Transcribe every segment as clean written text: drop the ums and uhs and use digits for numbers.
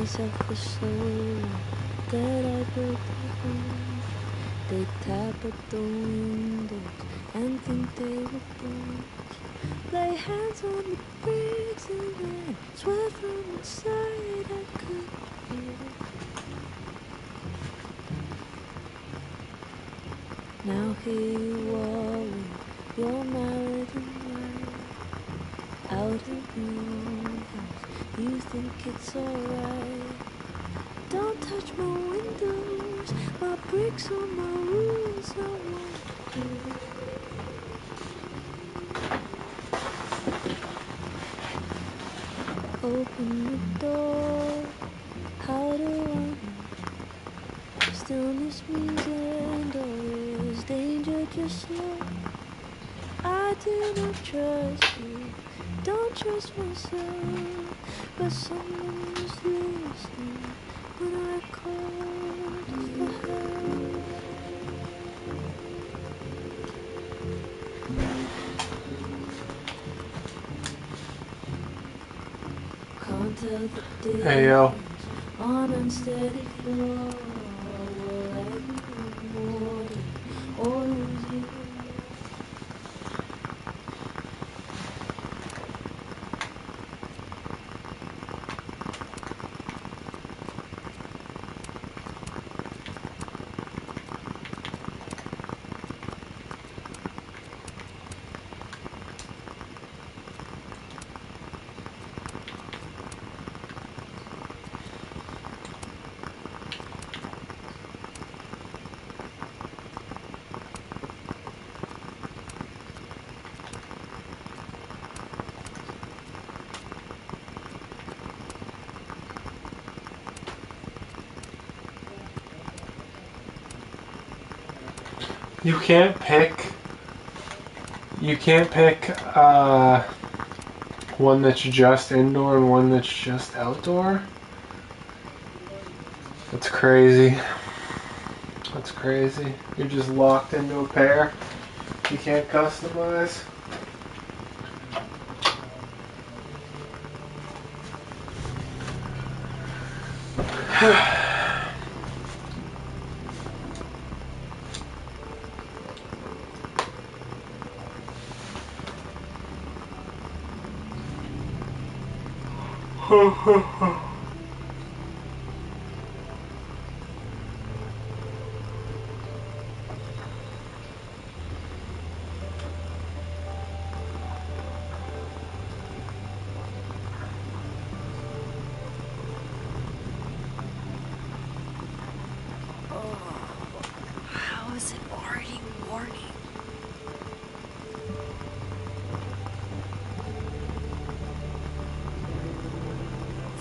myself for so long that I built a home. They tap at the windows and think they were bones. Lay hands on the bricks and then swear from inside I could feel it. Now here you are with your married and wife, out of your own house, you think it's alright. Don't touch my windows, my bricks or my rules, I won't do it. Open the door, how do I know? Stillness means end or is danger just slow? I do not trust you, don't trust myself, but someone was listening when I called for help. Can't tell the difference. Hey, yo. On unsteady floor, will I be rewarded or lose you? You can't pick one that's just indoor and one that's just outdoor. That's crazy. That's crazy. You're just locked into a pair. You can't customize. How is it already morning?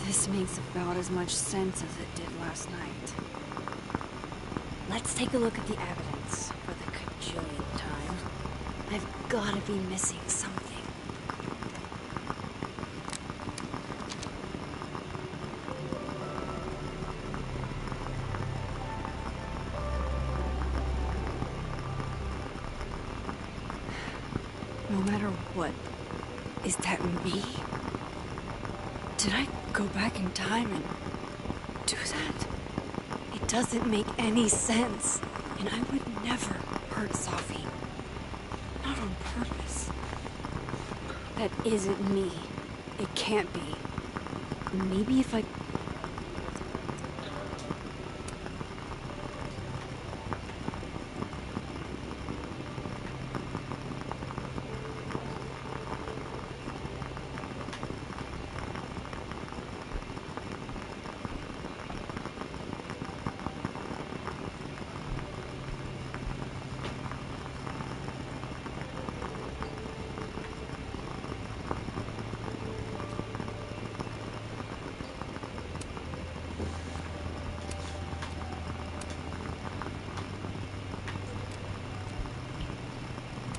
This makes about as much sense as it did last night. Let's take a look at the evidence for the cajillionth time. I've gotta be missing something. No matter what, is that me? Did I go back in time and do that? It doesn't make any sense. And I would never hurt Safi. Not on purpose. That isn't me. It can't be. Maybe if I...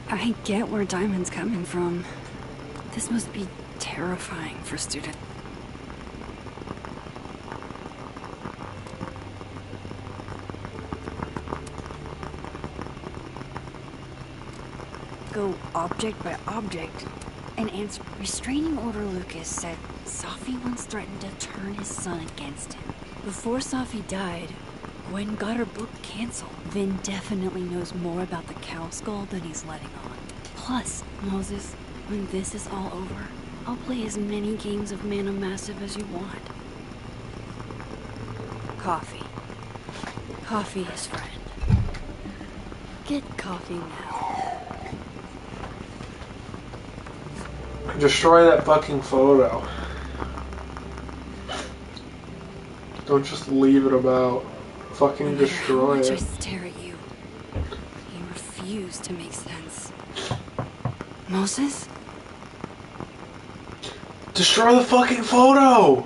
I get where Diamond's coming from. This must be terrifying for students. Go object by object. An answer. Restraining Order Lucas said Safi once threatened to turn his son against him. Before Safi died, Gwen got her book canceled. Vin definitely knows more about the cow skull than he's letting on. Plus, Moses, when this is all over, I'll play as many games of Mana Massive as you want. Coffee. Coffee is friend. Get coffee now. Destroy that fucking photo. Don't just leave it about. Fucking destroy How much I it. stare at you, you refuse to make sense. Moses? Destroy the fucking photo!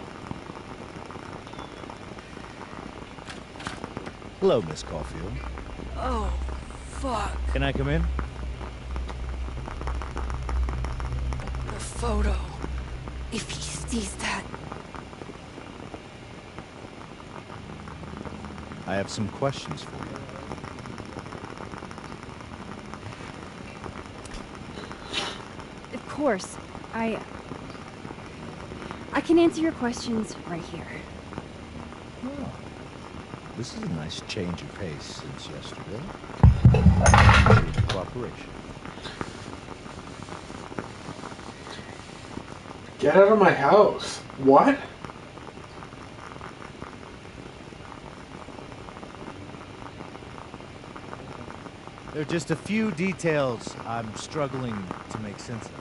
Hello, Miss Caulfield. Oh, fuck. Can I come in? The photo. If he sees that... I have some questions for you. Of course. I can answer your questions right here. Oh, this is a nice change of pace since yesterday. Appreciate the cooperation. Get out of my house. What? There are just a few details I'm struggling to make sense of.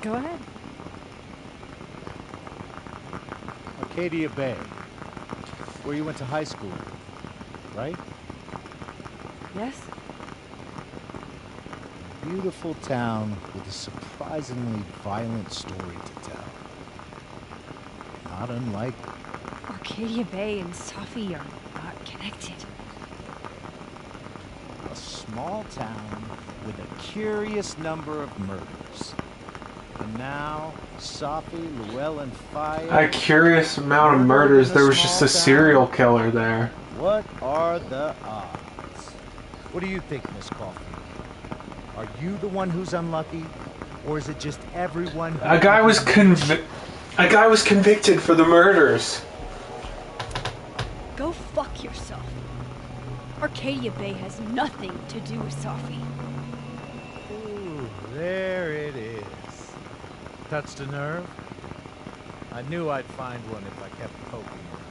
Go ahead. Arcadia Bay, where you went to high school, right? Yes? Beautiful town with a surprisingly violent story to tell. Not unlike Arcadia Bay and Safi are not connected. a small town with a curious number of murders. And now, Safi, Llewellyn Fayed... A curious amount of murders. There was just a serial killer there. What are the odds? What do you think, Miss Caulfield? Are you the one who's unlucky? Or is it just everyone who... A guy was convicted for the murders. Go fuck yourself. Arcadia Bay has nothing to do with Safi. Ooh, there it is. Touched a nerve? I knew I'd find one if I kept poking around.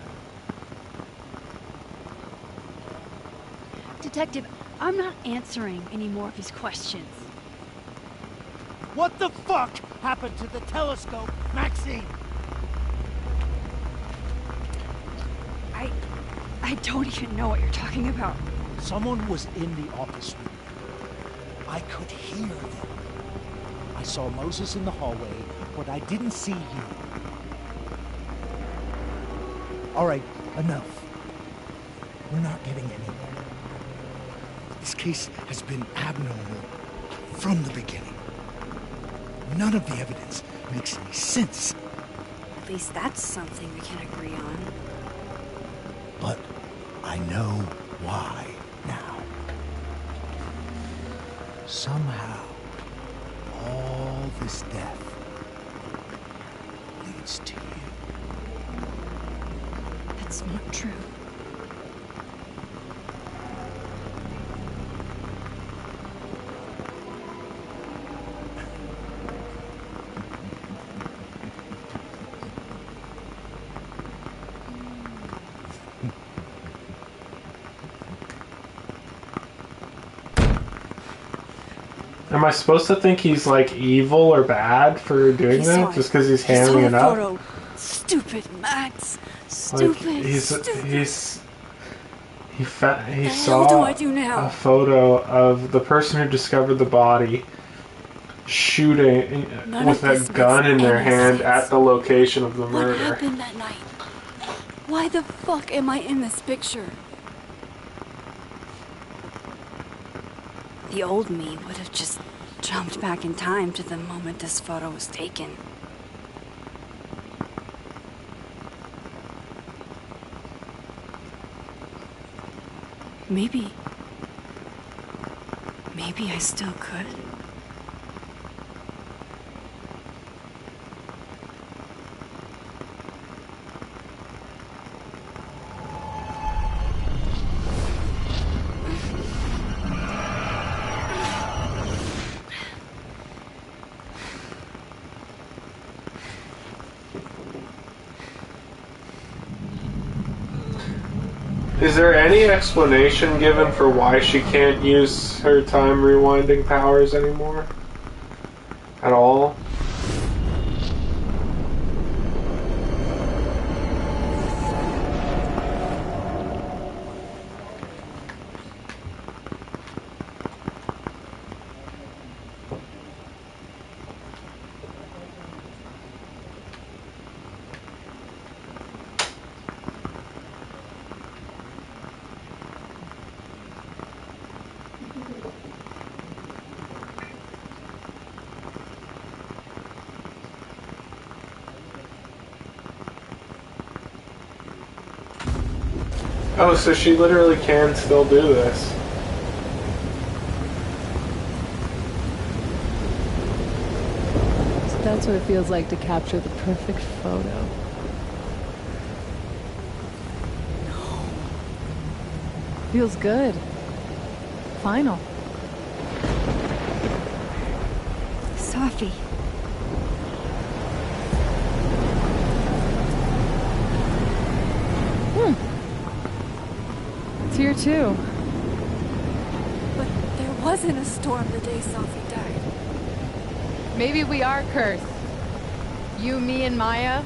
Detective, I'm not answering any more of his questions. What the fuck happened to the telescope, Maxine? I don't even know what you're talking about. Someone was in the office room. I could hear them. I saw Moses in the hallway, but I didn't see you. All right, enough. We're not getting anywhere. This case has been abnormal from the beginning. None of the evidence makes any sense. At least that's something we can agree on. But I know why now. Somehow, all this death leads to you. That's not true. Am I supposed to think he's like evil or bad for doing that just because he's handing it up? Photo. Stupid Max. Like Stupid. he What saw do I do now? a photo of the person who discovered the body shooting None with of this a gun makes in their any hand sense. at the location of the What murder. happened that night? Why the fuck am I in this picture? The old me would have just jumped back in time to the moment this photo was taken. Maybe... Maybe I still could. Is there any explanation given for why she can't use her time rewinding powers anymore? At all? Oh, so she literally can still do this. So that's what it feels like to capture the perfect photo. No. Feels good. Final. Safi. It's here too. But there wasn't a storm the day Safi died. Maybe we are cursed. You, me, and Maya.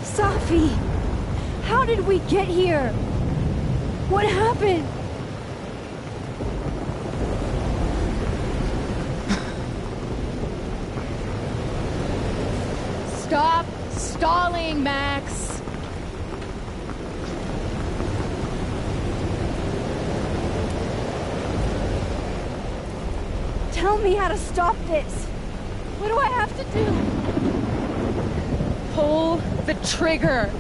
Safi! How did we get here? What happened? Stop stalling, Max. Tell me how to stop this. What do I have to do? Pull the trigger.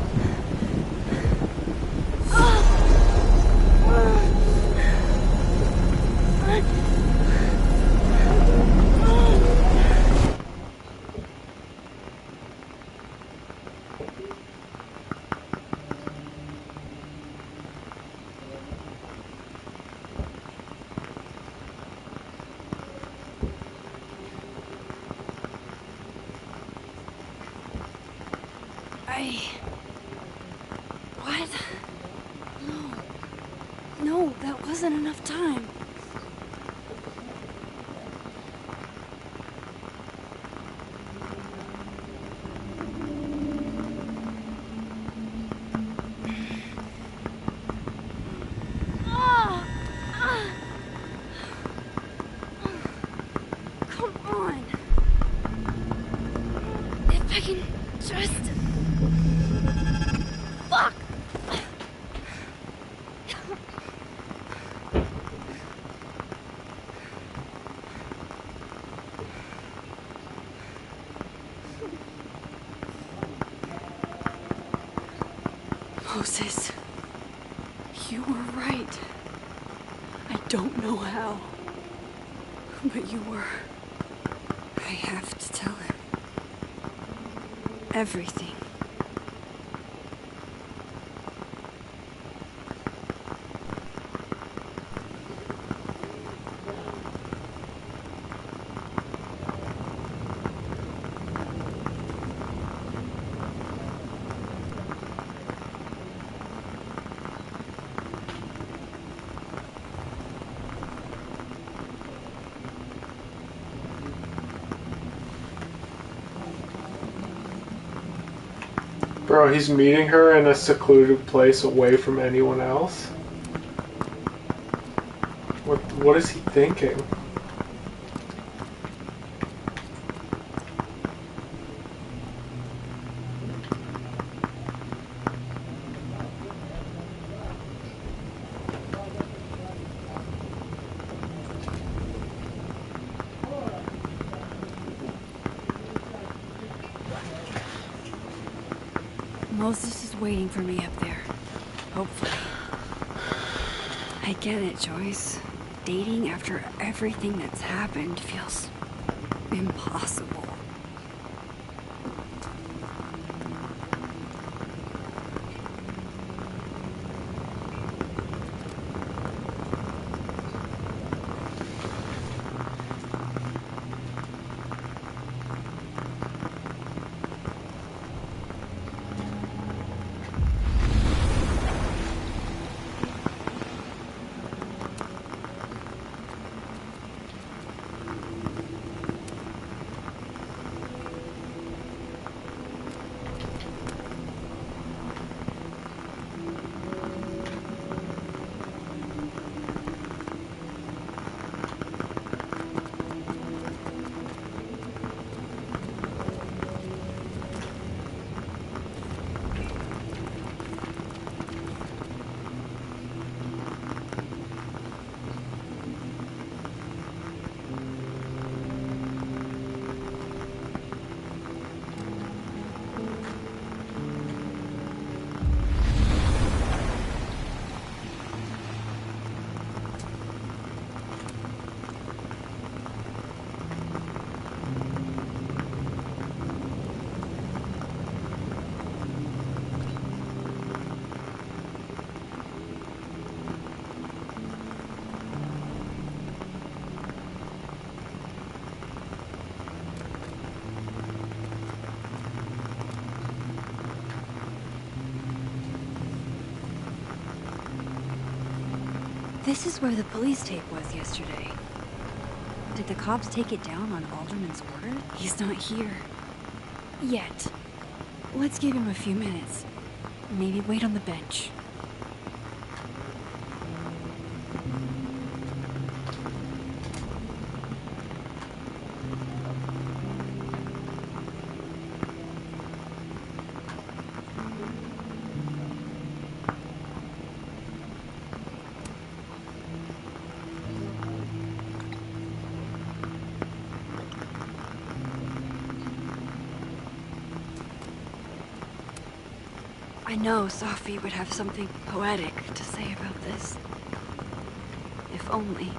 What? No. No, that wasn't enough time. Come on. If I can just... Fuck! Moses, you were right. I don't know how, but you were. I have to tell him everything. Bro, he's meeting her in a secluded place away from anyone else? What is he thinking? Moses is waiting for me up there. Hopefully. I get it, Joyce. Dating after everything that's happened feels impossible. This is where the police tape was yesterday. Did the cops take it down on Alderman's order? He's not here. Yet. Let's give him a few minutes. Maybe wait on the bench. I know Sophie would have something poetic to say about this. If only.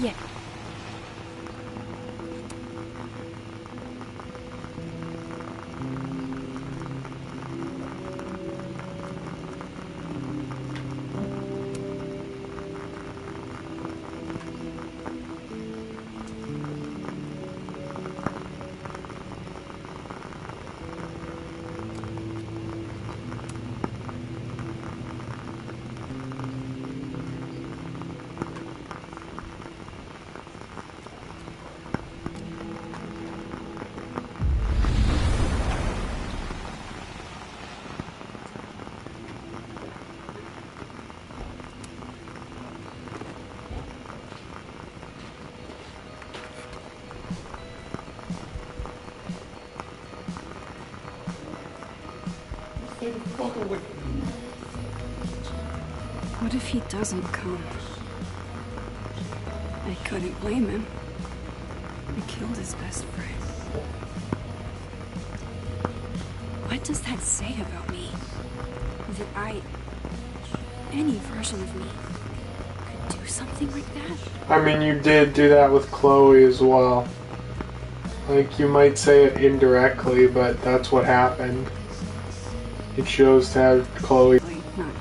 Yeah. What if he doesn't come? I couldn't blame him. He killed his best friend. What does that say about me? That any version of me, could do something like that? I mean, you did do that with Chloe as well. Like, you might say it indirectly, but that's what happened. You chose to have Chloe. Not coming.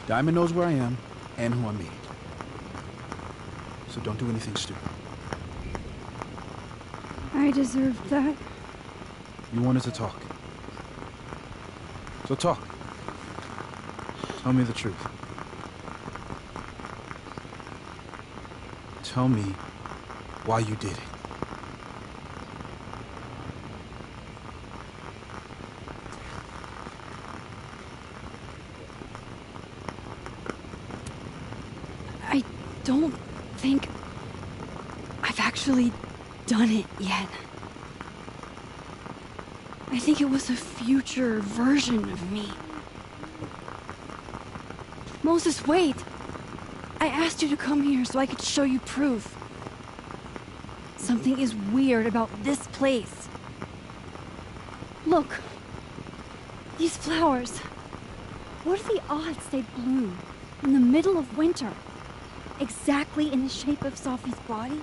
Diamond knows where I am and who I'm meeting. So don't do anything stupid. I deserved that. You wanted to talk. So talk. Tell me the truth. Tell me why you did it. I don't think I've actually done it yet. I think it was a future version of me. Moses, wait! I asked you to come here so I could show you proof. Something is weird about this place. Look. These flowers. What are the odds they bloom in the middle of winter? Exactly in the shape of Sophie's body?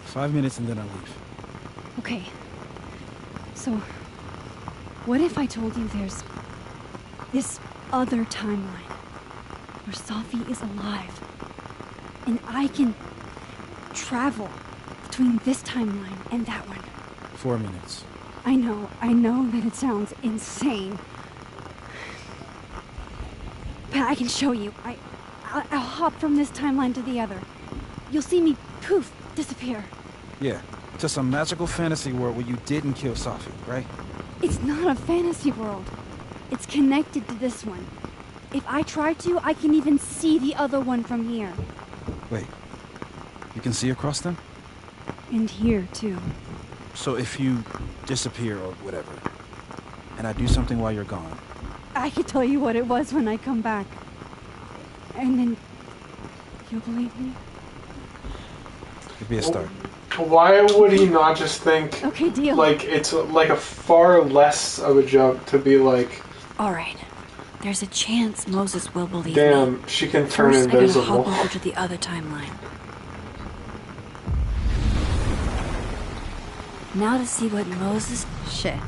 5 minutes and then I'll leave. Okay. So, what if I told you there's this other timeline where Sophie is alive and I can travel between this timeline and that one? 4 minutes. I know that it sounds insane. But I can show you. I'll hop from this timeline to the other. You'll see me, poof, disappear. Yeah, to some magical fantasy world where you didn't kill Sophie, right? It's not a fantasy world. It's connected to this one. If I try to, I can even see the other one from here. Wait, you can see across them? And here, too. So if you disappear or whatever, and I do something while you're gone, I can tell you what it was when I come back. And then you'll believe me? it'd be a start. Why would he not just think, Okay, deal. like, it's like a far less of a jump to be like, Alright. There's a chance Moses will believe me. damn, she can turn First, I gotta invisible. hop over to the other timeline. Now to see what Moses... Shit.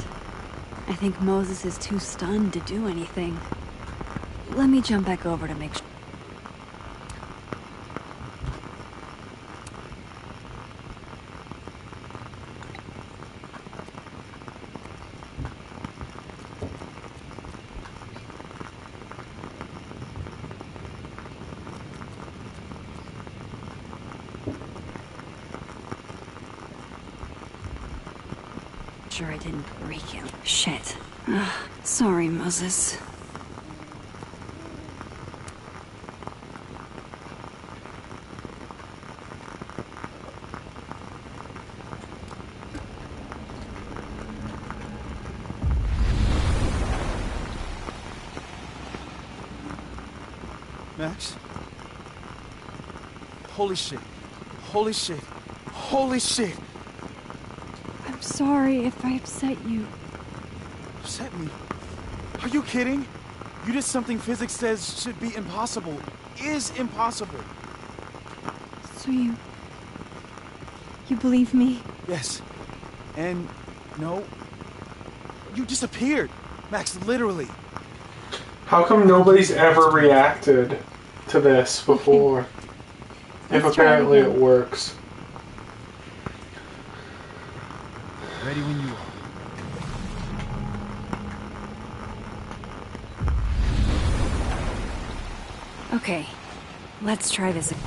I think Moses is too stunned to do anything. Let me jump back over to make sure. Sure I didn't break him. Shit. Ugh, sorry, Moses. Max? Holy shit. Holy shit. Holy shit! I'm sorry if I upset you. Upset me? Are you kidding? You did something physics says should be impossible. Is impossible. So you believe me? Yes. And no. You disappeared. Max, literally. How come nobody's ever reacted to this before? If Let's try it apparently it again. works. Ready when you are. Okay. Let's try this again.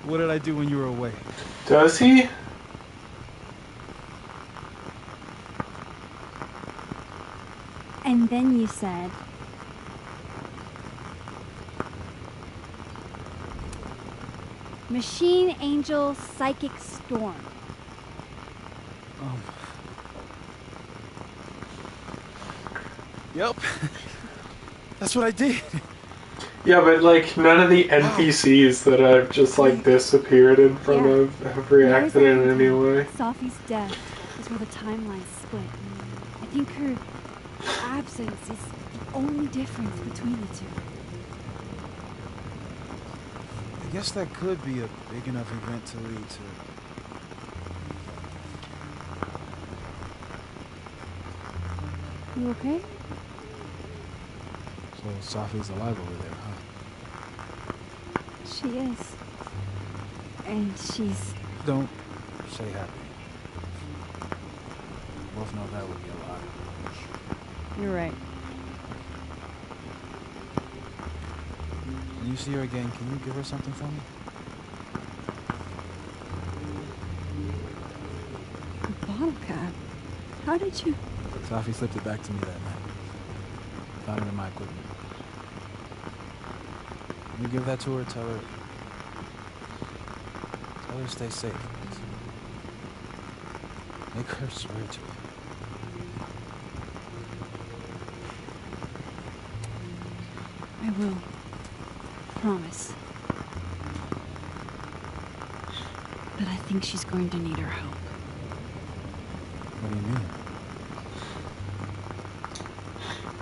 What did I do when you were away? Does he? And then you said... Machine Angel Psychic Storm. Yep. That's what I did. Yeah, but like none of the NPCs that have just like disappeared in front of have reacted in any way. Sophie's death is where the timelines split. I think her Absence is the only difference between the two. I guess that could be a big enough event to lead to... You okay? So Safi's alive over there, huh? She is. And she's... Don't say happy. We both know that would be a lot. You're right. When you see her again, can you give her something for me? A bottle cap? How did you... Safi slipped it back to me that night. Found it in my equipment. When you give that to her, tell her to stay safe. Please. Make her swear to it. I will. Promise. But I think she's going to need our help. What do you mean?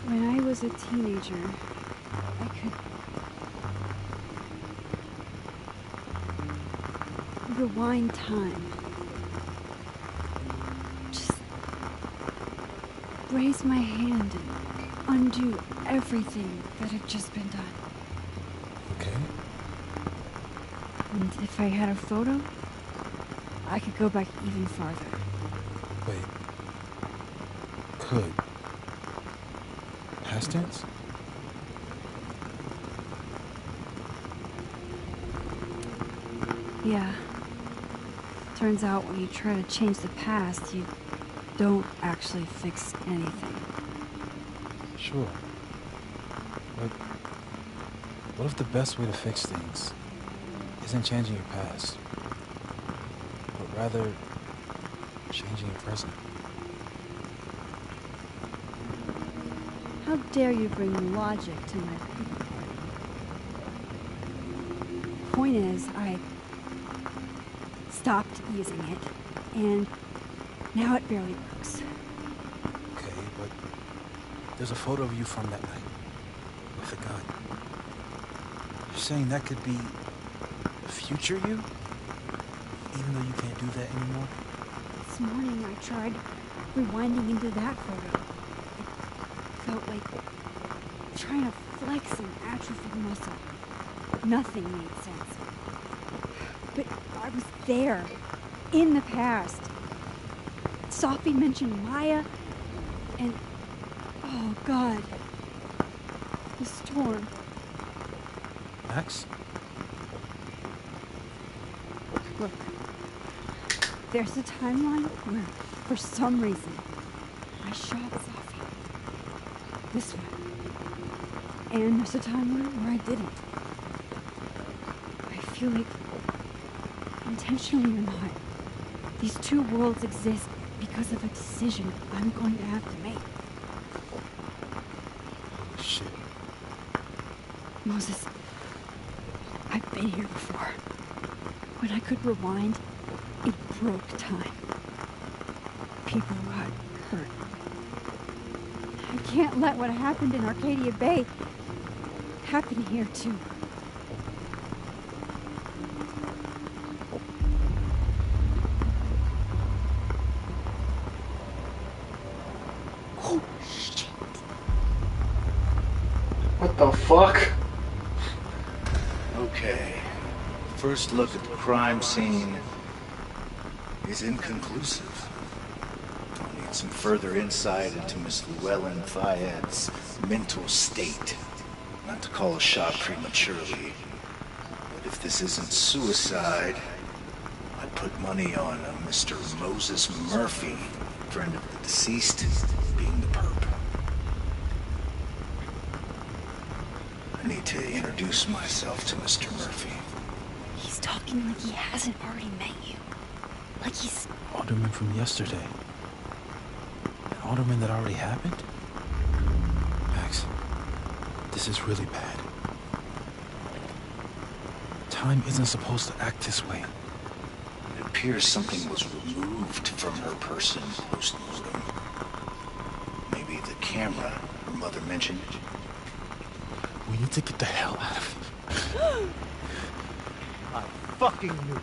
When I was a teenager, I could rewind time. Just raise my hand and undo everything that had just been done. Okay. And if I had a photo, I could go back even farther. Wait. Could. Past tense? Yeah. Turns out when you try to change the past, you don't actually fix anything. Sure. But what if the best way to fix things isn't changing your past, but rather changing your present? How dare you bring logic to my picnic party? Point is, I stopped using it, and now it barely works. Okay, but there's a photo of you from that night with a gun. You're saying that could be the future you? Even though you can't do that anymore? This morning I tried rewinding into that photo. It felt like trying to flex an atrophied muscle. Nothing made sense. But I was there, in the past. Safi mentioned Maya, and oh God, the storm. Max? Look, there's a timeline where, for some reason, I shot Safi. This one. And there's a timeline where I didn't. I feel like, intentionally or not, these two worlds exist because of a decision I'm going to have to make. Shit. Moses, I've been here before. When I could rewind, it broke time. People got hurt. I can't let what happened in Arcadia Bay happen here too. Oh, shit. What the fuck? Okay. First look at the crime scene is inconclusive. I'll need some further insight into Miss Llewellyn Fayette's mental state. Not to call a shot prematurely, but if this isn't suicide, I'd put money on a Mr. Moses Murphy, friend of the deceased, being the perp. I need to introduce myself to Mr. Murphy. He's talking like he hasn't already met you. Like he's... Alderman from yesterday. An alderman that already happened? Max, this is really bad. Time isn't supposed to act this way. It appears something was removed from her person post-mortem. Maybe the camera camera her mother mentioned. We need to get the hell out of here. I fucking knew it.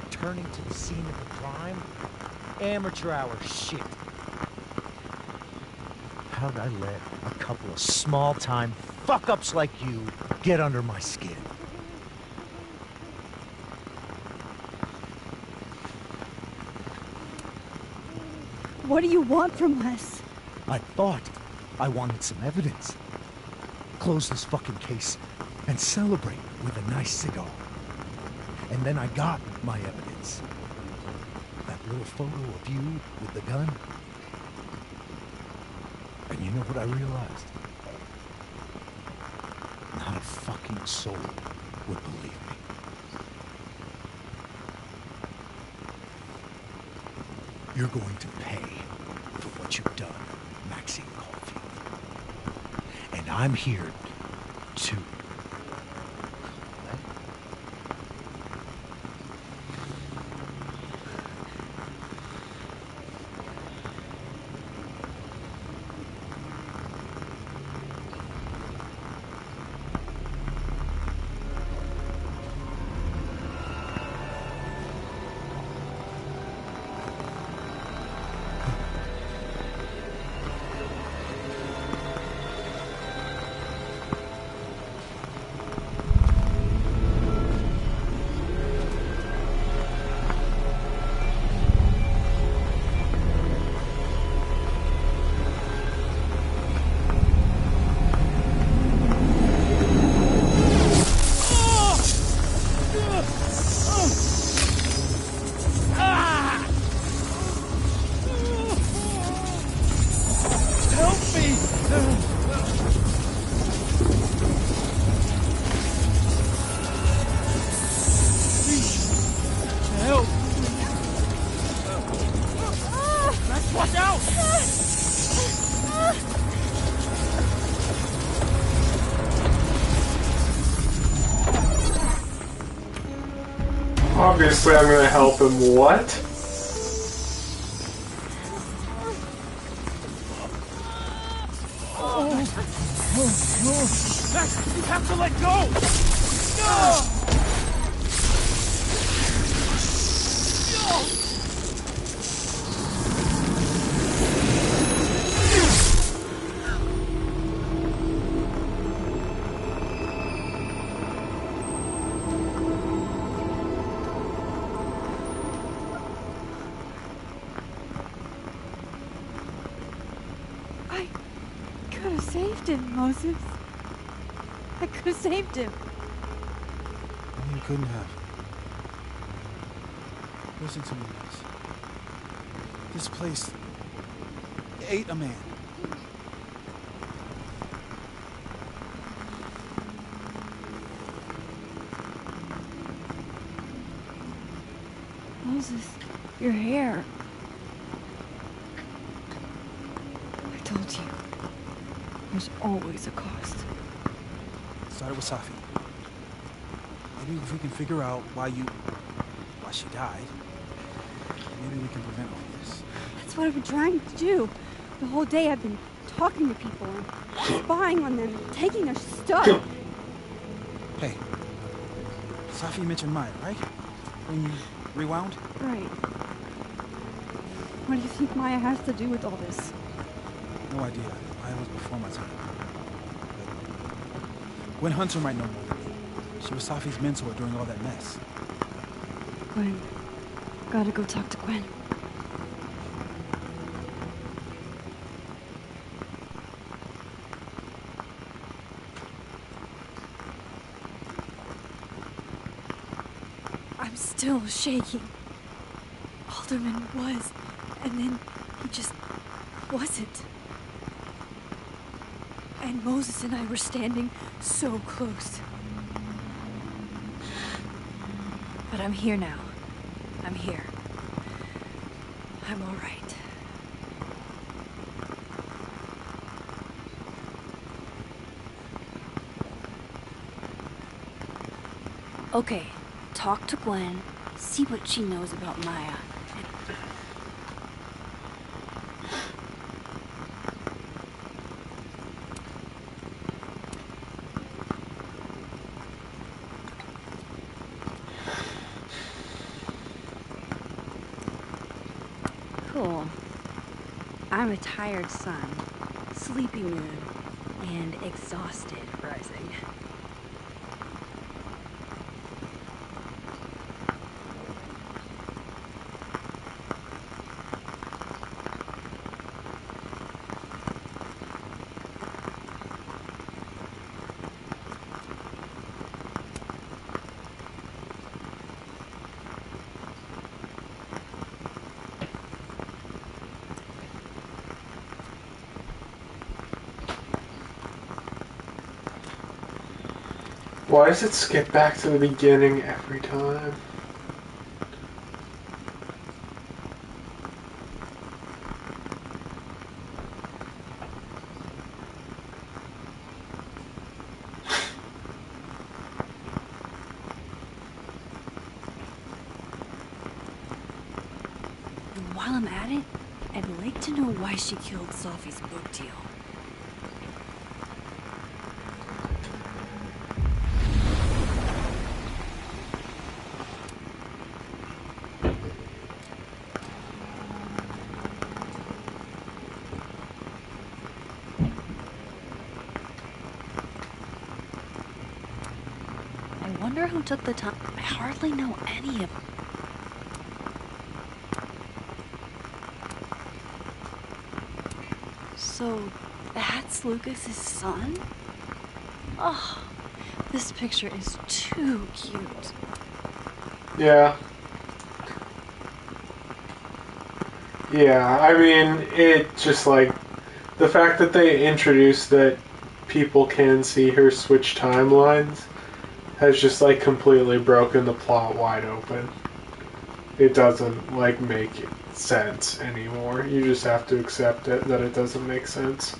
Returning to the scene of the crime? Amateur hour shit. How'd I let a couple of small-time fuck-ups like you get under my skin? What do you want from us? I thought I wanted some evidence. Close this fucking case and celebrate with a nice cigar. And then I got my evidence. That little photo of you with the gun. And you know what I realized? Not a fucking soul would believe me. You're going to pay for what you've done, Maxine Caulfield. And I'm here to... Obviously, I'm gonna help him. What? Max, you have to let go! No! I could have saved him, Moses. I could have saved him. No, you couldn't have. Listen to me, Max. This place ate a man. Moses, your hair. I told you. There's always a cost. Started with Safi. Maybe if we can figure out why she died, maybe we can prevent all this. That's what I've been trying to do. The whole day I've been talking to people and spying on them, and taking their stuff. Hey, Safi mentioned Maya, right? When you rewound? Right. What do you think Maya has to do with all this? No idea. Maya was before my time. Gwen Hunter might know more than me. She was Safi's mentor during all that mess. Gwen. Gotta go talk to Gwen. I'm still shaking. Alderman was, and then he just wasn't. And Moses and I were standing so close. But I'm here now. I'm here. I'm all right. Okay, talk to Gwen, see what she knows about Maya. Cool. I'm a tired sun, sleepy moon, and exhausted rising. Why does it skip back to the beginning every time? And while I'm at it, I'd like to know why she killed Sophie's book deal. I wonder who took the time. I hardly know any of them. So, that's Lucas's son? Oh, this picture is too cute. Yeah. Yeah, I mean, it just like the fact that they introduced that people can see her switch timelines has just like completely broken the plot wide open. It doesn't like make sense anymore. You just have to accept it that it doesn't make sense.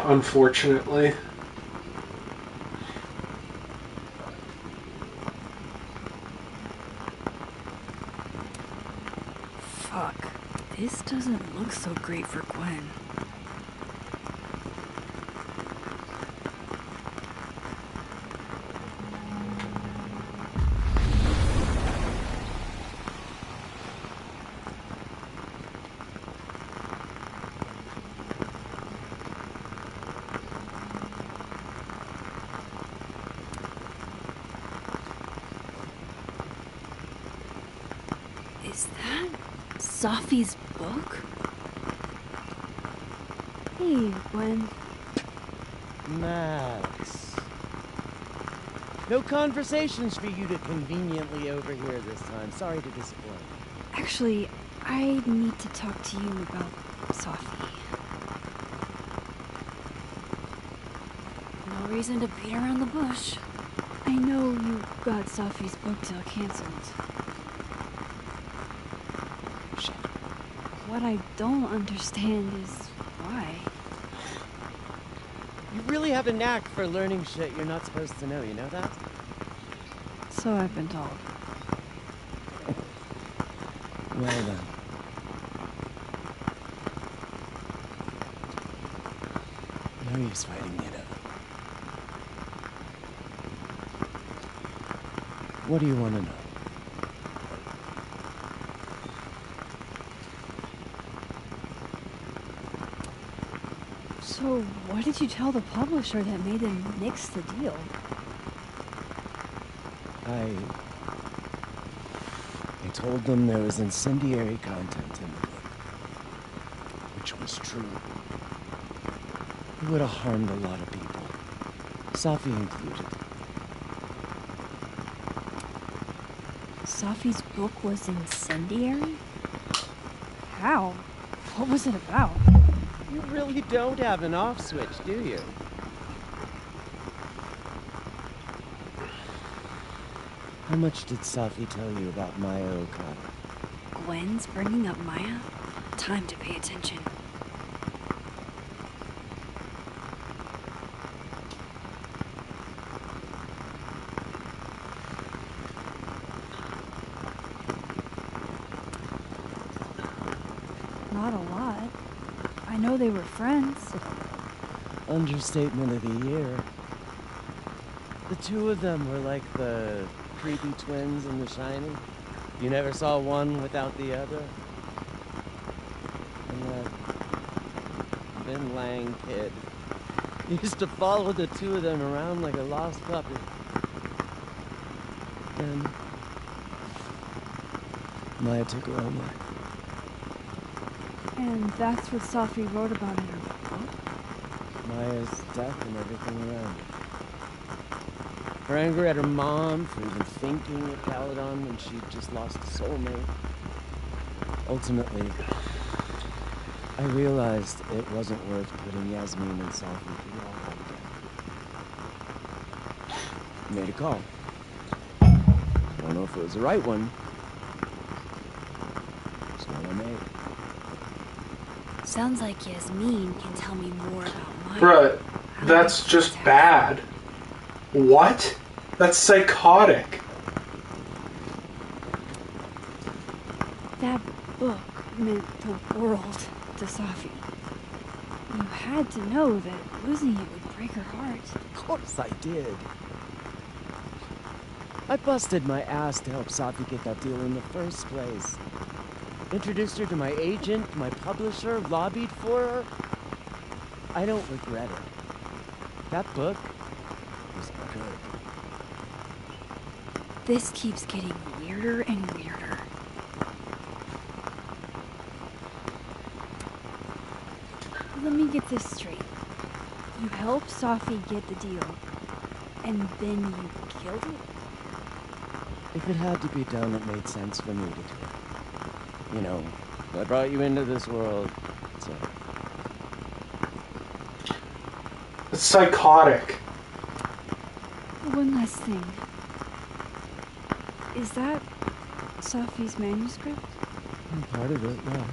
Unfortunately. Fuck. This doesn't look so great for Gwen. Is that Sophie's book? Hey, Gwen. Max. No conversations for you to conveniently overhear this time. Sorry to disappoint. Actually, I need to talk to you about Sophie. No reason to beat around the bush. I know you got Sophie's book deal canceled. Shit. What I don't understand is why. You really have a knack for learning shit you're not supposed to know, you know that? So I've been told. Well then. No use fighting it out. What do you want to know? So what did you tell the publisher that made them nix the deal? I told them there was incendiary content in the book. Which was true. It would have harmed a lot of people. Sophie included. Sophie's book was incendiary? How? What was it about? You really don't have an off switch, do you? How much did Sophie tell you about Maya Okada? Gwen's bringing up Maya? Time to pay attention. Not a lot. I know they were friends. Understatement of the year. The two of them were like the creepy twins in The Shining. You never saw one without the other? And that Vin Lang kid used to follow the two of them around like a lost puppy. Then Maya took her own life. And that's what Safi wrote about in her book? Maya's death and everything around her. Her anger at her mom for even thinking of Caledon when she just lost a soulmate. Ultimately, I realized it wasn't worth putting Yasmin and Safi through all that again. I made a call. I don't know if it was the right one. It's one I made. Sounds like Yasmin can tell me more about Maya. Bruh, that's just bad. What? That's psychotic. That book meant the world to Safi. You had to know that losing it would break her heart. Of course I did. I busted my ass to help Safi get that deal in the first place. Introduced her to my agent, my publisher, lobbied for her. I don't regret it. That book was good. This keeps getting weirder and weirder. Let me get this straight. You helped Safi get the deal, and then you killed it? If it had to be done, it made sense for me to do it. You know, I brought you into this world, so... It's psychotic. One last thing. Is that Safi's manuscript? Part of it, yeah.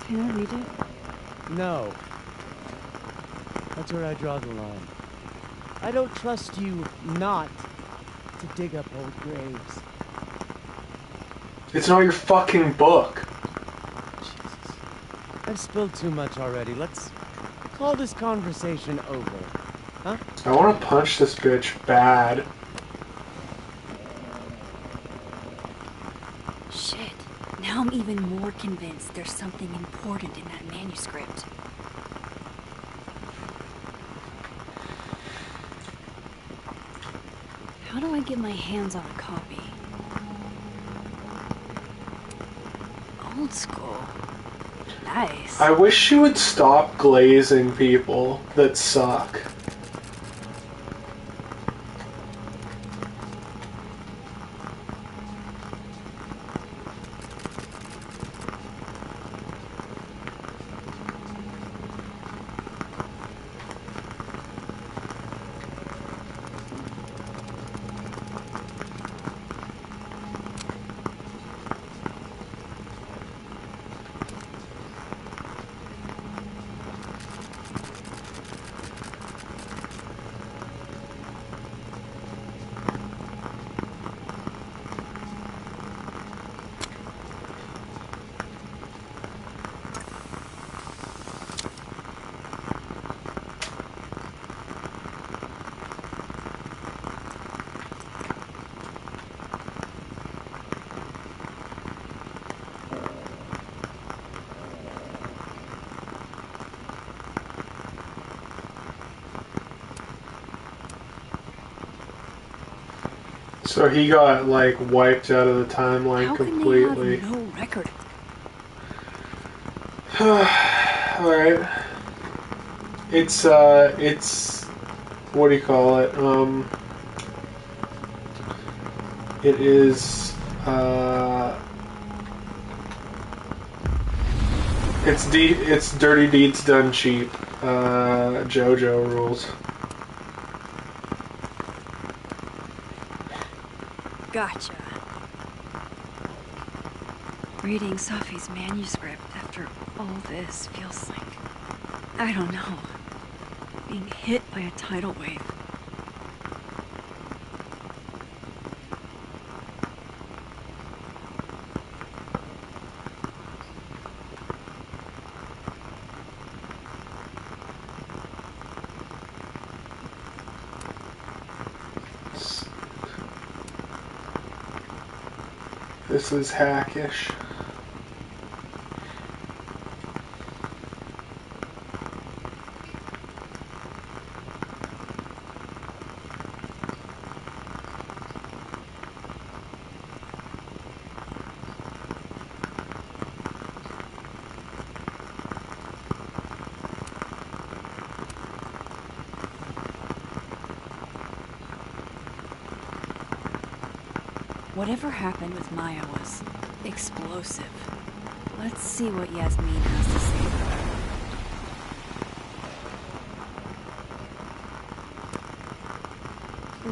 Can I read it? No. That's where I draw the line. I don't trust you not to dig up old graves. It's not your fucking book. Jesus. I've spilled too much already. Let's call this conversation over. Huh? I want to punch this bitch bad. Shit. Now I'm even more convinced there's something important in that manuscript. How do I get my hands on a copy? Old school. Nice. I wish you would stop glazing people that suck. So he got, like, wiped out of the timeline How completely. can they have no record? Alright. It's, what do you call it? It is, it's dirty deeds done cheap. JoJo rules. Gotcha. Reading Safi's manuscript after all this feels like, I don't know, being hit by a tidal wave. This is hackish. Whatever happened with Maya was explosive. Let's see what Yasmin has to say about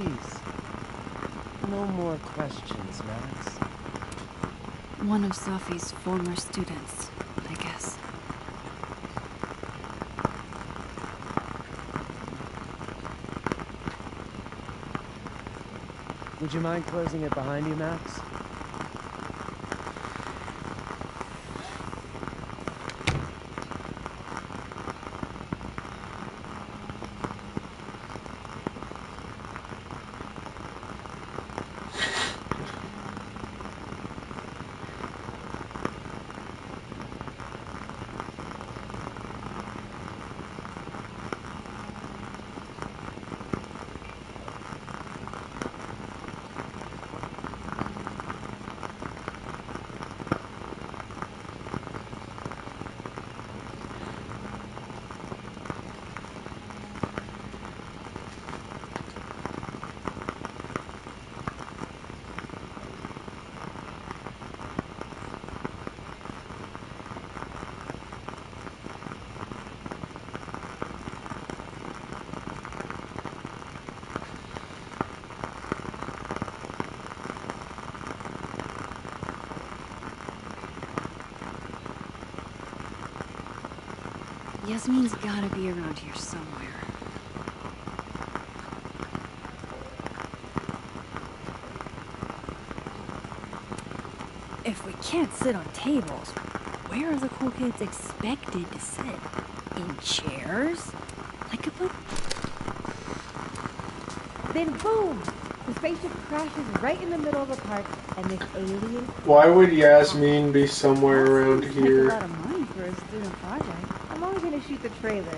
it. Please. No more questions, Max. One of Safi's former students, I guess. Would you mind closing it behind you, Max? Yasmin's gotta be around here somewhere. If we can't sit on tables, where are the cool kids expected to sit? In chairs? Like a bunch. Then boom! The spaceship crashes right in the middle of the park, and this alien... Why would Yasmin be somewhere around Seems like a here? lot of money for a student project. I'm only gonna shoot the trailer.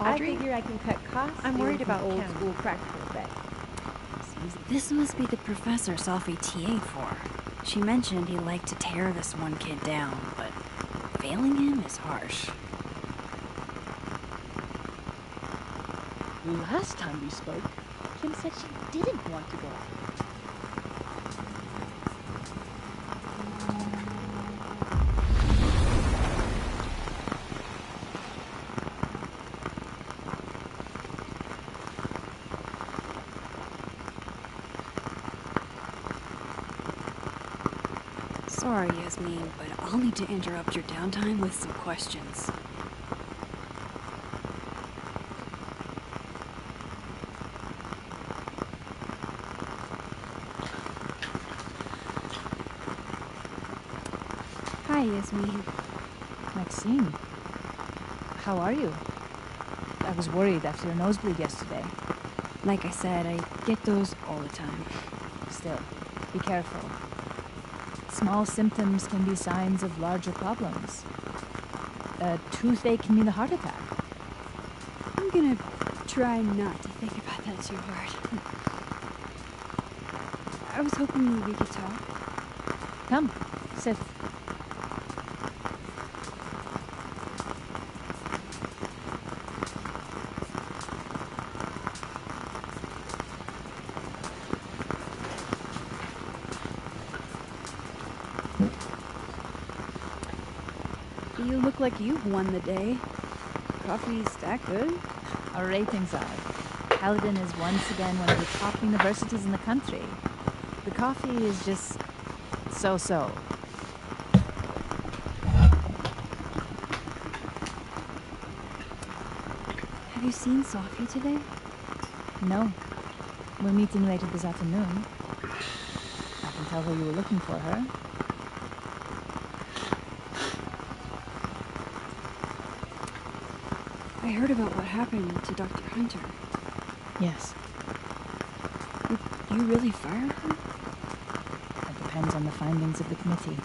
I Audrey? figure I can cut costs. I'm worried doing some about old Kim. school practical effects. This must be the professor Safi TA'd for. She mentioned he liked to tear this one kid down, but failing him is harsh. Last time we spoke, Kim said she didn't want to go out. Sorry, Yasmin, but I'll need to interrupt your downtime with some questions. Hi, Yasmin. Maxine, how are you? I was worried after your nosebleed yesterday. Like I said, I get those all the time. Still, be careful. Small symptoms can be signs of larger problems. A toothache can mean a heart attack. I'm gonna try not to think about that too hard. I was hoping we could talk. Come, sit. You look like you've won the day. Coffee's that good? Our ratings are. Paladin is once again one of the top universities in the country. The coffee is just so-so. Have you seen Safi today? No. We're meeting later this afternoon. I can tell her you were looking for her. I heard about what happened to Dr. Hunter. Yes. You really fired her? It depends on the findings of the committee.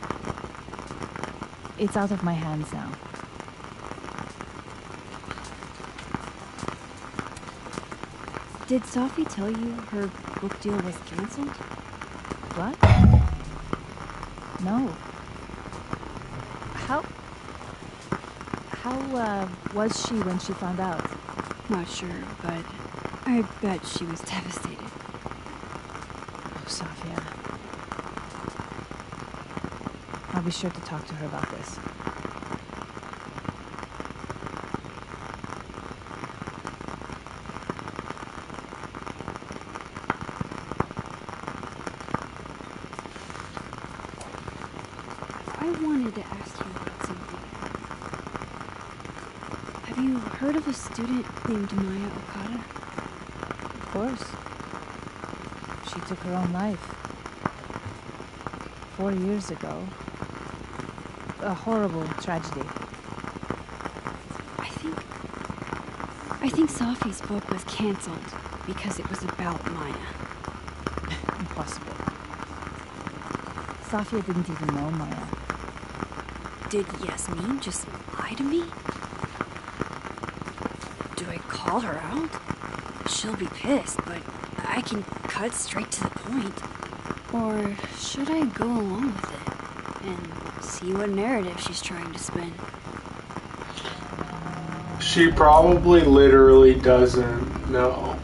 It's out of my hands now. Did Sophie tell you her book deal was canceled? What? No. How was she when she found out? Not sure, but I bet she was devastated. Oh, Sophia. I'll be sure to talk to her about this. I wanted to ask you about something. Have you heard of a student named Maya Okada? Of course. She took her own life. 4 years ago. A horrible tragedy. I think Sophie's book was canceled because it was about Maya. Impossible. Sophia didn't even know Maya. Did Yasmin just lie to me? Do I call her out? She'll be pissed, but I can cut straight to the point. Or should I go along with it and see what narrative she's trying to spin? She probably literally doesn't know.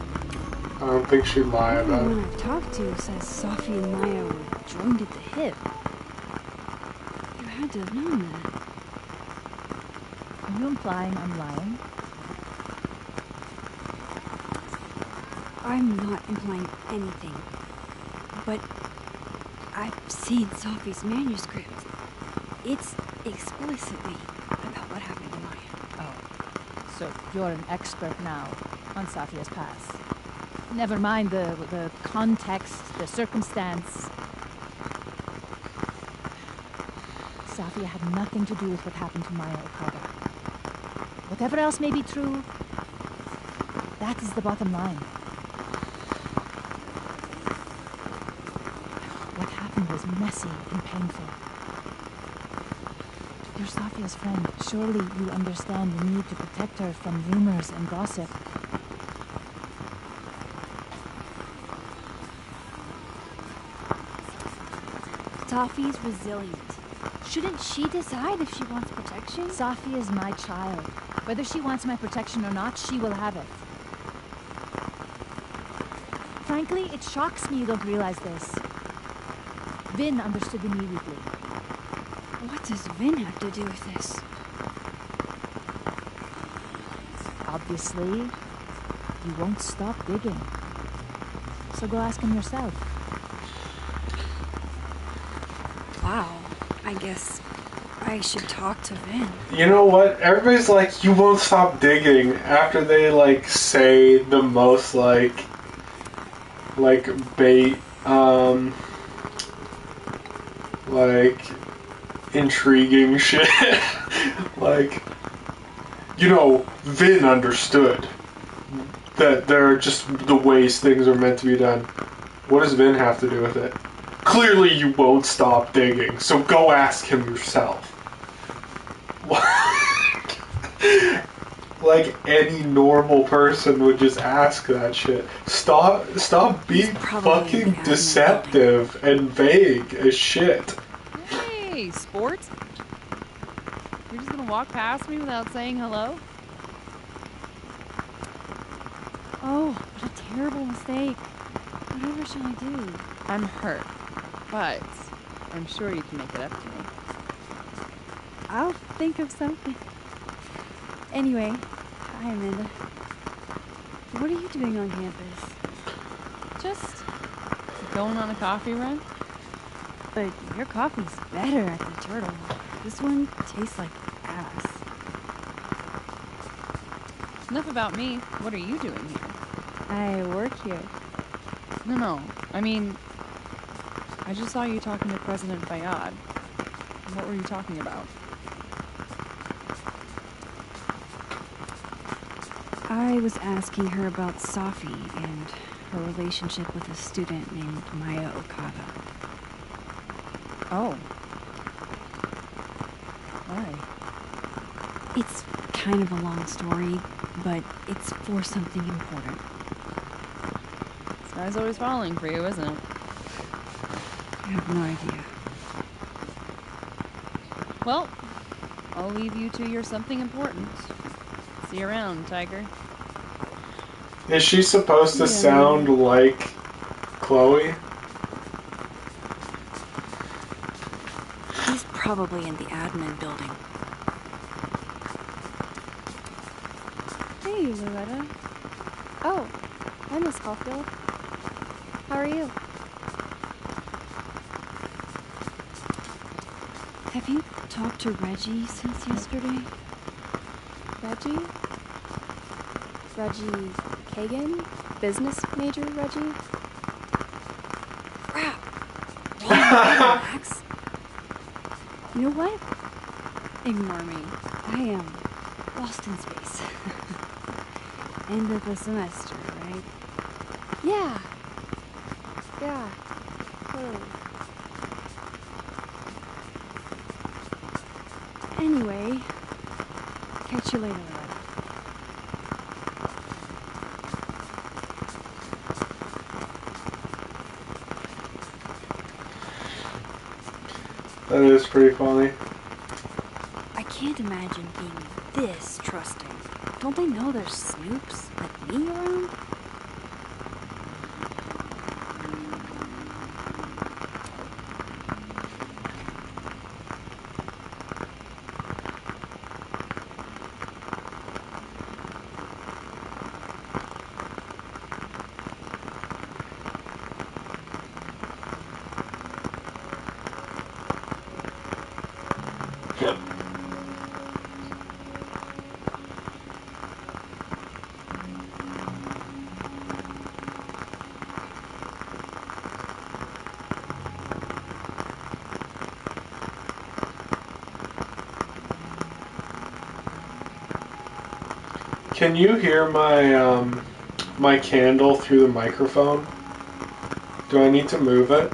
I don't think she'd lie about Everyone it. I've talked to says Sophie and Maya were joined at the hip. You had to have known that. Are you implying I'm lying? I'm not implying anything. But I've seen Sophie's manuscript. It's explicitly about what happened to Maya. Oh. So you're an expert now on Sophia's past. Never mind the context, the circumstance. Sophia had nothing to do with what happened to Maya Okada. Whatever else may be true, that is the bottom line. What happened was messy and painful. You're Sophia's friend. Surely you understand the need to protect her from rumors and gossip. Sophie's resilient. Shouldn't she decide if she wants protection? Sophia is my child. Whether she wants my protection or not, she will have it. Frankly, it shocks me you don't realize this. Vin understood immediately. What does Vin have to do with this? Obviously, you won't stop digging. So go ask him yourself. Wow, I guess I should talk to Vin. You know what? Everybody's like, you won't stop digging after they, like, say the most, like bait, like, intriguing shit. Like, you know, Vin understood that there are just the ways things are meant to be done. What does Vin have to do with it? Clearly you won't stop digging, so go ask him yourself. Like any normal person would just ask that shit. Stop being fucking deceptive and vague as shit. Hey, sport. You're just gonna walk past me without saying hello? Oh, what a terrible mistake. Whatever shall I do? I'm hurt, but I'm sure you can make it up to me. I'll think of something. Anyway, hi Amanda. What are you doing on campus? Just going on a coffee run? But your coffee's better at the Turtle. This one tastes like ass. Enough about me. What are you doing here? I work here. No. I mean, I just saw you talking to President Bayad. What were you talking about? I was asking her about Sophie and her relationship with a student named Maya Okada. Oh. Why? It's kind of a long story, but it's for something important. Sky's always falling for you, isn't it? I have no idea. Well, I'll leave you to your something important. See you around, Tiger. Is she supposed to sound like Chloe? He's probably in the admin building. Hey, Loretta. Oh, hi, Miss Caulfield. How are you? Have you talked to Reggie since yesterday? Reggie? Reggie Kagan? Business major Reggie? Crap! Max. You know what? Ignore me. I am lost in space. End of the semester, right? Yeah. Yeah. Totally. Anyway, catch you later, Loretta. That is pretty funny. I can't imagine being this trusting. Don't they know there's snoops like me around? Can you hear my my candle through the microphone? Do I need to move it?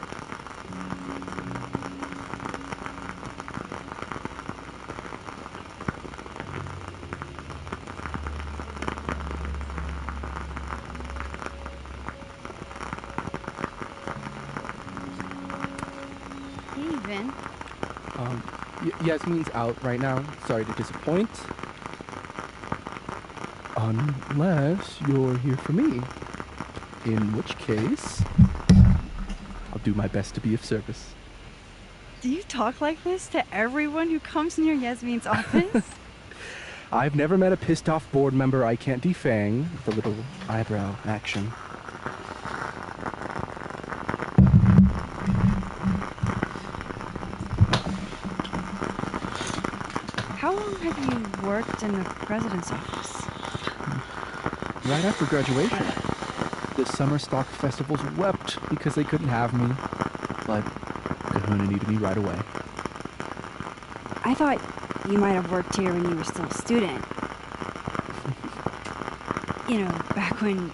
Hey, Vin. Yasmin's out right now. Sorry to disappoint. Unless you're here for me. In which case, I'll do my best to be of service. Do you talk like this to everyone who comes near Yasmin's office? I've never met a pissed off board member I can't defang with a little eyebrow action. How long have you worked in the president's office? Right after graduation. The summer stock festivals wept because they couldn't have me, but Kahuna needed me right away. I thought you might have worked here when you were still a student. You know, back when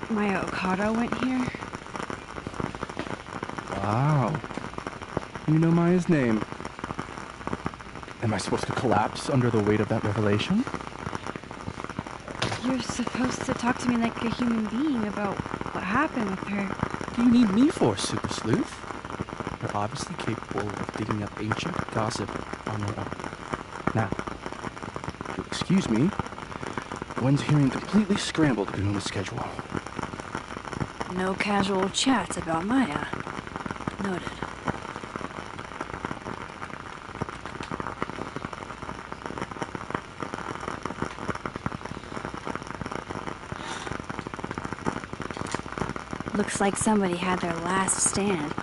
Maya Okada went here. Wow. You know Maya's name. Am I supposed to collapse under the weight of that revelation? You're supposed to talk to me like a human being about what happened with her. What do you need me for, Super Sleuth? You're obviously capable of digging up ancient gossip on your own. Now, if you'll excuse me, Gwen's hearing completely scrambled Kahuna's schedule. No casual chats about Maya. Noted. Looks like somebody had their last stand.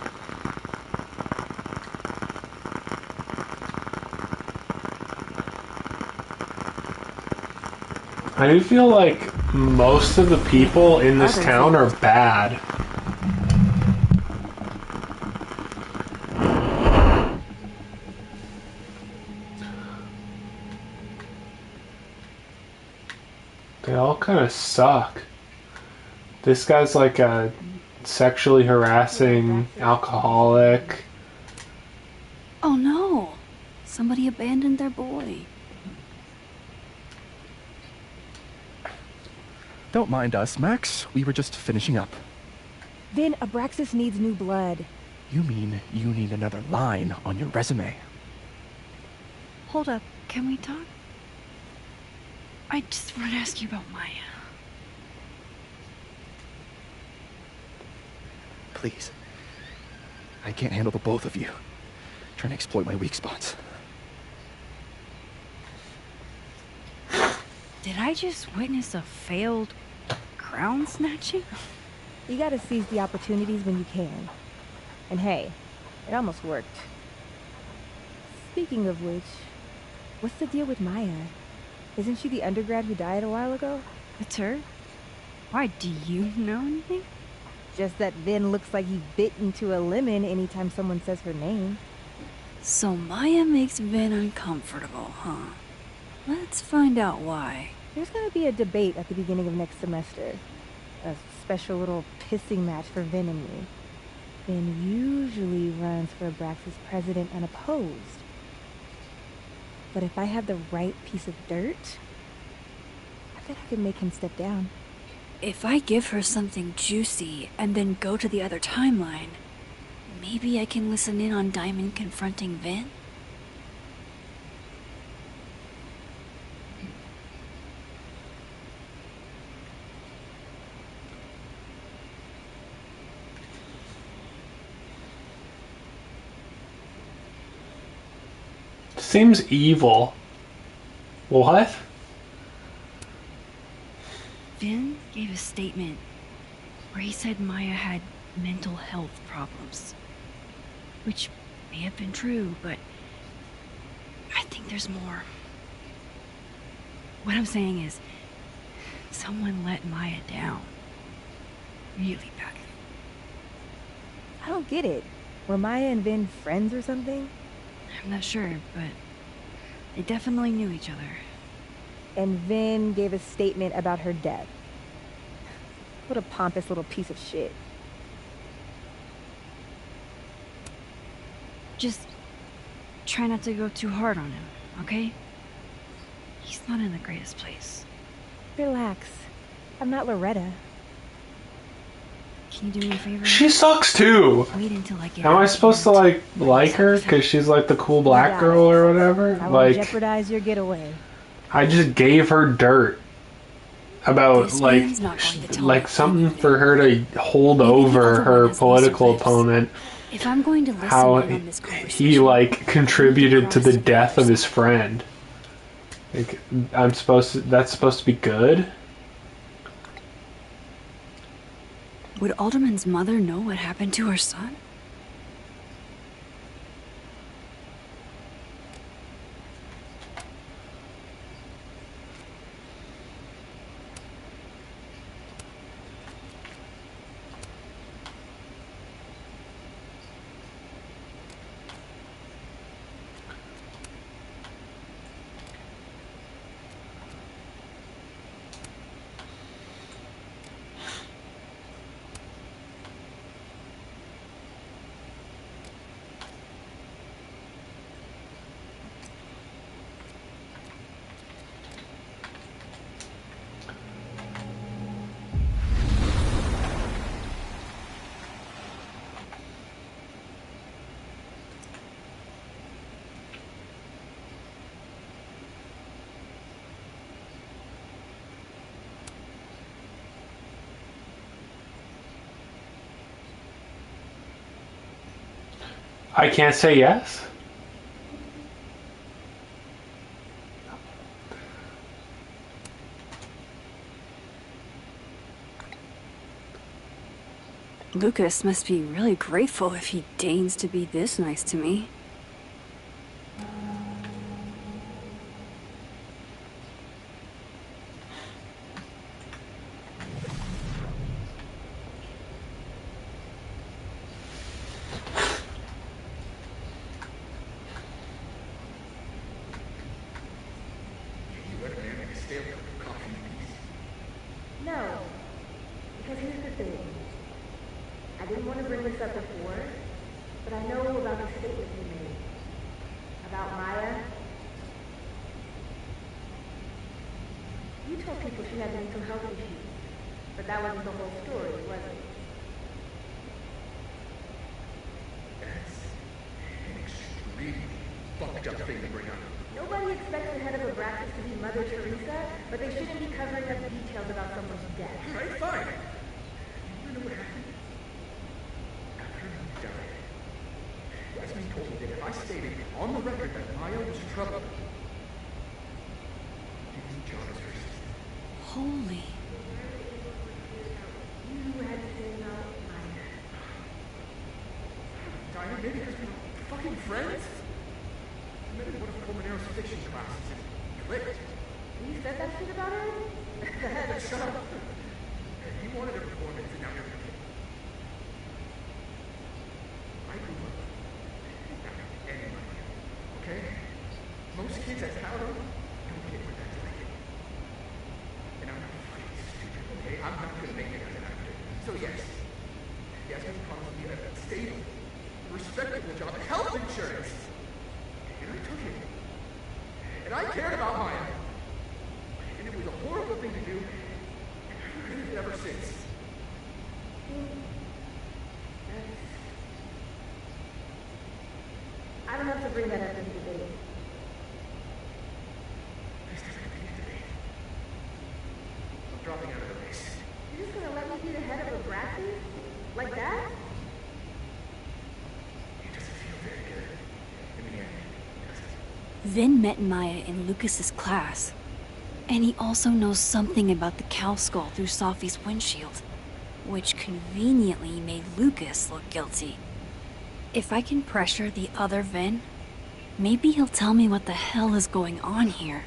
I do feel like most of the people in this town are bad. They all kind of suck. This guy's like a sexually harassing alcoholic. Somebody abandoned their boy. Don't mind us, Max. We were just finishing up. Vin, Abraxas needs new blood. You mean you need another line on your resume? Hold up, can we talk? I just want to ask you about Maya. Please. I can't handle the both of you. Trying to exploit my weak spots. Did I just witness a failed crown snatching? You gotta seize the opportunities when you can. And hey, it almost worked. Speaking of which, what's the deal with Maya? Isn't she the undergrad who died a while ago? It's her? Why, do you know anything? Just that Vin looks like he bit into a lemon anytime someone says her name. So Maya makes Vin uncomfortable, huh? Let's find out why. There's gonna be a debate at the beginning of next semester. A special little pissing match for Vin and me. Vin usually runs for Abraxas president unopposed. But if I have the right piece of dirt, I bet I could make him step down. If I give her something juicy and then go to the other timeline, maybe I can listen in on Diamond confronting Vin? Seems evil. What? Vin gave a statement where he said Maya had mental health problems. Which may have been true, but I think there's more. What I'm saying is, someone let Maya down. Really badly. I don't get it. Were Maya and Vin friends or something? I'm not sure, but they definitely knew each other. And Vin gave a statement about her death. What a pompous little piece of shit. Just try not to go too hard on him, okay? He's not in the greatest place. Relax. I'm not Loretta. Can you do me a favor? She sucks too. Wait until I get Am I supposed to like her because she's like the cool black girl or whatever? I won't Like, jeopardize your getaway. I just gave her dirt about This like man's not going to tell like me something anything. for her to hold Maybe the over other her one has political looser lips. opponent. If I'm going to listen How in on this he conversation, like contributed to the cross death of wires. his friend. Like, that's supposed to be good. Would Alderman's mother know what happened to her son? I can't say yes. Lucas must be really grateful if he deigns to be this nice to me. No. Because here's the thing. I didn't want to bring this up before, but I know about the statement you made. About Maya told people she had mental health issues. But that wasn't the whole story, was it? That's an extremely fucked up thing to bring up. Nobody expects the head of Abraxas to be Mother Teresa, but they shouldn't be covering up details about someone's death. Alright, fine. You wanna know what happened? After he died, Yasmin told me that if I stated on the record that Maya was troubled, he'd do John as her sister. Holy. You had to say about Maya. Diana, maybe because we were fucking friends? I met in one of Colmenaro's fiction classes and clicked. You said that shit about her? Shut up. He wanted a performance and now you're gonna get it. I grew up without any money, okay? Most kids at Paladon don't get what that's like. And I'm not fucking stupid, okay? I'm not gonna make it as an actor. So yes, Yasmin promised me a stable, respectable job, health insurance. And I took it. And I cared about Maya. And it was a horrible thing to do. And I've regretted it ever since. I don't have to bring that up in the debate. This doesn't be a debate. I'm dropping out of the race. You're just gonna let me be the head of Abraxas? Like that? It doesn't feel very good. In the end, does it? Vin met Maya in Lucas's class. And he also knows something about the cow skull through Safi's windshield, which conveniently made Lucas look guilty. If I can pressure the other Vin, maybe he'll tell me what the hell is going on here.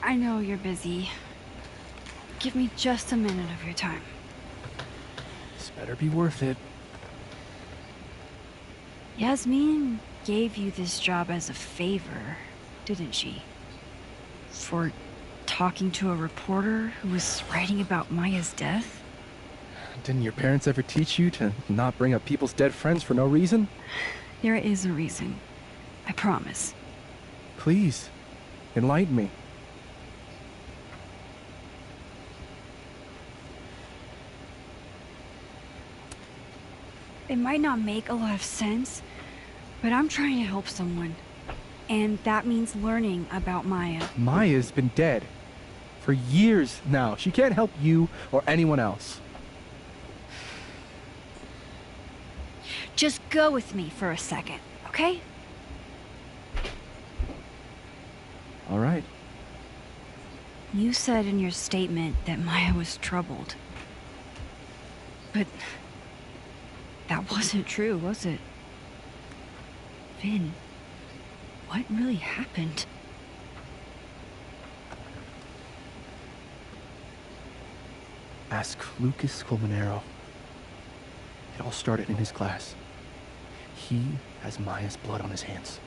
I know you're busy. Give me just a minute of your time. This better be worth it. Yasmin gave you this job as a favor, didn't she? For talking to a reporter who was writing about Maya's death? Didn't your parents ever teach you to not bring up people's dead friends for no reason? There is a reason. I promise. Please, enlighten me. It might not make a lot of sense, but I'm trying to help someone. And that means learning about Maya. Maya's been dead for years now. She can't help you or anyone else. Just go with me for a second, okay? All right. You said in your statement that Maya was troubled. But that wasn't true, was it? Vin, what really happened? Ask Lucas Colmenero. It all started in his class. He has Maya's blood on his hands.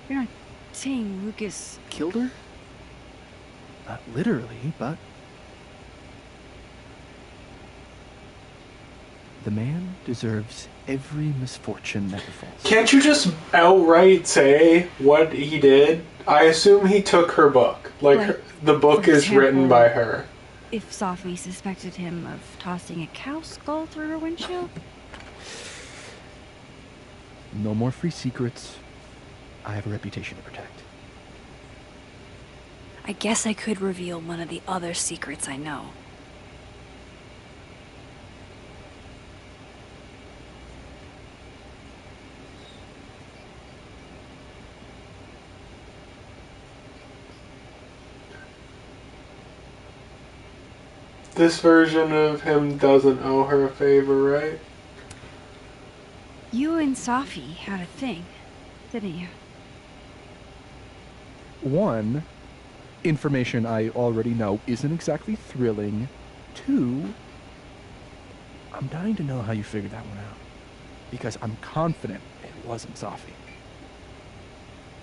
You're not saying Lucas Killed her? Not literally, but... The man deserves every misfortune that befalls. Can't you just outright say what he did? I assume he took her book. The book for is written example, by her. If Safi suspected him of tossing a cow skull through her windshield? No more free secrets. I have a reputation to protect. I guess I could reveal one of the other secrets I know. This version of him doesn't owe her a favor, right? You and Safi had a thing, didn't you? One, information I already know isn't exactly thrilling. Two, I'm dying to know how you figured that one out. Because I'm confident it wasn't Safi.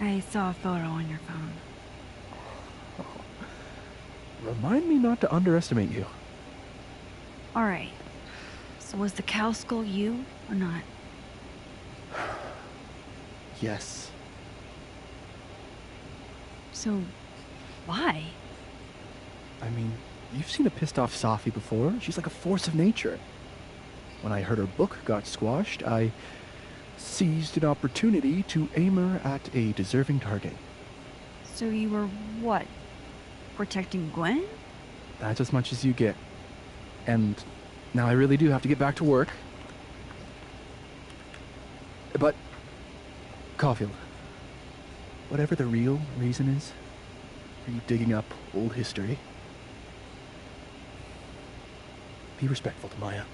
I saw a photo on your phone. Remind me not to underestimate you. Alright. So was the cow skull you, or not? Yes. So, why? I mean, you've seen a pissed off Safi before. She's like a force of nature. When I heard her book got squashed, I seized an opportunity to aim her at a deserving target. So you were what? Protecting Gwen? That's as much as you get. And now I really do have to get back to work. But, Caulfield, whatever the real reason is for you digging up old history, be respectful to Maya.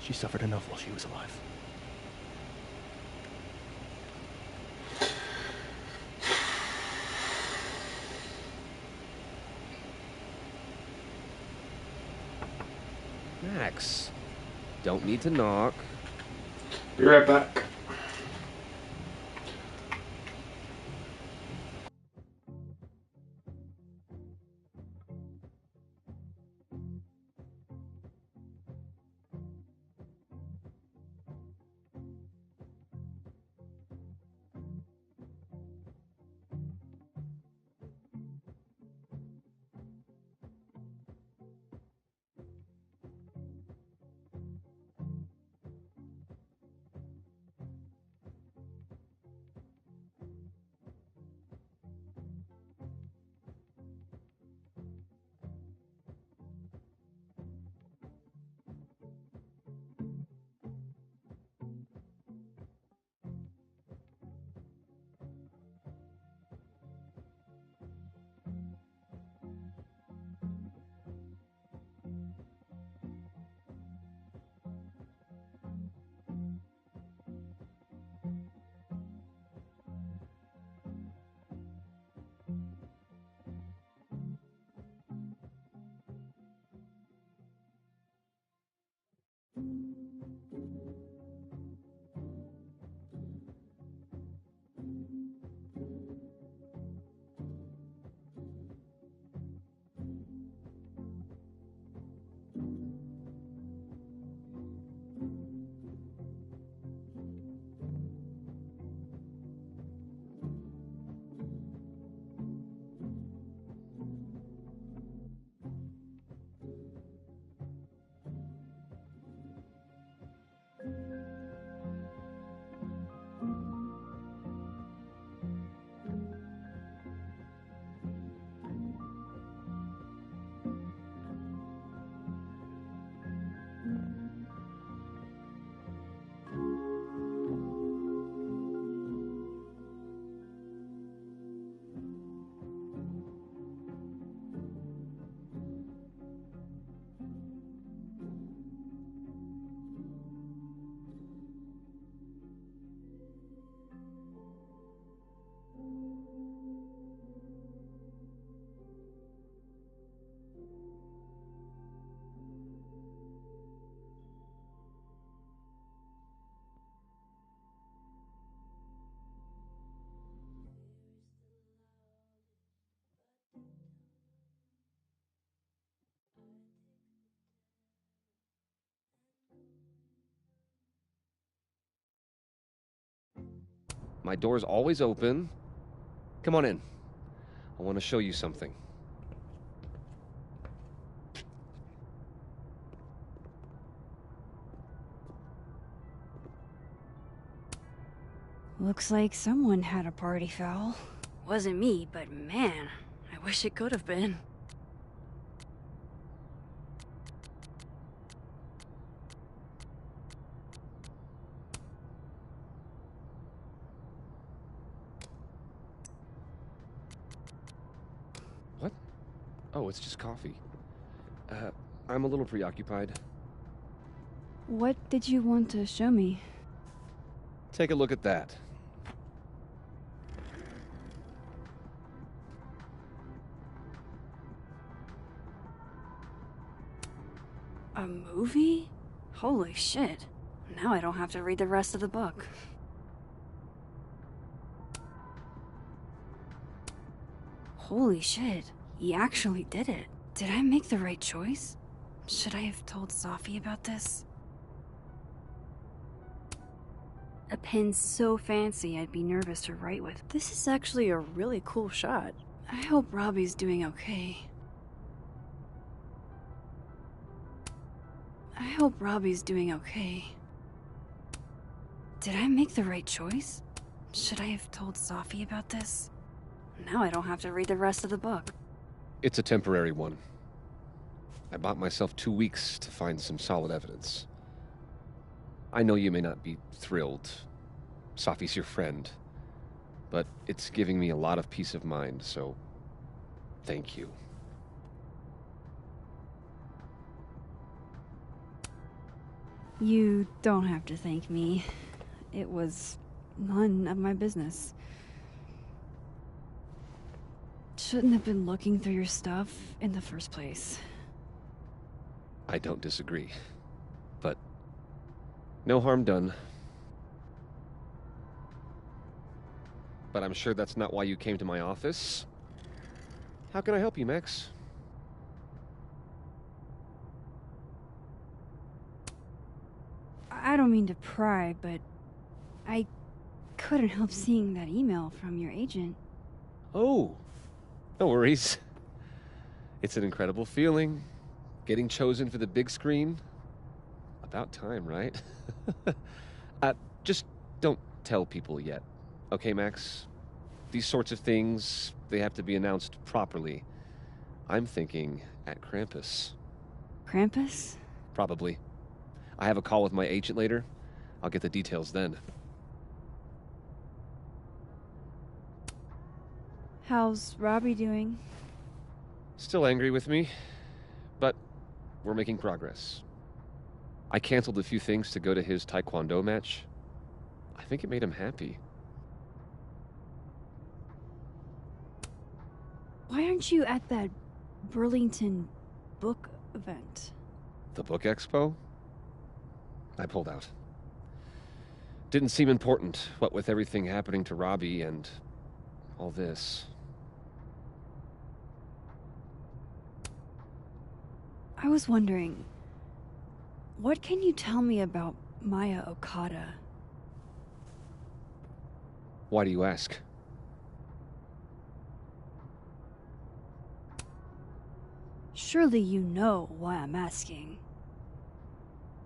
She suffered enough while she was alive. Max, don't need to knock. Be right back. My door's always open. Come on in. I want to show you something. Looks like someone had a party foul. Wasn't me, but man, I wish it could have been. What? Oh, it's just coffee. I'm a little preoccupied. What did you want to show me? Take a look at that. A movie? Holy shit. Now I don't have to read the rest of the book. Holy shit, he actually did it. Did I make the right choice? Should I have told Safi about this? A pen so fancy I'd be nervous to write with. This is actually a really cool shot. I hope Robbie's doing okay. I hope Robbie's doing okay. Did I make the right choice? Should I have told Safi about this? Now I don't have to read the rest of the book. It's a temporary one. I bought myself 2 weeks to find some solid evidence. I know you may not be thrilled. Safi's your friend. But it's giving me a lot of peace of mind, so thank you. You don't have to thank me. It was none of my business. Shouldn't have been looking through your stuff in the first place. I don't disagree. But no harm done. But I'm sure that's not why you came to my office. How can I help you, Max? I don't mean to pry, but I couldn't help seeing that email from your agent. Oh, no worries. It's an incredible feeling. Getting chosen for the big screen. About time, right? Just don't tell people yet. Okay, Max? These sorts of things, they have to be announced properly. I'm thinking at Krampus. Krampus? Probably. I have a call with my agent later. I'll get the details then. How's Robbie doing? Still angry with me, but we're making progress. I canceled a few things to go to his taekwondo match. I think it made him happy. Why aren't you at that Burlington book event? The book expo? I pulled out. Didn't seem important, what with everything happening to Robbie and all this. I was wondering, what can you tell me about Maya Okada? Why do you ask? Surely you know why I'm asking.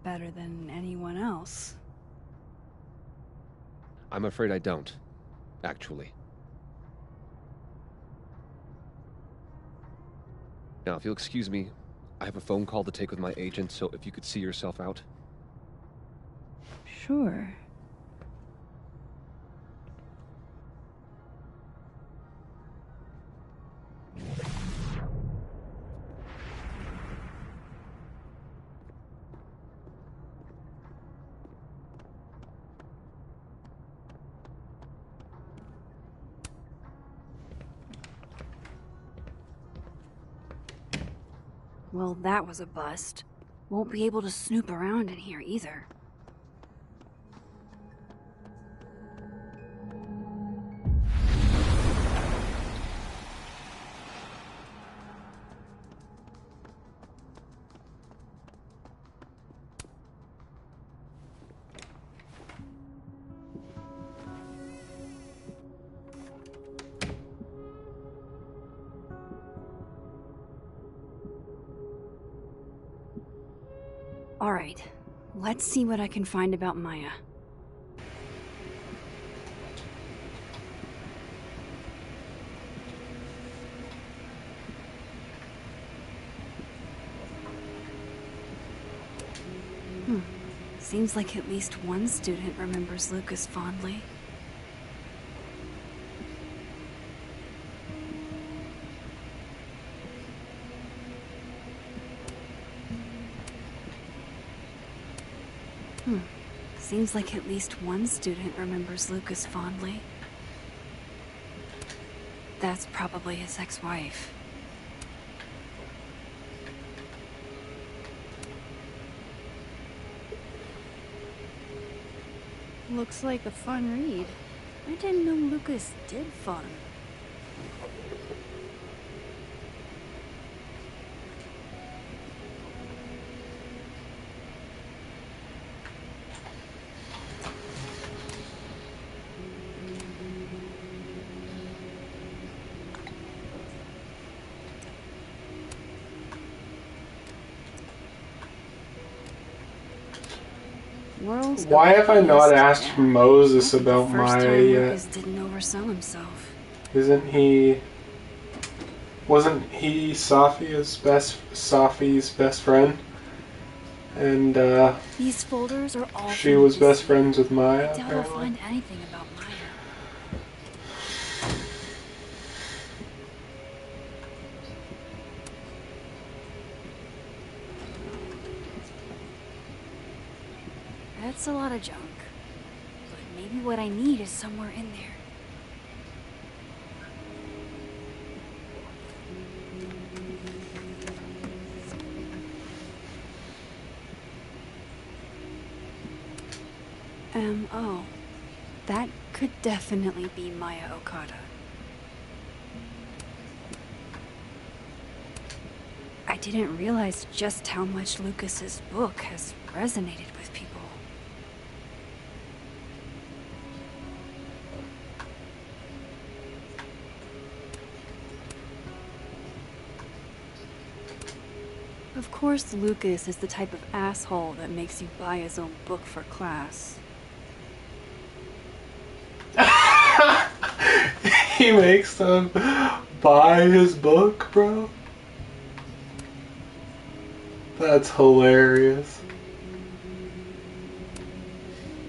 Better than anyone else. I'm afraid I don't, actually. Now, if you'll excuse me, I have a phone call to take with my agent, so if you could see yourself out. Sure. Well, that was a bust. Won't be able to snoop around in here either. All right, let's see what I can find about Maya. Seems like at least one student remembers Lucas fondly. Seems like at least one student remembers Lucas fondly. That's probably his ex-wife. Looks like a fun read. I didn't know Lucas did fun. Worlds Why have I not appears to asked them. Moses Won't be the about first Maya time yet? Lucas didn't oversell himself. Wasn't he Safi's best friend? And These folders are all she from was Odyssey. best friends with Maya, I doubt I'll apparently. find anything about Maya. That's a lot of junk. But maybe what I need is somewhere in there. M.O. That could definitely be Maya Okada. I didn't realize just how much Lucas's book has resonated with people. Of course, Lucas is the type of asshole that makes you buy his own book for class. He makes them buy his book, bro? That's hilarious.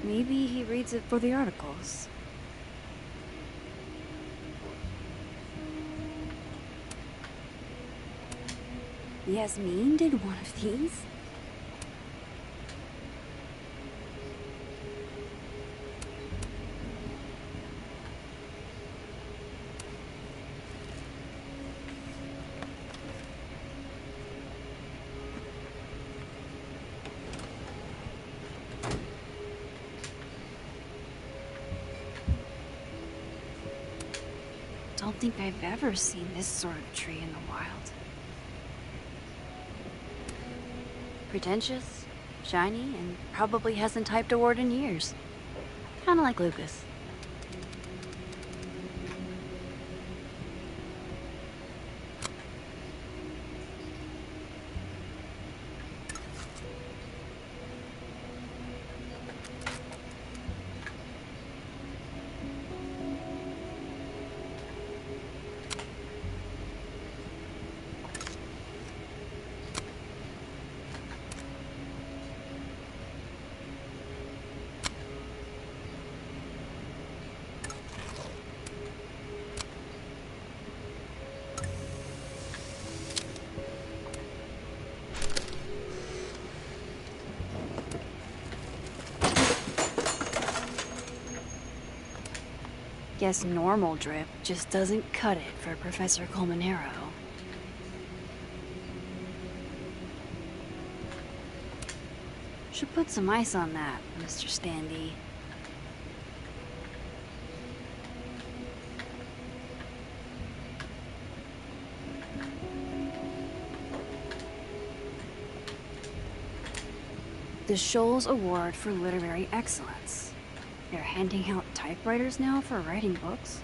Maybe he reads it for the articles. Yasmin did one of these? Don't think I've ever seen this sort of tree in the wild. Pretentious, shiny, and probably hasn't typed a word in years. Kinda like Lucas. Guess normal drip just doesn't cut it for Professor Colmenero. Should put some ice on that, Mr. Standy. The Shoals Award for Literary Excellence. They're handing out typewriters now for writing books?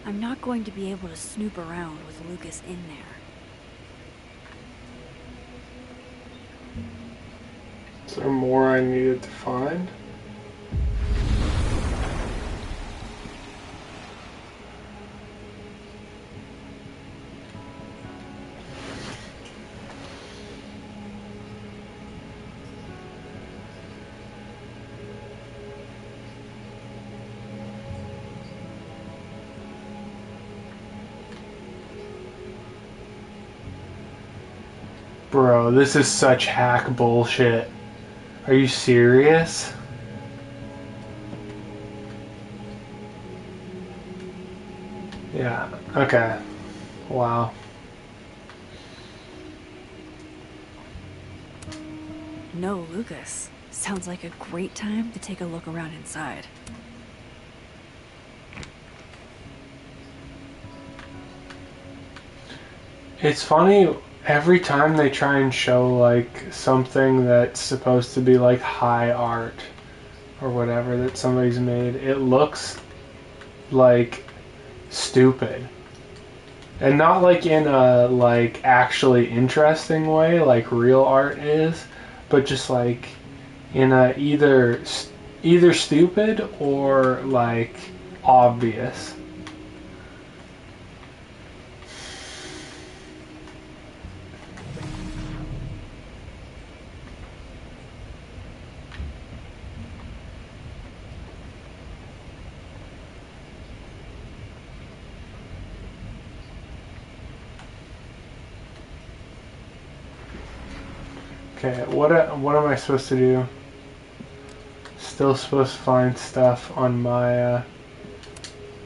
I'm not going to be able to snoop around with Lucas in there. Is there more I needed to find? Bro, this is such hack bullshit. Are you serious? Yeah, okay. Wow. No Lucas. Sounds like a great time to take a look around inside. It's funny, every time they try and show like something that's supposed to be like high art or whatever that somebody's made, it looks like stupid. And not like in a like actually interesting way like real art is, but just like in a either stupid or like obvious. Okay, what am I supposed to do? Still supposed to find stuff on my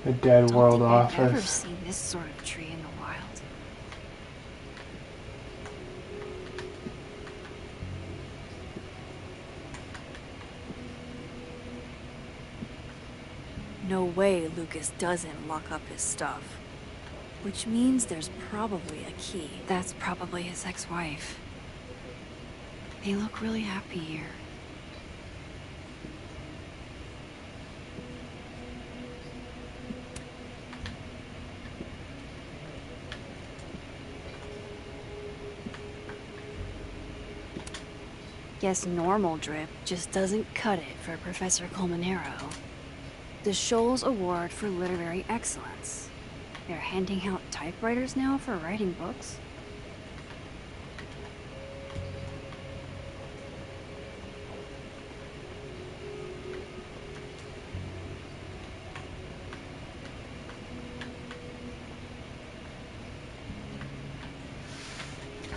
the Dead World office. I've never seen this sort of tree in the wild. No way Lucas doesn't lock up his stuff. Which means there's probably a key. That's probably his ex-wife. They look really happy here. Guess normal drip just doesn't cut it for Professor Colmenero. The Shoals Award for Literary Excellence. They're handing out typewriters now for writing books.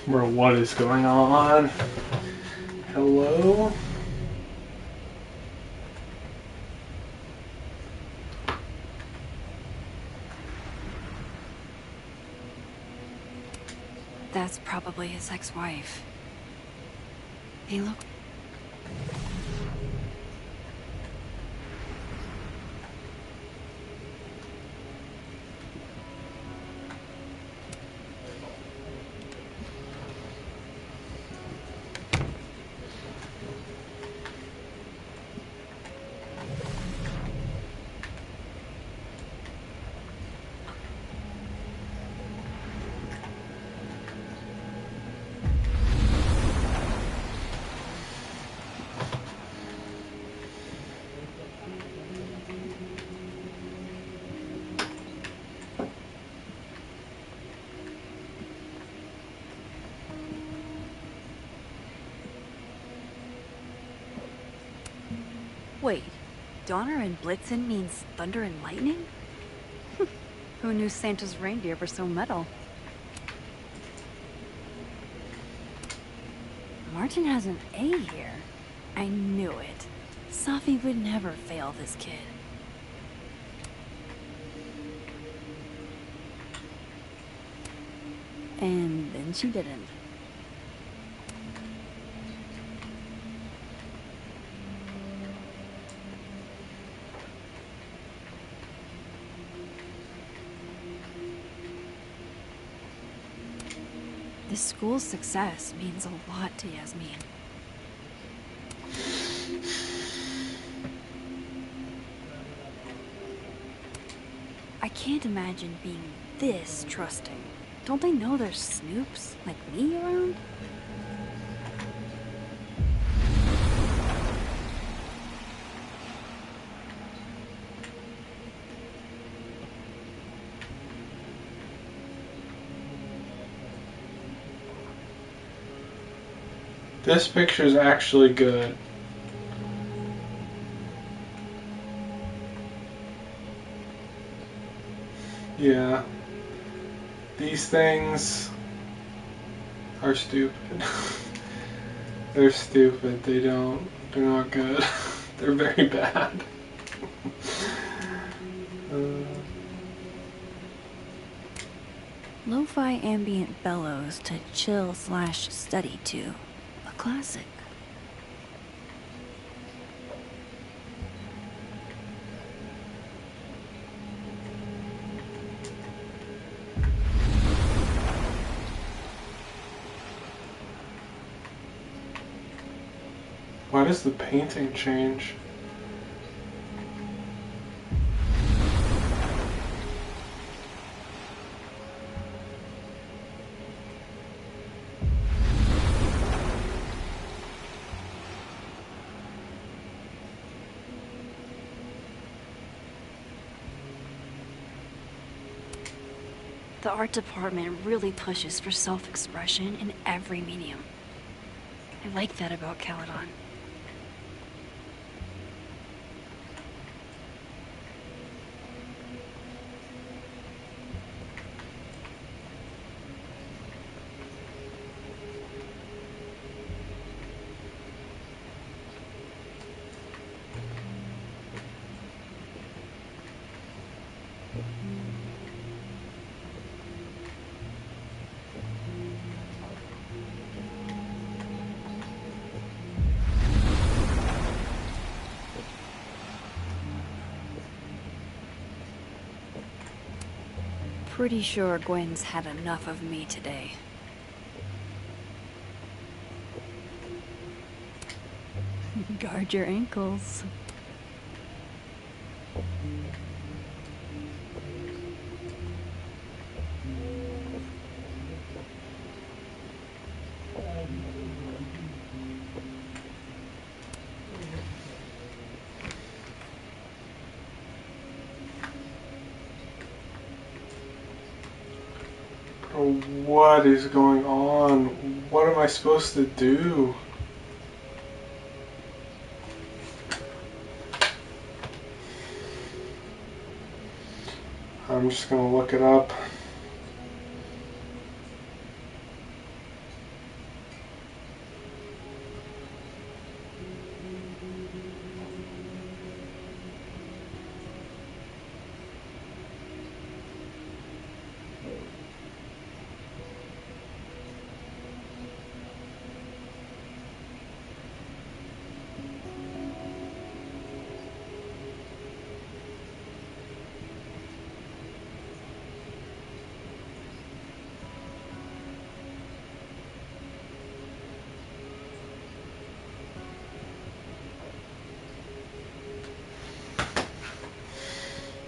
Bro, what is going on? Hello? That's probably his ex-wife. They look... Wait, Donner and Blitzen means thunder and lightning? Who knew Santa's reindeer were so metal? Martin has an A here. I knew it. Safi would never fail this kid. And then she didn't. This school's success means a lot to Yasmin. I can't imagine being this trusting. Don't they know there's snoops like me around? This picture is actually good. Yeah. These things are stupid. They're stupid. They're not good. They're very bad. Lo-fi ambient bellows to chill/study to. A classic. does the painting change? The art department really pushes for self-expression in every medium. I like that about Caledon. Pretty sure Gwen's had enough of me today. Guard your ankles. What is going on? What am I supposed to do? I'm just gonna look it up.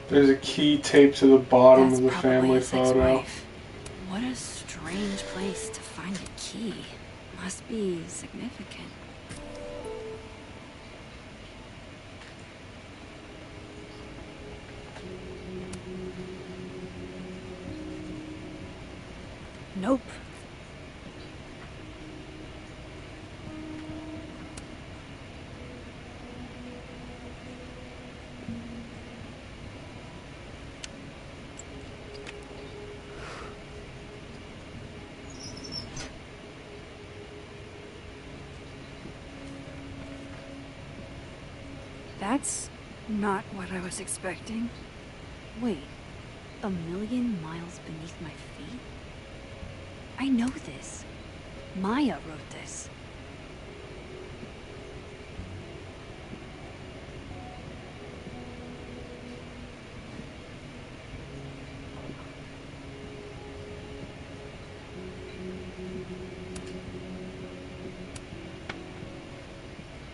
There's a key taped to the bottom of the family photo. What a strange place to find a key. Must be significant. Nope. That's not what I was expecting. Wait, 1,000,000 miles beneath my feet? I know this. Maya wrote this.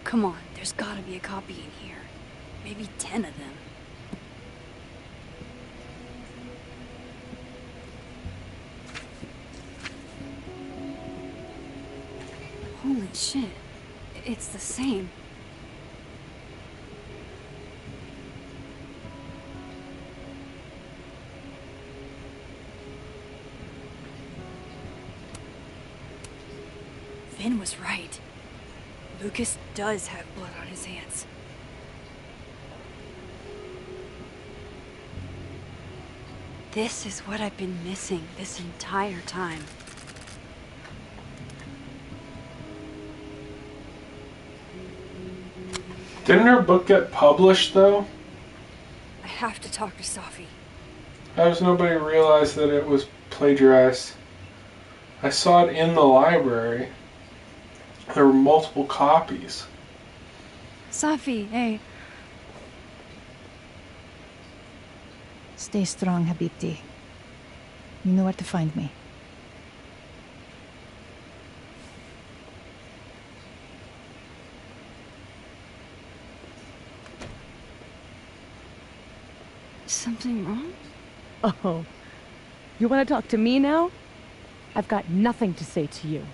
Come on, there's gotta be a copy in here. Maybe 10 of them. Holy shit. It's the same. Vin was right. Lucas does have blood on his hands. This is what I've been missing this entire time. Didn't her book get published, though? I have to talk to Safi. How does nobody realize that it was plagiarized? I saw it in the library. There were multiple copies. Safi, hey. Stay strong, Habibti. You know where to find me. Is something wrong? Oh, you want to talk to me now? I've got nothing to say to you.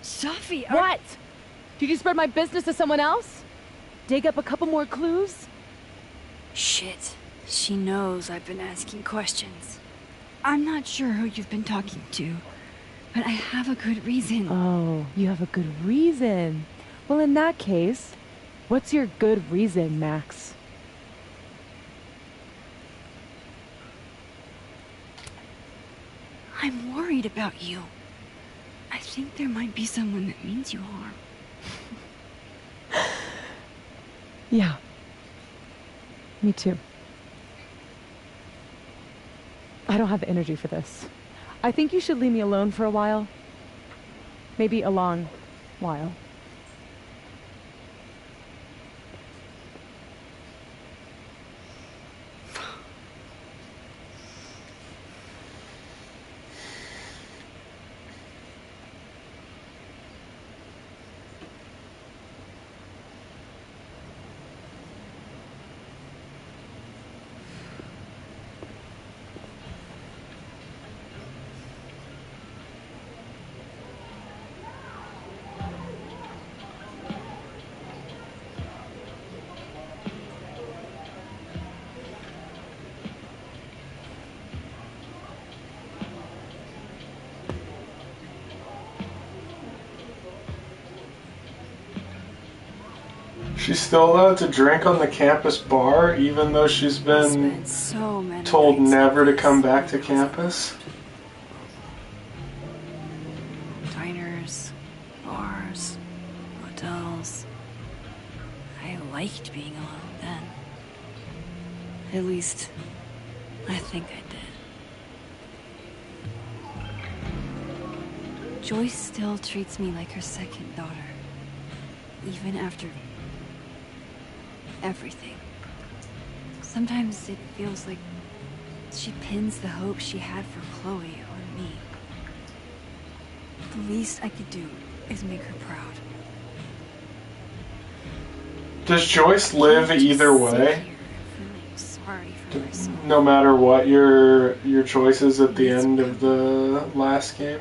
Sophie, What? Did you spread my business to someone else? Dig up a couple more clues? Shit. She knows I've been asking questions. I'm not sure who you've been talking to, but I have a good reason. Oh, you have a good reason. Well, in that case, what's your good reason, Max? I'm worried about you. I think there might be someone that means you harm. Yeah. Me too. I don't have the energy for this. I think you should leave me alone for a while. Maybe a long while. She's still allowed to drink on the campus bar, even though she's been so many told nights never like to come this. back to campus. Diners, bars, hotels. I liked being alone then. At least, I think I did. Joyce still treats me like her second daughter. Even after everything. Sometimes it feels like she pins the hope she had for Chloe on me. The least I could do is make her proud. Does Joyce live either way? Sorry for myself. No matter what your choices at the end of the last game?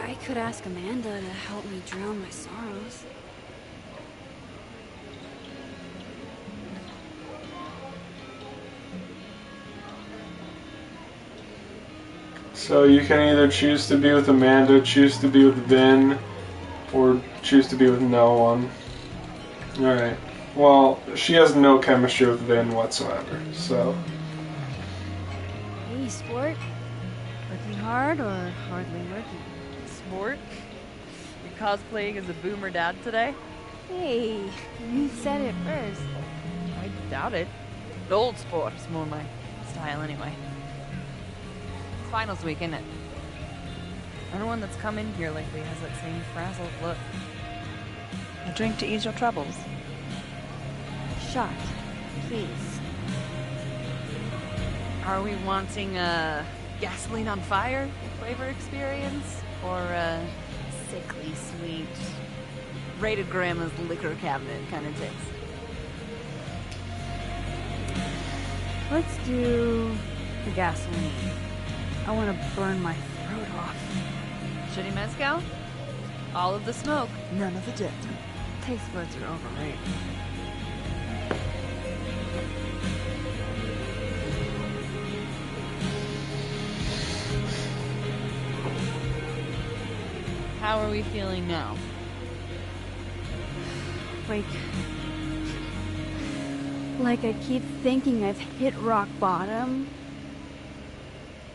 I could ask Amanda to help me drown my sorrows. So you can either choose to be with Amanda, choose to be with Vin, or choose to be with no one. Alright. Well, she has no chemistry with Vin whatsoever, so... Hey, sport. Working hard or hardly working? Sport? You cosplaying as a boomer dad today? Hey, you said it first. I doubt it. The old sport is more my style anyway. It's finals week, isn't it? Everyone that's come in here lately has that same frazzled look. A drink to ease your troubles. Shot, please. Are we wanting a gasoline on fire flavor experience? Or a sickly sweet, rated grandma's liquor cabinet kind of taste? Let's do the gasoline. I want to burn my throat off. Shitty mezcal? All of the smoke, None of the dip. Taste buds are overrated. How are we feeling now? Like I keep thinking I've hit rock bottom,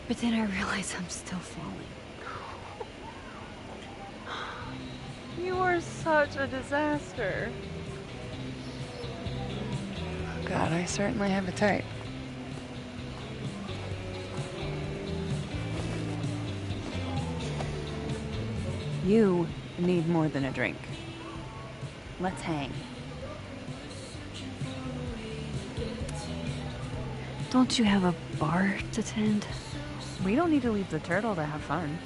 but then I realize I'm still falling. You are such a disaster. Oh God, I certainly have a type. You need more than a drink. Let's hang. Don't you have a bar to tend? We don't need to leave the turtle to have fun.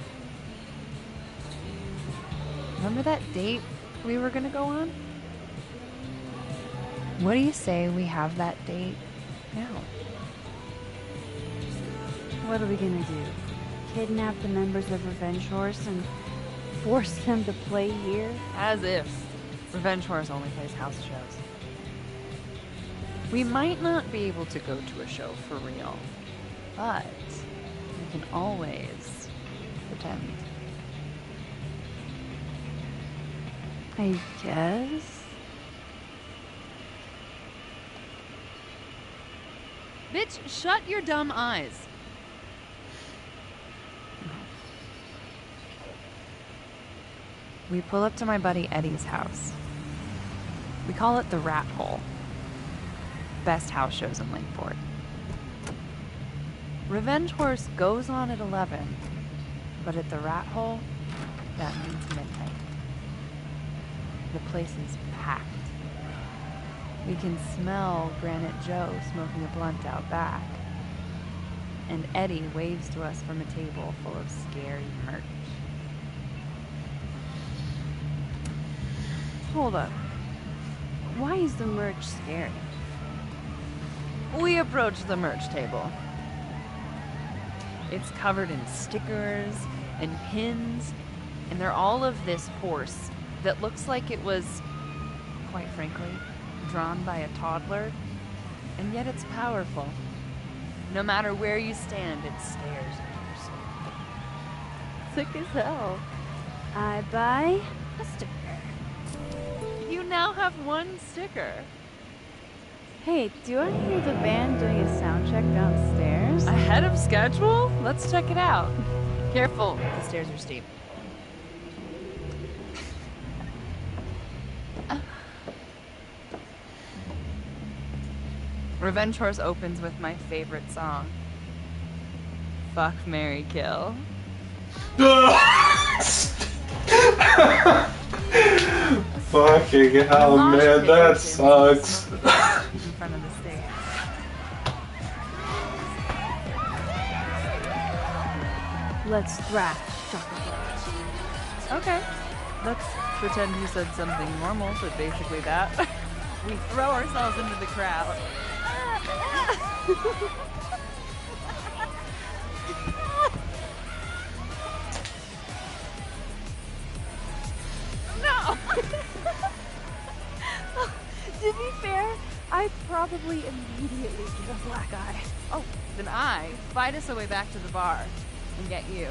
Remember that date we were gonna go on? What do you say we have that date now? What are we gonna do? Kidnap the members of Revenge Horse and force them to play here? As if Revenge Horse only plays house shows. We might not be able to go to a show for real, but we can always pretend. I guess. Bitch, shut your dumb eyes. We pull up to my buddy Eddie's house. We call it the Rat Hole. Best house shows in Lakeport. Revenge Horse goes on at 11, but at the Rat Hole, that means midnight. The place is packed. We can smell Granite Joe smoking a blunt out back. And Eddie waves to us from a table full of scary merch. Hold up. Why is the merch scary? We approach the merch table. It's covered in stickers and pins, and they're all of this horse that looks like it was, quite frankly, drawn by a toddler, and yet it's powerful. No matter where you stand, it stares into your soul. Sick as hell. I buy a sticker. You now have one sticker. Hey, do I hear the band doing a sound check downstairs? Ahead of schedule? Let's check it out. Careful, the stairs are steep. Revenge Horse opens with my favorite song. Fuck, Marry, Kill. Fucking hell, man, that sucks. In front of the stage. Let's thrash chocolate. Okay. Let's pretend you said something normal, but basically that. We throw ourselves into the crowd. No! To be fair, I probably immediately get a black eye. Oh, then I fight us our way back to the bar and get you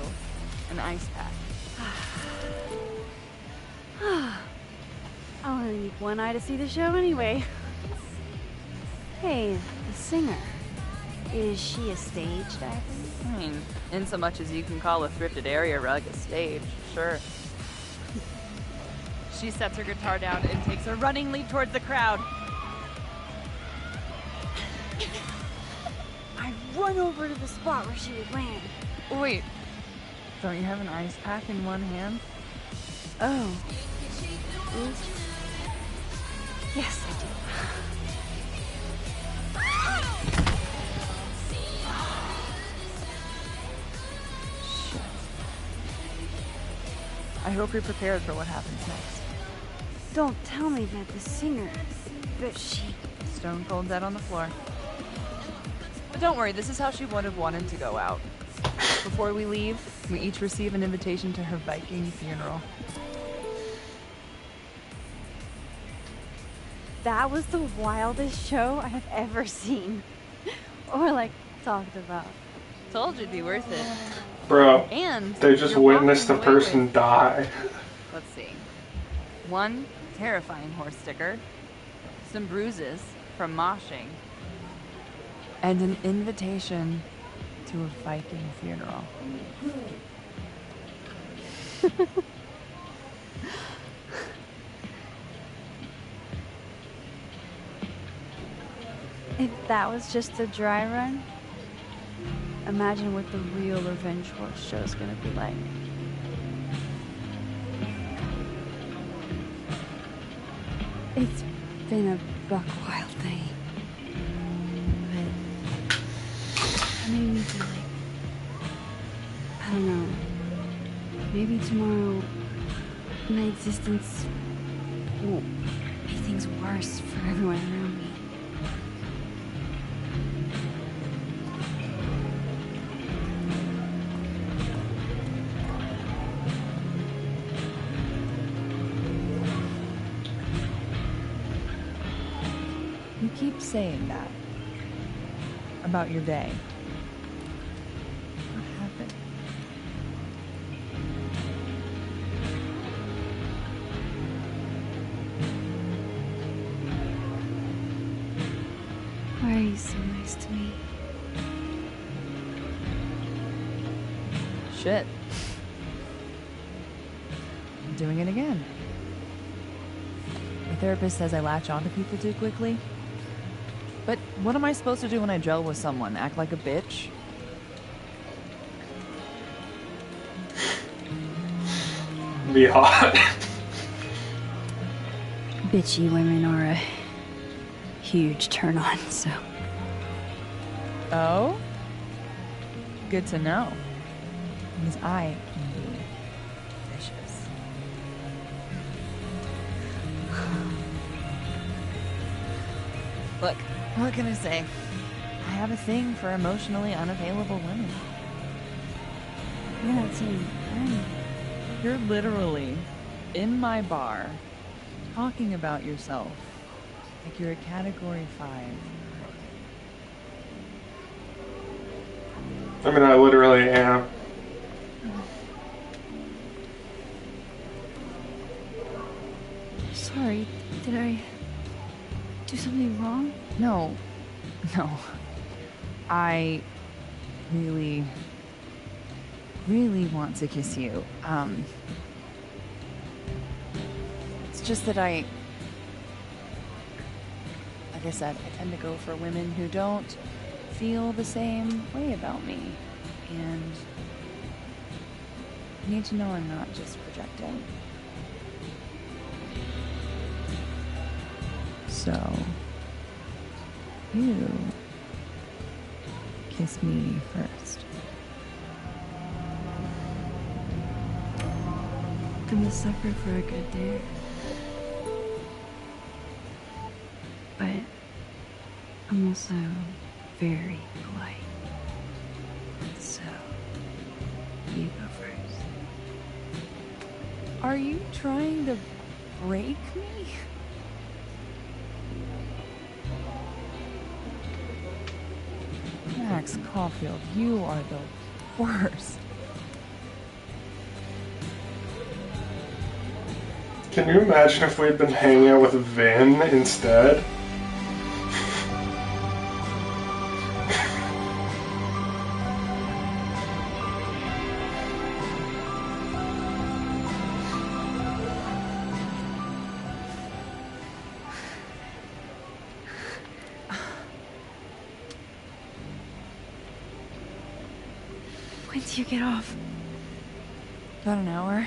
an ice pack. I'll only need one eye to see the show anyway. Hey, the singer. Is she a stage diver? I mean, in so much as you can call a thrifted area rug a stage, sure. She sets her guitar down and takes a running lead towards the crowd. I run over to the spot where she would land. Wait, don't you have an ice pack in one hand? Oh. Oops. Yes, I do. Shit. I hope you're prepared for what happens next. Don't tell me that the singer, but she... Stone cold dead on the floor. But don't worry, this is how she would have wanted to go out. Before we leave, we each receive an invitation to her Viking funeral. That was the wildest show I have ever seen. Or, like, talked about. Told you it'd be worth it. Bro, And they just you're witnessed a walking away person with, die. let's see. One terrifying horse sticker, some bruises from moshing, and an invitation to a Viking funeral. If that was just a dry run, imagine what the real Revenge Horse show is gonna be like. It's been a buck wild thing. But it made me feel like, I don't know, maybe tomorrow my existence won't make things worse for everyone around me. keep saying that about your day. What happened? Why are you so nice to me? Shit. I'm doing it again. My therapist says I latch onto people too quickly. But what am I supposed to do when I gel with someone? Act like a bitch? Be hot. Bitchy women are a huge turn on, so. Oh? Good to know. Because I can be vicious. Look, what can I say? I have a thing for emotionally unavailable women. You're not saying I'm... You're literally in my bar talking about yourself like you're a category 5. I mean, I literally am. Sorry, did I do something wrong? No. I really want to kiss you. It's just that like I said, I tend to go for women who don't feel the same way about me. And you need to know I'm not just projecting. So, you kiss me first. I'm a sucker for a good dare. But I'm also very polite. So, you go first. Are you trying to break me? Max Caulfield, you are the worst. Can you imagine if we'd been hanging out with Vin instead? When do you get off? About an hour.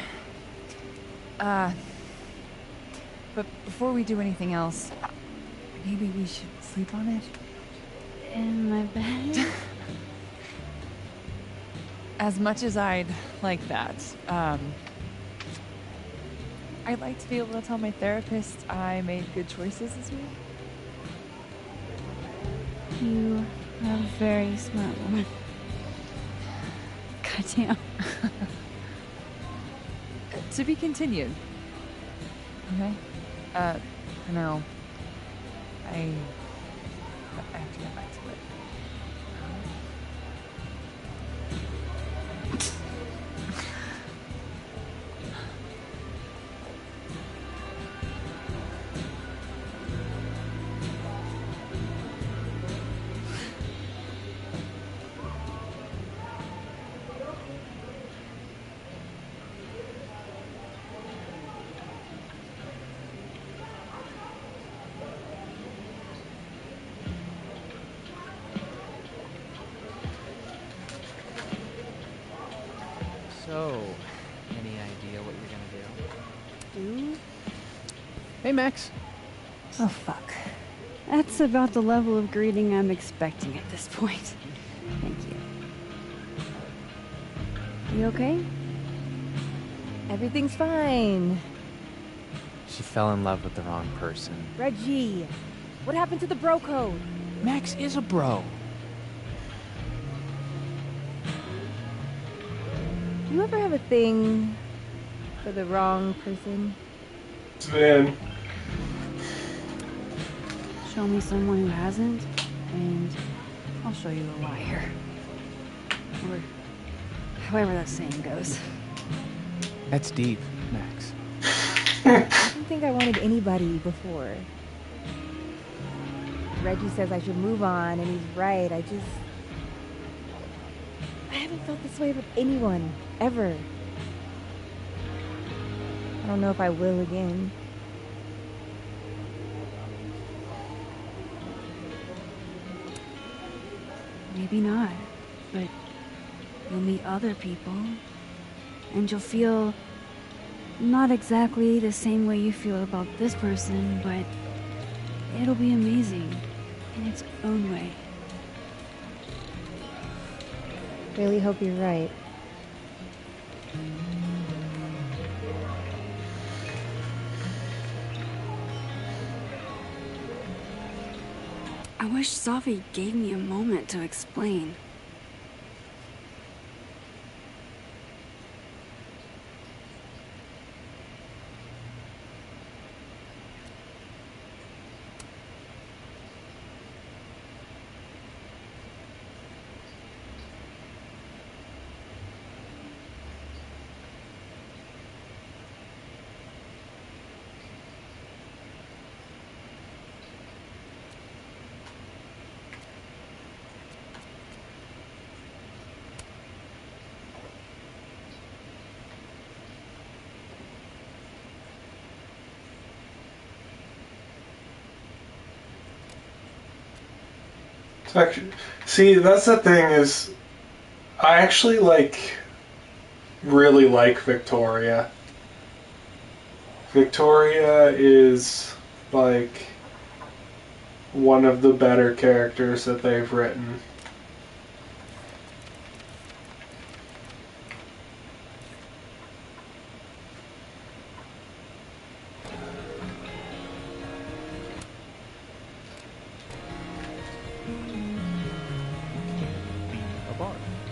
But before we do anything else, maybe we should sleep on it? In my bed? As much as I'd like that, I'd like to be able to tell my therapist I made good choices this week. You are a very smart woman. Goddamn. To be continued. Okay? For now, I have to get back to it. So, any idea what you're gonna do? Do? Hey, Max. Oh, fuck. That's about the level of greeting I'm expecting at this point. Thank you. You okay? Everything's fine. She fell in love with the wrong person. Reggie, what happened to the bro code? Max is a bro. Do you ever have a thing for the wrong person? It's Vin. Show me someone who hasn't, and I'll show you a liar. Or however that saying goes. That's deep, Max. I didn't think I wanted anybody before. Reggie says I should move on, and he's right. I haven't felt this way with anyone, ever. I don't know if I will again. Maybe not, but you'll meet other people, and you'll feel not exactly the same way you feel about this person, but it'll be amazing in its own way. Really hope you're right. I wish Safi gave me a moment to explain. See, that's the thing is, I actually really like Victoria. Victoria is one of the better characters that they've written.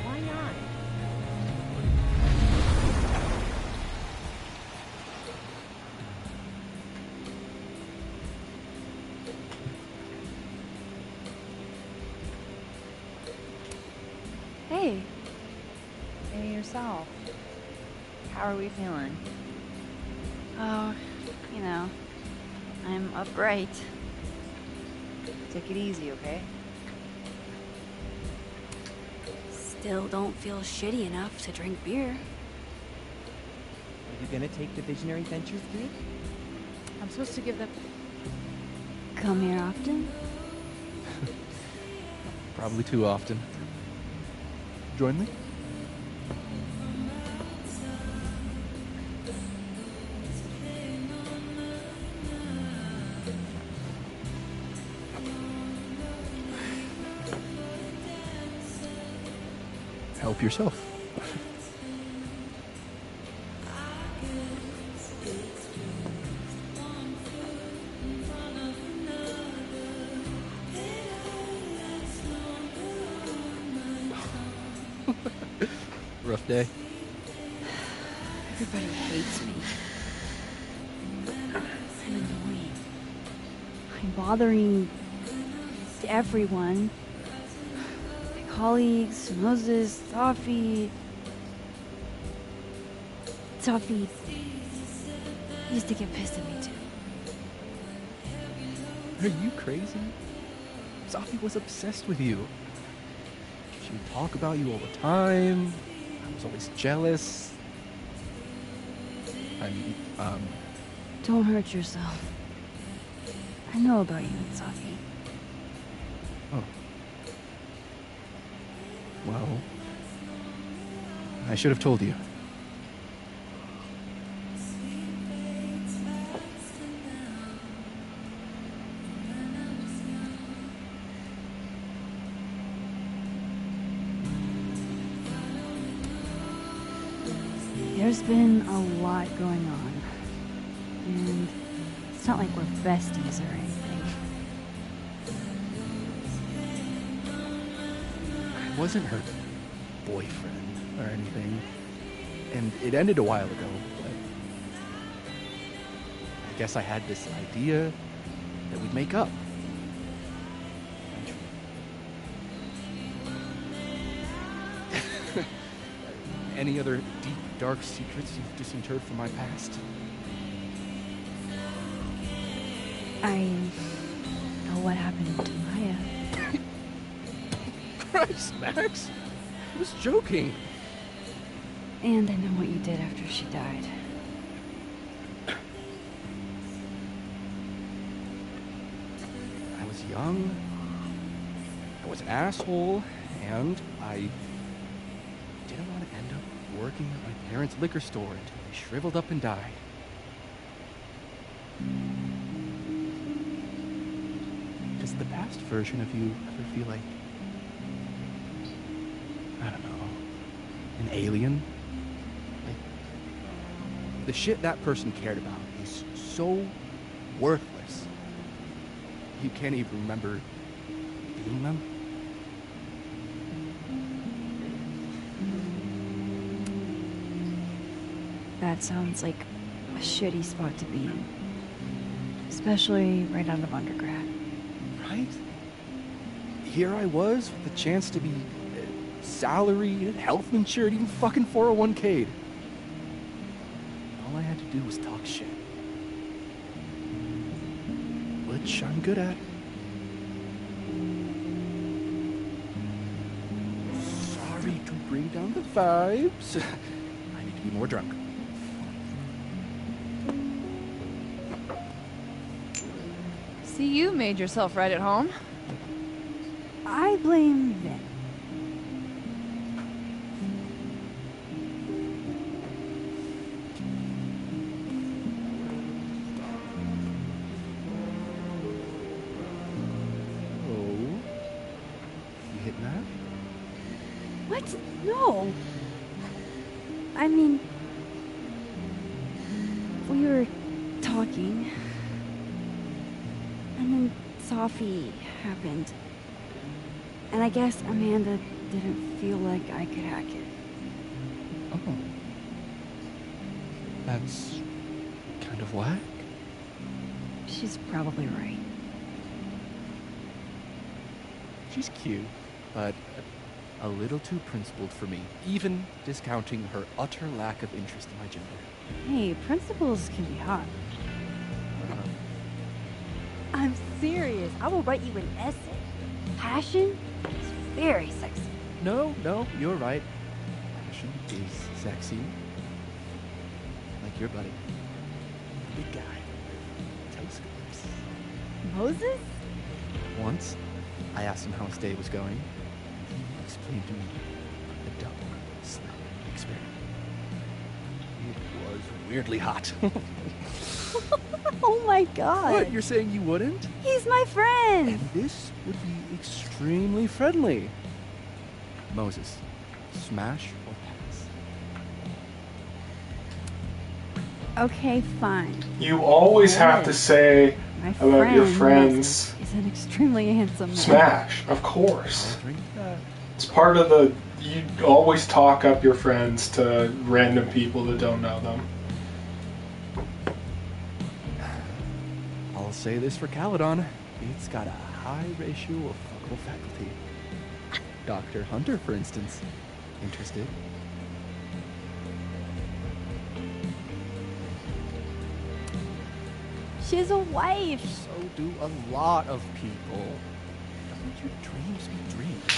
Why not? Hey. Hey yourself. How are we feeling? Oh, you know, I'm upright. Take it easy, okay? Still don't feel shitty enough to drink beer. Are you gonna take the Visionary Ventures gig? I'm supposed to give them... Come here often? Probably too often. Join me? Help yourself. Rough day. Everybody hates me. I'm annoying. I'm bothering everyone. My colleagues, Moses, Safi. Safi used to get pissed at me too. Are you crazy? Safi was obsessed with you. She would talk about you all the time. I was always jealous. Don't hurt yourself. I know about you and Safi. Oh. Well, I should have told you. There's been a lot going on. And it's not like we're besties or anything. I wasn't her boyfriend or anything. And it ended a while ago, but I guess I had this idea that we'd make up. Any other deep, dark secrets you've disinterred from my past? I know what happened to Maya. Christ, Max! I was joking. And I know what you did after she died. I was young, I was an asshole, and I didn't want to end up working at my parents' liquor store until they shriveled up and died. Does the past version of you ever feel like, I don't know, an alien? Like, the shit that person cared about is so worthless. You can't even remember being them? That sounds like a shitty spot to be in. Especially right out of undergrad. Right? Here I was with the chance to be salaried, health insured, even fucking 401k'd. All I had to do was talk shit. Which I'm good at. Sorry to bring down the vibes. I need to be more drunk. See, you made yourself right at home. I blame Vin. Oh? You hitting that? What? No. I mean, we were talking, and then Sophie happened. And I guess Amanda didn't feel like I could hack it. Oh. That's kind of whack. She's probably right. She's cute, but a little too principled for me, even discounting her utter lack of interest in my gender. Hey, principals can be hot. I'm serious. I will write you an essay. Passion is very sexy. No, you're right. Passion is sexy. Like your buddy. Big guy. Telescopes. Moses? Once, I asked him how his day was going. He explained to me the double slit experiment. It was weirdly hot. Oh my god. What, you're saying you wouldn't? He's my friend. And this would be extremely friendly. Moses, smash or pass? Okay, fine. You always have to say My about your friend friends. Moses is an extremely handsome man. Smash, of course. I'll drink that. It's part of the. You always talk up your friends to random people that don't know them. I'll say this for Caledon. It's got a high ratio of fuckable faculty. Dr. Hunter, for instance. Interested? She's a wife. So do a lot of people. Don't your dreams be dreams?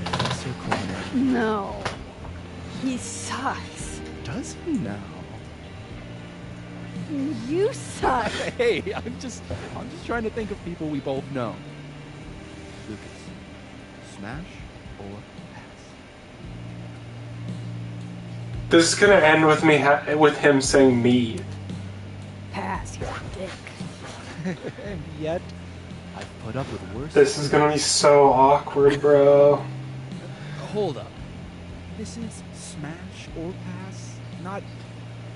Professor Corner. No. He sucks. Does he now? You suck. Hey, I'm just trying to think of people we both know. Lucas, smash or pass? This is gonna end with me with him saying me. Pass, you dick. And yet, I've put up with worse. This is gonna be so awkward, bro. Hold up. This is smash or pass, not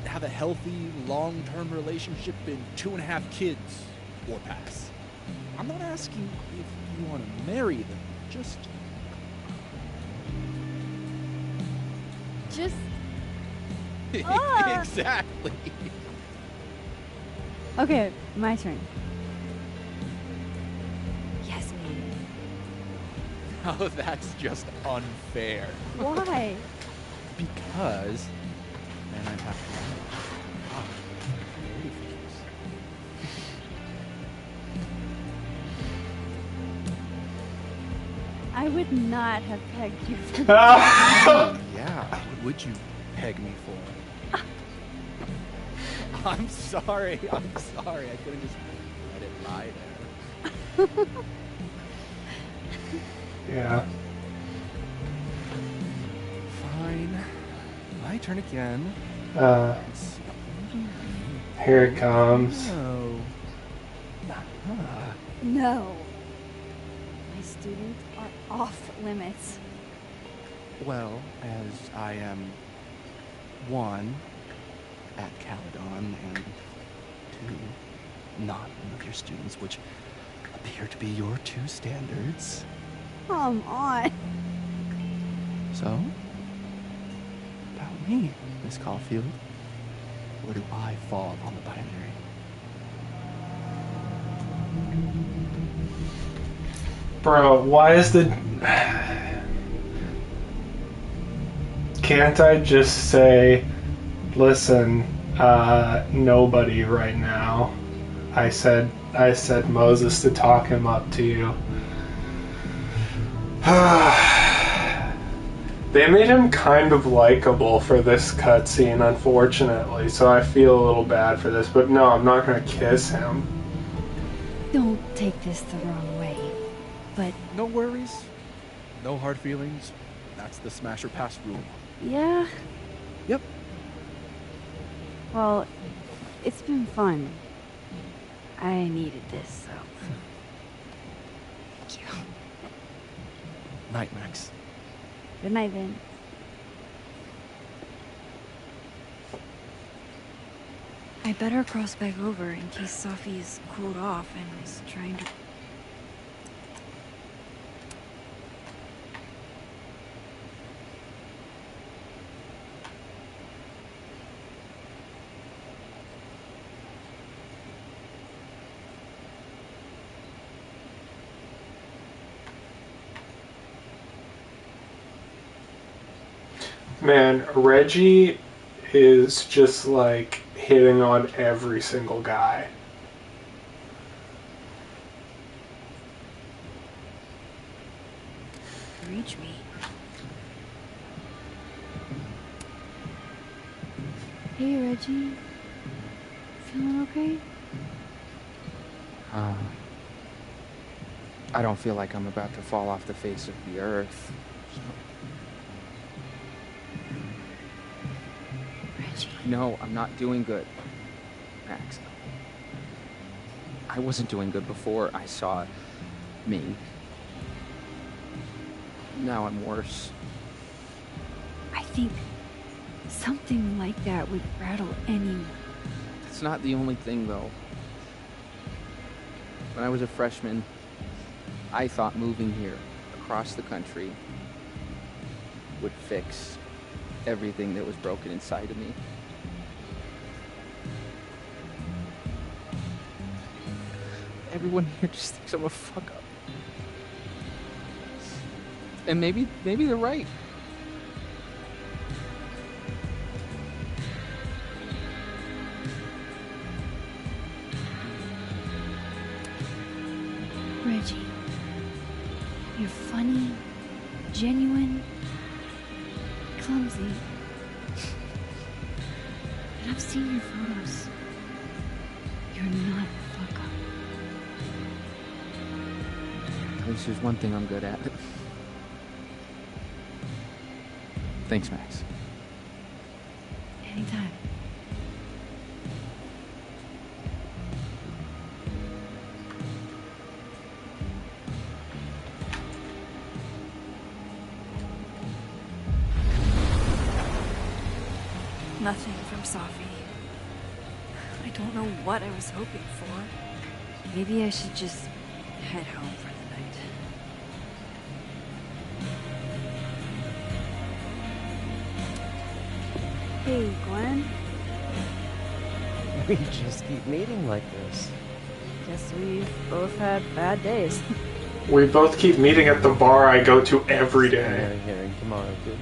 have a healthy, long-term relationship and 2.5 kids or pass. I'm not asking if you want to marry them, just exactly. Okay, my turn. Yes, me. Oh, that's just unfair. Why? Because then I'd have to. Oh, really figures. I would not have pegged you for Yeah, what would you peg me for? I'm sorry. I couldn't just let it lie there. Yeah. Fine. My turn again. Here it comes. No. No. My students are off limits. Well, as I am one at Caledon and two, not one of your students, which appear to be your two standards. Come on. So, about me, Miss Caulfield. Where do I fall on the binary? Bro, why is the... Can't I just say, listen, nobody right now. I said Moses to talk him up to you. They made him kind of likable for this cutscene, unfortunately, so I feel a little bad for this, but no, I'm not gonna kiss him. Don't take this the wrong way, but No worries. No hard feelings. That's the smash or pass rule. yeah. Yep. Well, it's been fun. I needed this, so. Thank you. Night, Max. Good night, then. I better cross back over in case Safi is cooled off and is trying to... Man, Reggie is just like hitting on every single guy. reach me. Hey, Reggie. Feeling okay? I don't feel like I'm about to fall off the face of the earth. Reggie. No, I'm not doing good, Max. I wasn't doing good before I saw me. Now I'm worse. I think something like that would rattle anyone. It's not the only thing, though. When I was a freshman, I thought moving here across the country would fix everything that was broken inside of me. Everyone here just thinks I'm a fuck up. And maybe they're right. Reggie, you're funny, genuine, clumsy. And I've seen your photos. You're not a fuck up. At least there's one thing I'm good at. Thanks, Max. Anytime. Nothing from Safi. I don't know what I was hoping for. Maybe I should just head home for the night. Hey, Gwen. We just keep meeting like this. Guess we've both had bad days. We both keep meeting at the bar I go to every day. Hearing tomorrow, good.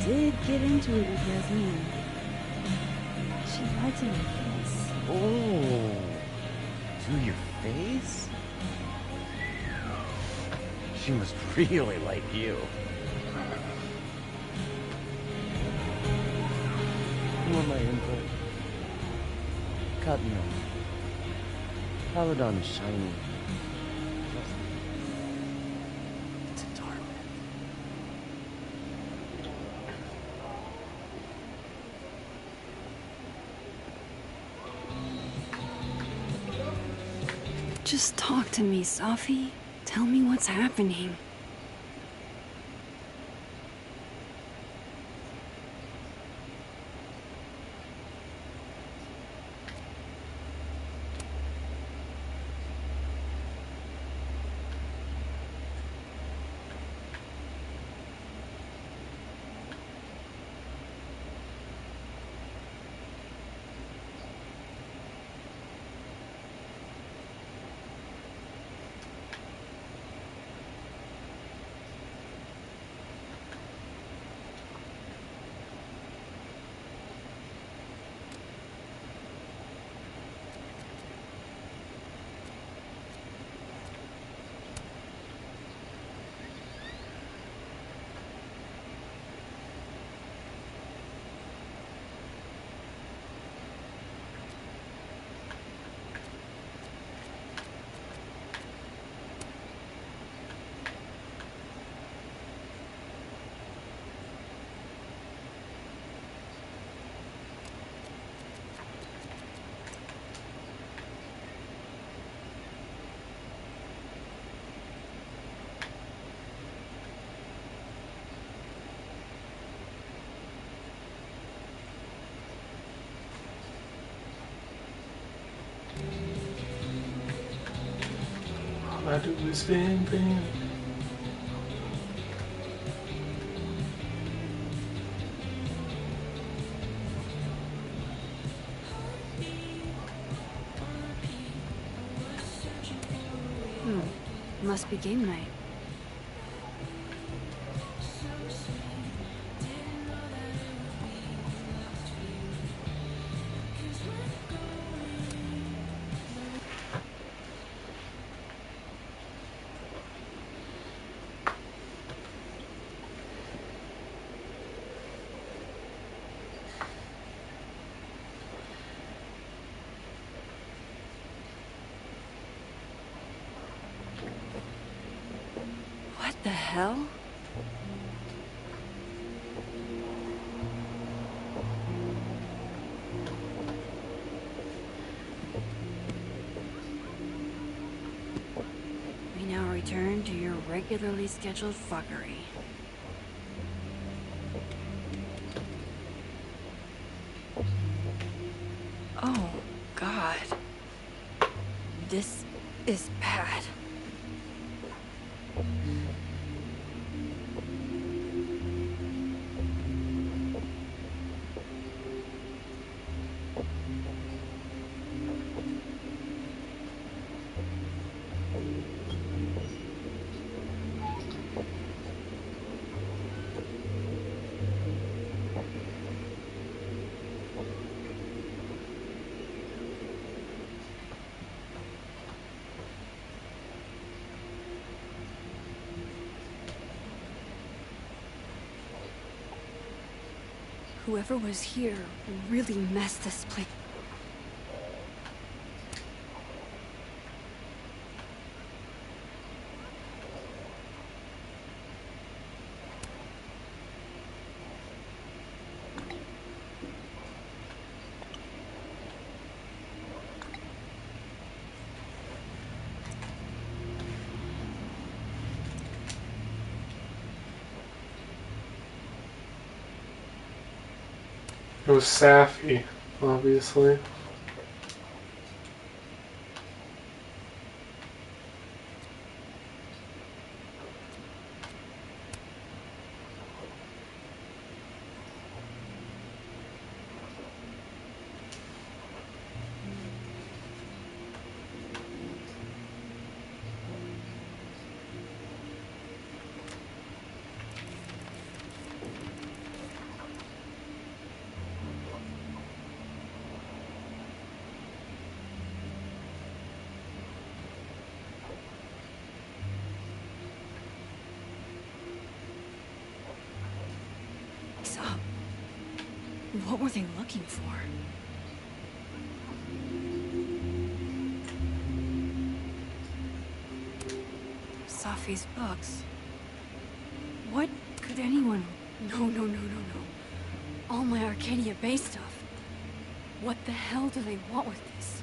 Did get into it with Yasmin. She lied to my face. Oh, to your face? She must really like you. You want my input? Cut me off. Paladon is shiny. It's a torment. Just talk to me, Safi. Tell me what's happening. All I do is spin, spin. Must be game night. What the hell? We now return to your regularly scheduled fuckery. Oh, God. This is bad. Whoever was here really messed this place. It was Safi, obviously. What were they looking for? Safi's books. What could anyone... No. All my Arcadia Bay stuff. What the hell do they want with this?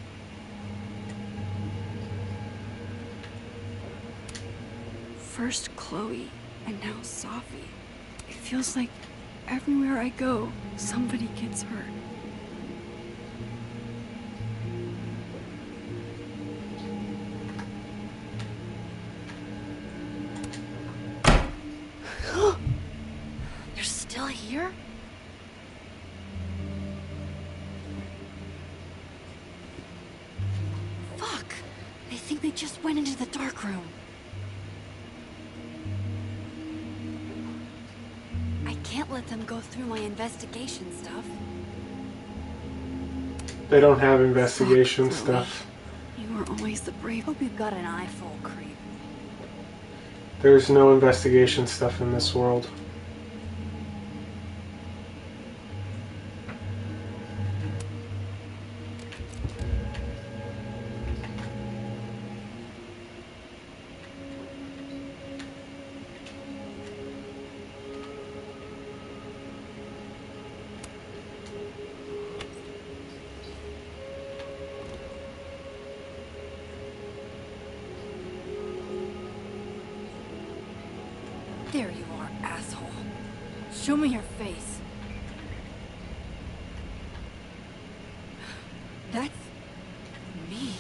First Chloe, and now Safi. It feels like everywhere I go, somebody gets hurt. They're still here? Fuck! They think they just went into the dark room. I can't let them go through my investigation stuff. They don't have investigation stuff. You were always the brave. Hope you've got an eye full, creep. There's no investigation stuff in this world. There you are, asshole. Show me your face. That's me.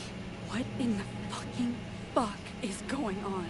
What in the fucking fuck is going on?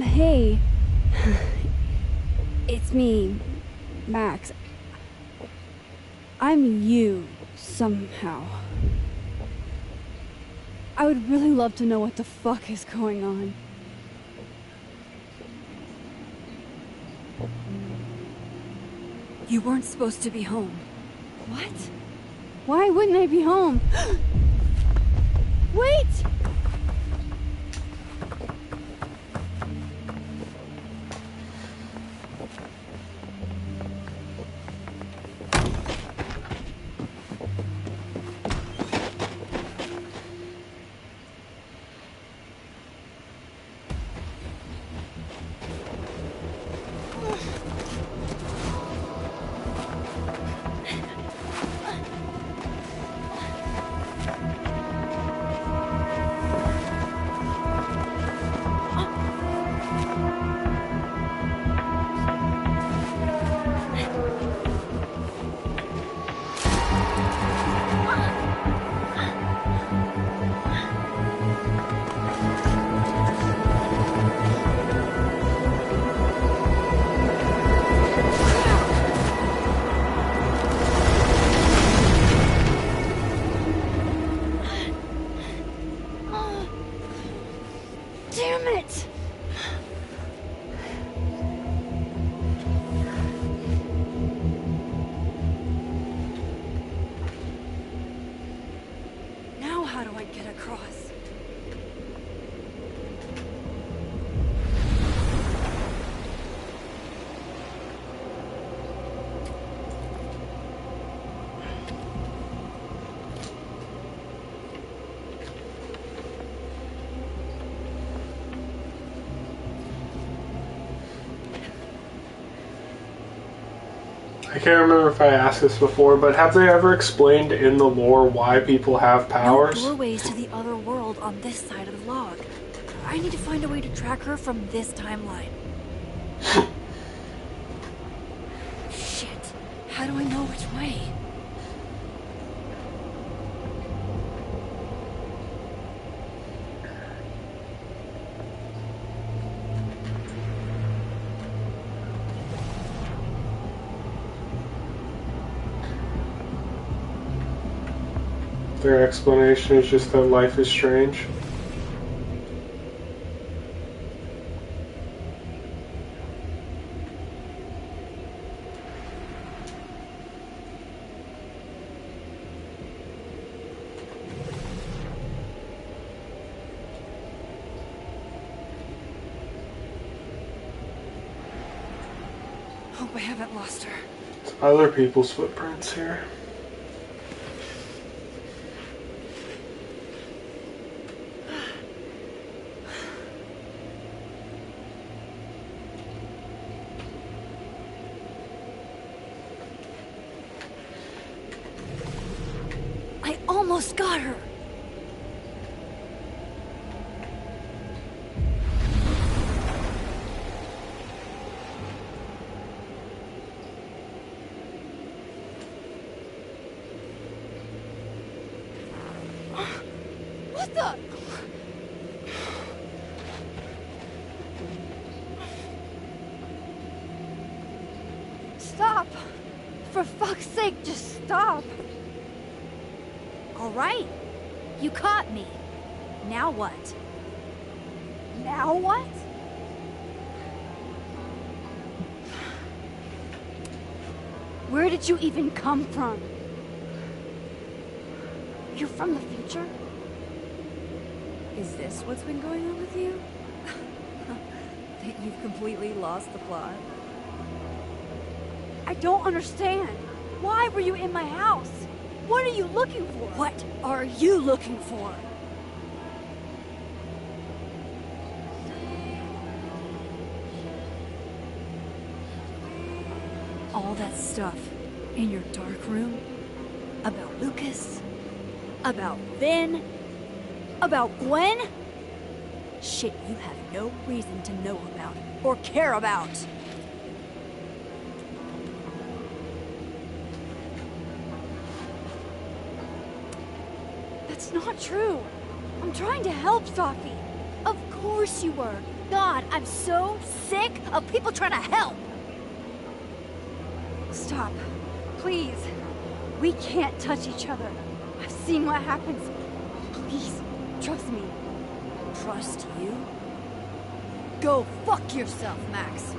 Hey. It's me, Max. I'm you, somehow. I would really love to know what the fuck is going on. You weren't supposed to be home. What? Why wouldn't I be home? Wait! Damn it! Now how do I get across? I can't remember if I asked this before, but have they ever explained in the lore why people have powers? No doorways to the other world on this side of the log. I need to find a way to track her from this timeline. Shit. How do I know which way? Their explanation is just that life is strange. Hope I haven't lost her. It's other people's footprints here. I almost got her. What the? Stop! For fuck's sake, just stop! All right. You caught me. Now what? Now what? Where did you even come from? You're from the future? Is this what's been going on with you? That you've completely lost the plot? I don't understand. Why were you in my house? What are you looking for? What are you looking for? All that stuff in your dark room about Lucas, about Vin, about Gwen? Shit you have no reason to know about or care about. That's not true. I'm trying to help, Safi. Of course you were. God, I'm so sick of people trying to help. Stop. Please. We can't touch each other. I've seen what happens. Please, trust me. Trust you? Go fuck yourself, Max.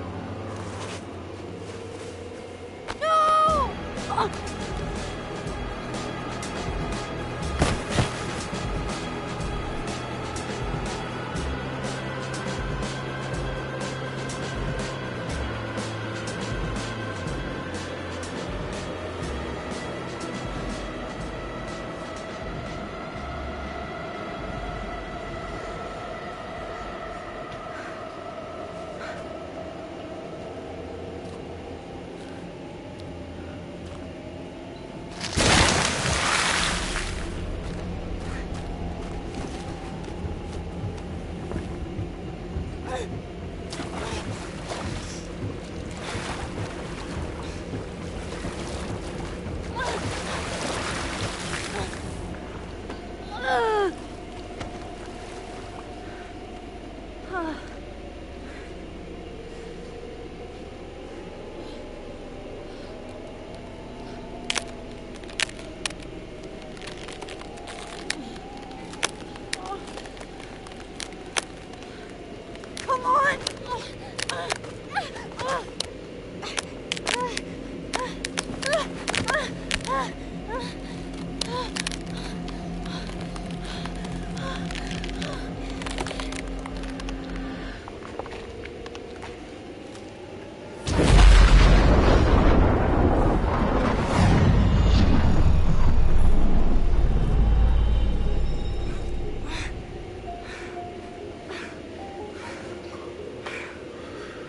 No!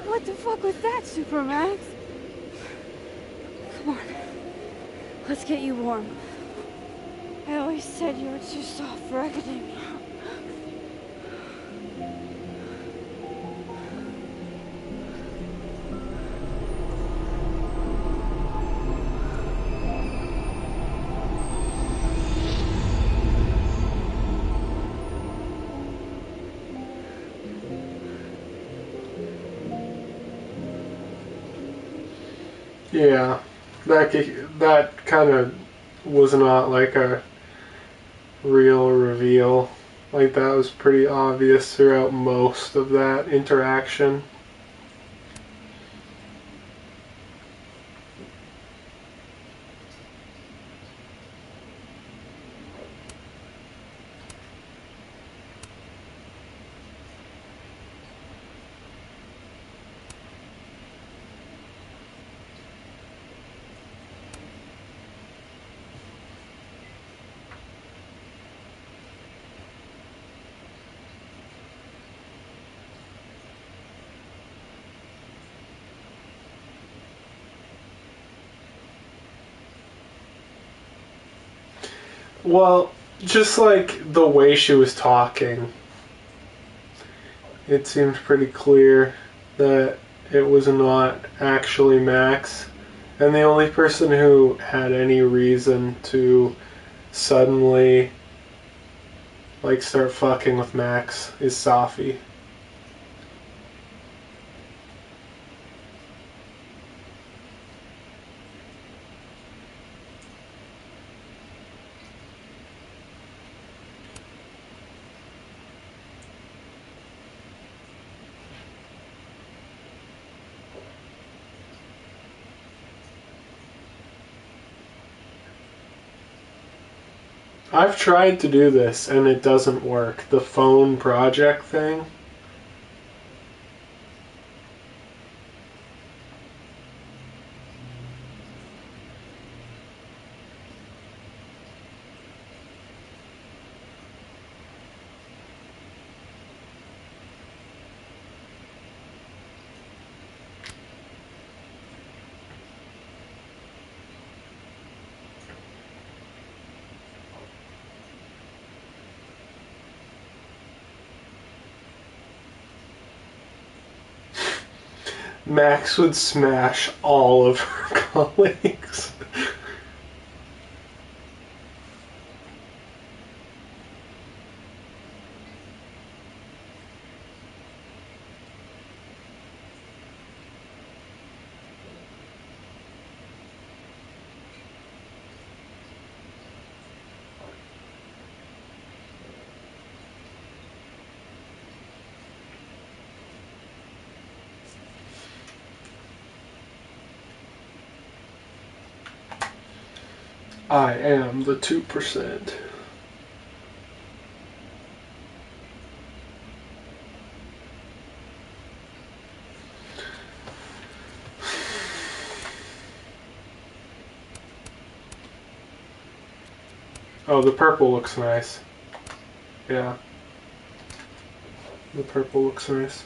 What the fuck was that, Supermax? Let's get you warm. I always said you were too soft for academia. Yeah, that kind of was not like a real reveal. Like, that was pretty obvious throughout most of that interaction. Well, just like the way she was talking, it seemed pretty clear that it was not actually Max. And the only person who had any reason to suddenly like start fucking with Max is Safi. I've tried to do this and it doesn't work. The phone project thing. Max would smash all of her colleagues. I am the 2%. Oh, the purple looks nice. Yeah. The purple looks nice.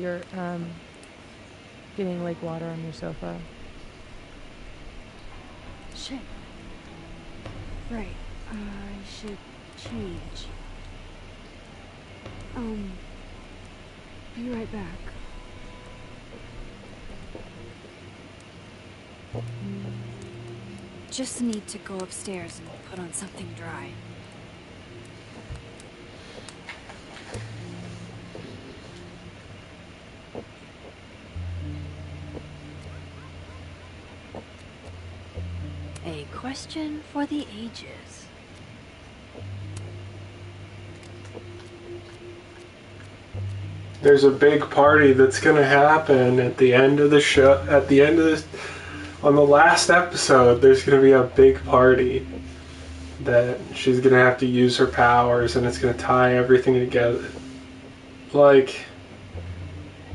You're, getting lake water on your sofa. Shit. Right. I should change. Be right back. Just need to go upstairs and put on something dry. A question for the ages. There's a big party that's gonna happen at the end of the show. At the end of this, on the last episode, there's gonna be a big party that she's gonna have to use her powers, and it's gonna tie everything together. Like,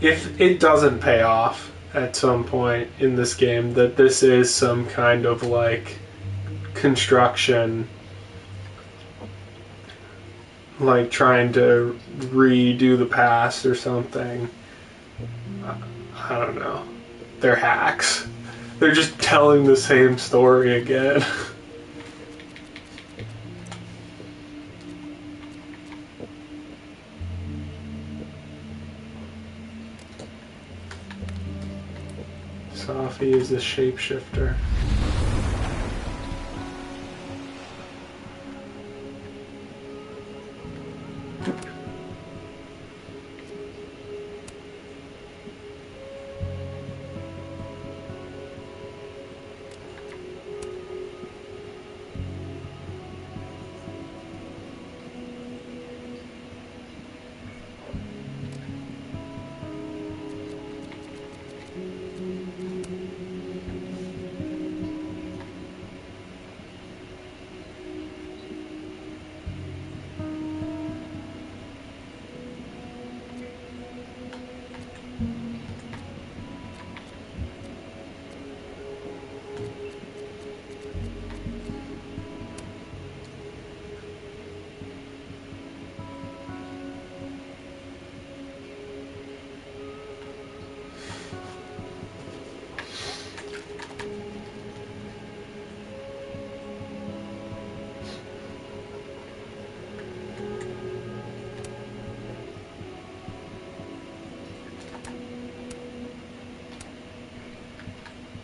if it doesn't pay off at some point in this game, that this is some kind of like construction, like trying to redo the past or something. I don't know. They're hacks. They're just telling the same story again. Safi is a shapeshifter.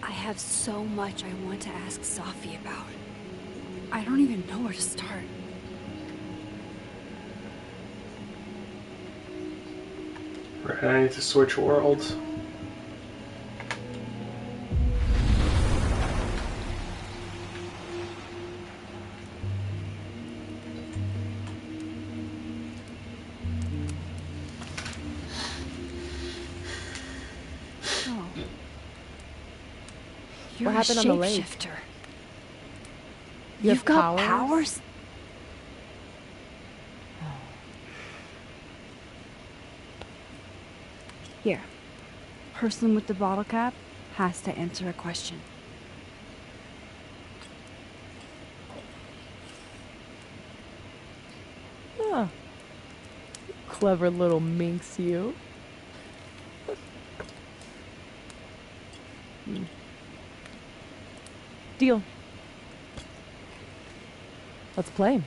I have so much I want to ask Safi about. I don't even know where to start. Right, I need to switch worlds. You're What happened a on the lake? shapeshifter. You You've have got powers? powers? Here. Person with the bottle cap has to answer a question. Huh. Clever little minx, you. Deal. Let's play.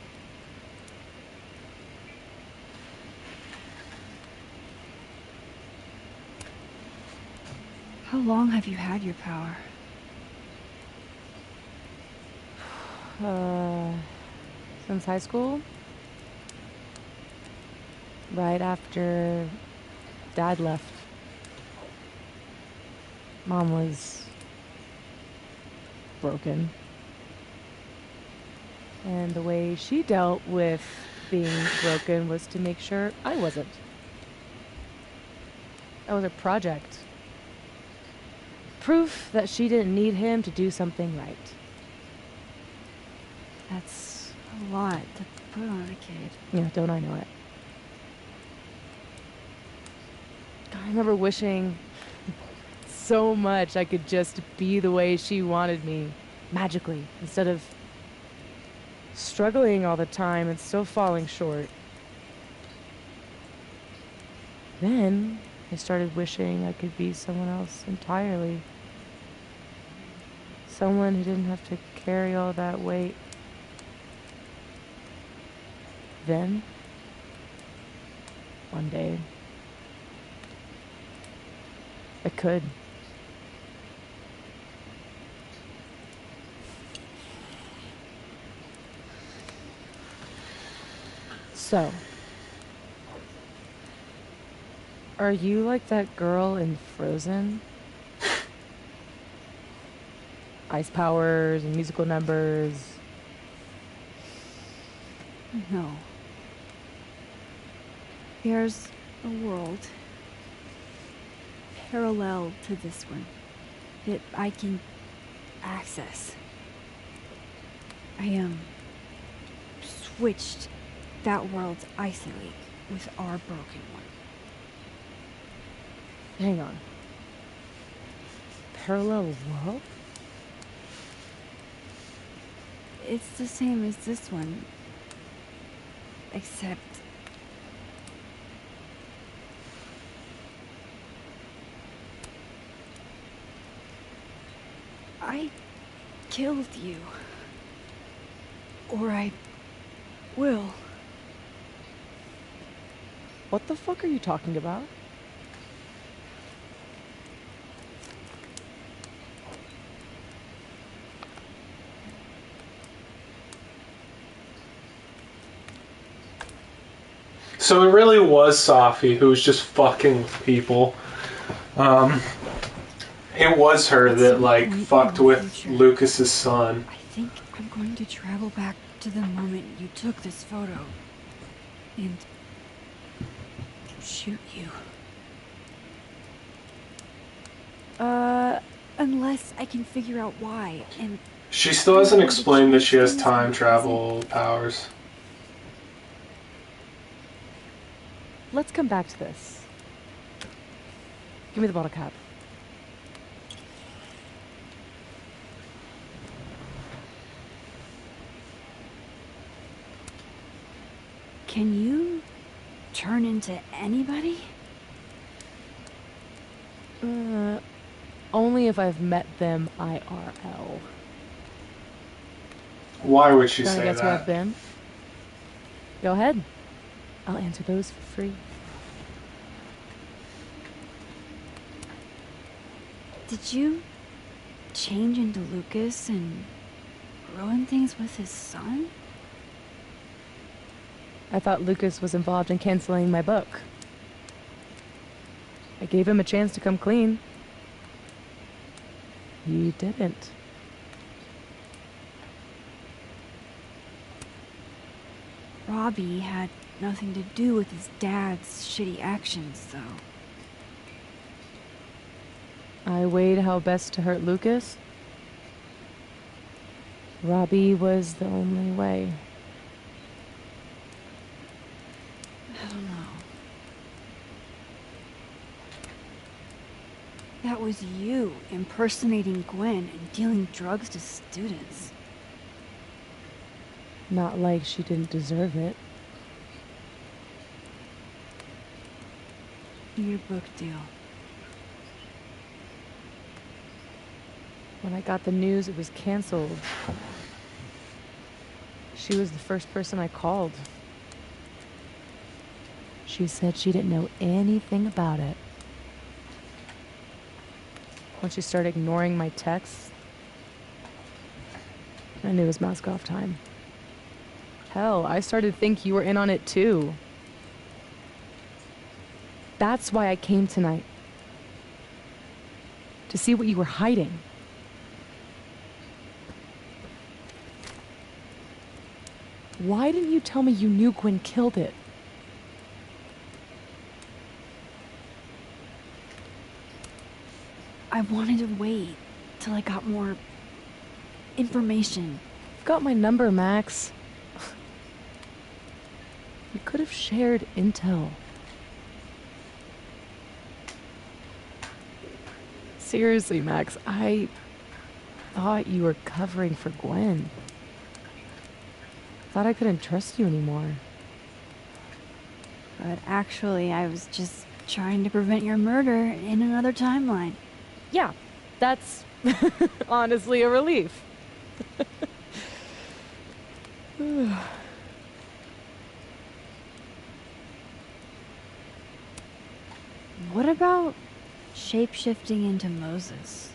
How long have you had your power? Since high school. Right after Dad left. Mom was broken. And the way she dealt with being broken was to make sure I wasn't. That was a project. Proof that she didn't need him to do something right. That's a lot to put on a kid. Yeah, don't I know it? I remember wishing so much I could just be the way she wanted me, magically, instead of struggling all the time and still falling short. Then I started wishing I could be someone else entirely. Someone who didn't have to carry all that weight. Then one day. I could. So, are you like that girl in Frozen? Ice powers and musical numbers. No. There's a world parallel to this one that I can access. I switched that world's isolate with our broken one. Hang on. Parallel world? It's the same as this one, except I killed you. Or I will. What the fuck are you talking about? So it really was Safi who was just fucking with people. It was her that, like, fucked with Lucas's son. I think I'm going to travel back to the moment you took this photo and shoot you. Unless I can figure out why, and She still hasn't explained that she has time travel powers. Let's come back to this. Give me the bottle cap. can you turn into anybody? Only if I've met them IRL. Why would she Trying to say guess where I've that? been? Go ahead. I'll answer those for free. Did you change into Lucas and ruin things with his son? I thought Lucas was involved in canceling my book. I gave him a chance to come clean. He didn't. Robbie had nothing to do with his dad's shitty actions, though. I weighed how best to hurt Lucas. Robbie was the only way. I don't know. That was you impersonating Gwen and dealing drugs to students. Not like she didn't deserve it. Your book deal. When I got the news it was canceled, she was the first person I called. She said she didn't know anything about it. When she started ignoring my texts, I knew it was mask off time. Hell, I started to think you were in on it too. That's why I came tonight. To see what you were hiding. Why didn't you tell me you knew Gwen killed it? I wanted to wait till I got more information. You've got my number, Max. You could have shared intel. Seriously, Max, I thought you were covering for Gwen. Thought I couldn't trust you anymore. But actually, I was just trying to prevent your murder in another timeline. Yeah, that's honestly a relief. What about shape-shifting into Moses?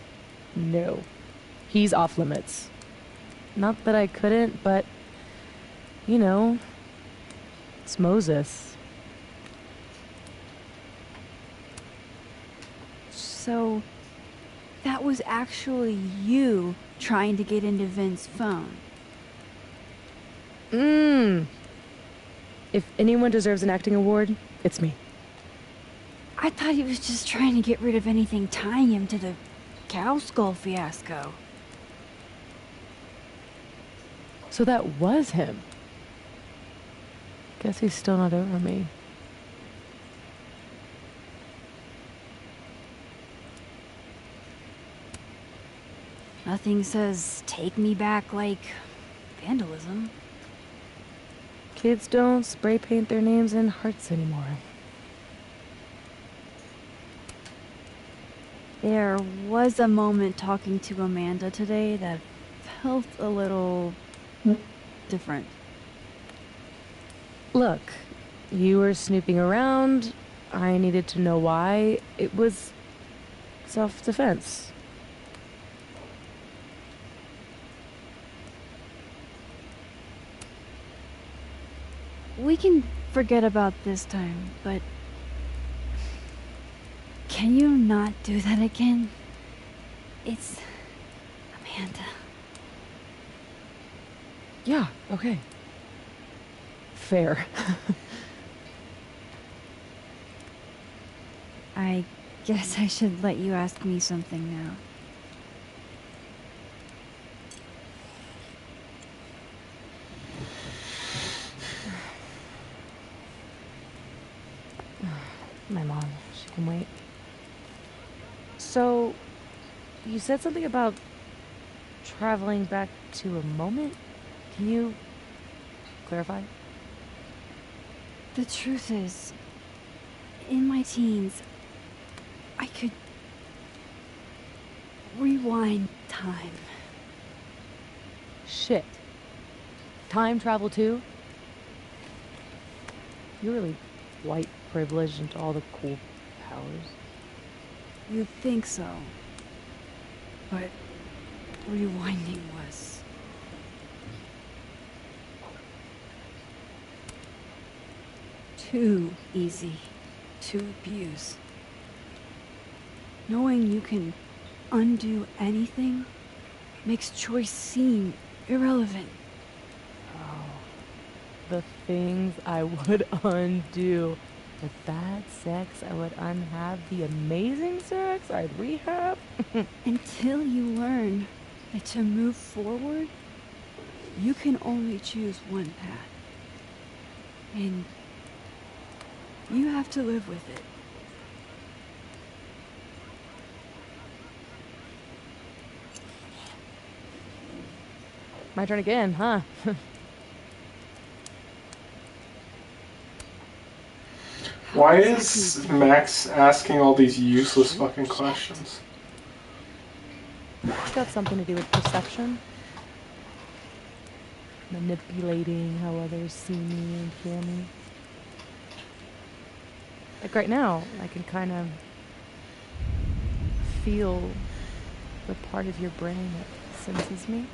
No. He's off limits. Not that I couldn't, but, you know, it's Moses. So, that was actually you trying to get into Vin's phone. If anyone deserves an acting award, it's me. I thought he was just trying to get rid of anything tying him to the cow skull fiasco. So that was him. Guess he's still not over me. Nothing says take me back like vandalism. Kids don't spray paint their names in hearts anymore. There was a moment talking to Amanda today that felt a little different. Look, you were snooping around. I needed to know why. It was self-defense. We can forget about this time, but can you not do that again? It's Amanda. Yeah, okay. Fair. I guess I should let you ask me something now. My mom, she can wait. So, you said something about traveling back to a moment? Can you clarify? The truth is, in my teens, I could rewind time. Shit. Time travel too? You're really white privileged into all the cool powers. You'd think so. But rewinding was too easy to abuse. Knowing you can undo anything makes choice seem irrelevant. Oh, the things I would undo. With that sex, I would unhave the amazing sex I'd rehab. Until you learn that to move forward, you can only choose one path. And you have to live with it. My turn again, huh? Why is Max asking all these useless fucking questions? It's got something to do with perception. Manipulating how others see me and hear me. Like right now, I can kind of feel the part of your brain that senses me.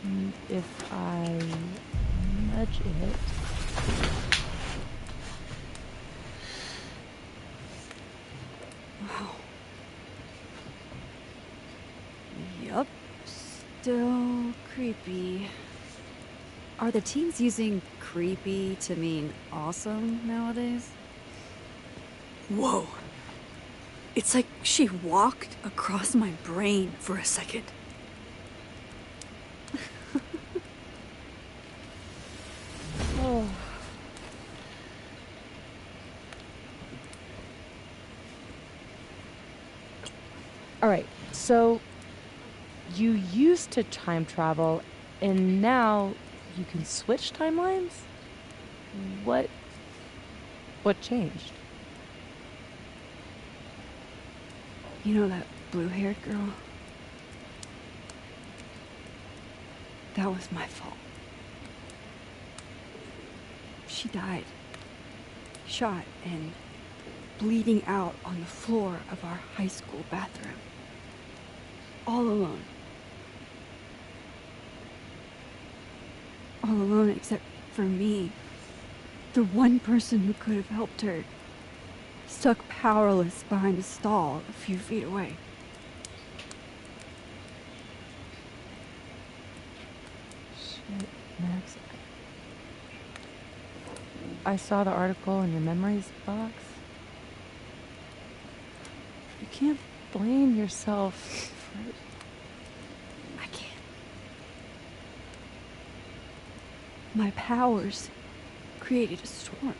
And if I nudge it... Wow. Yup. Still creepy. Are the teens using creepy to mean awesome nowadays? Whoa. It's like she walked across my brain for a second. Oh. Alright, so you used to time travel, and now you can switch timelines? What changed? You know that blue-haired girl? That was my fault. She died. Shot, and bleeding out on the floor of our high school bathroom. All alone. All alone except for me. The one person who could have helped her. Stuck powerless behind a stall a few feet away. Shit, Max. I saw the article in your memories box. You can't blame yourself for... I can't. My powers created a storm.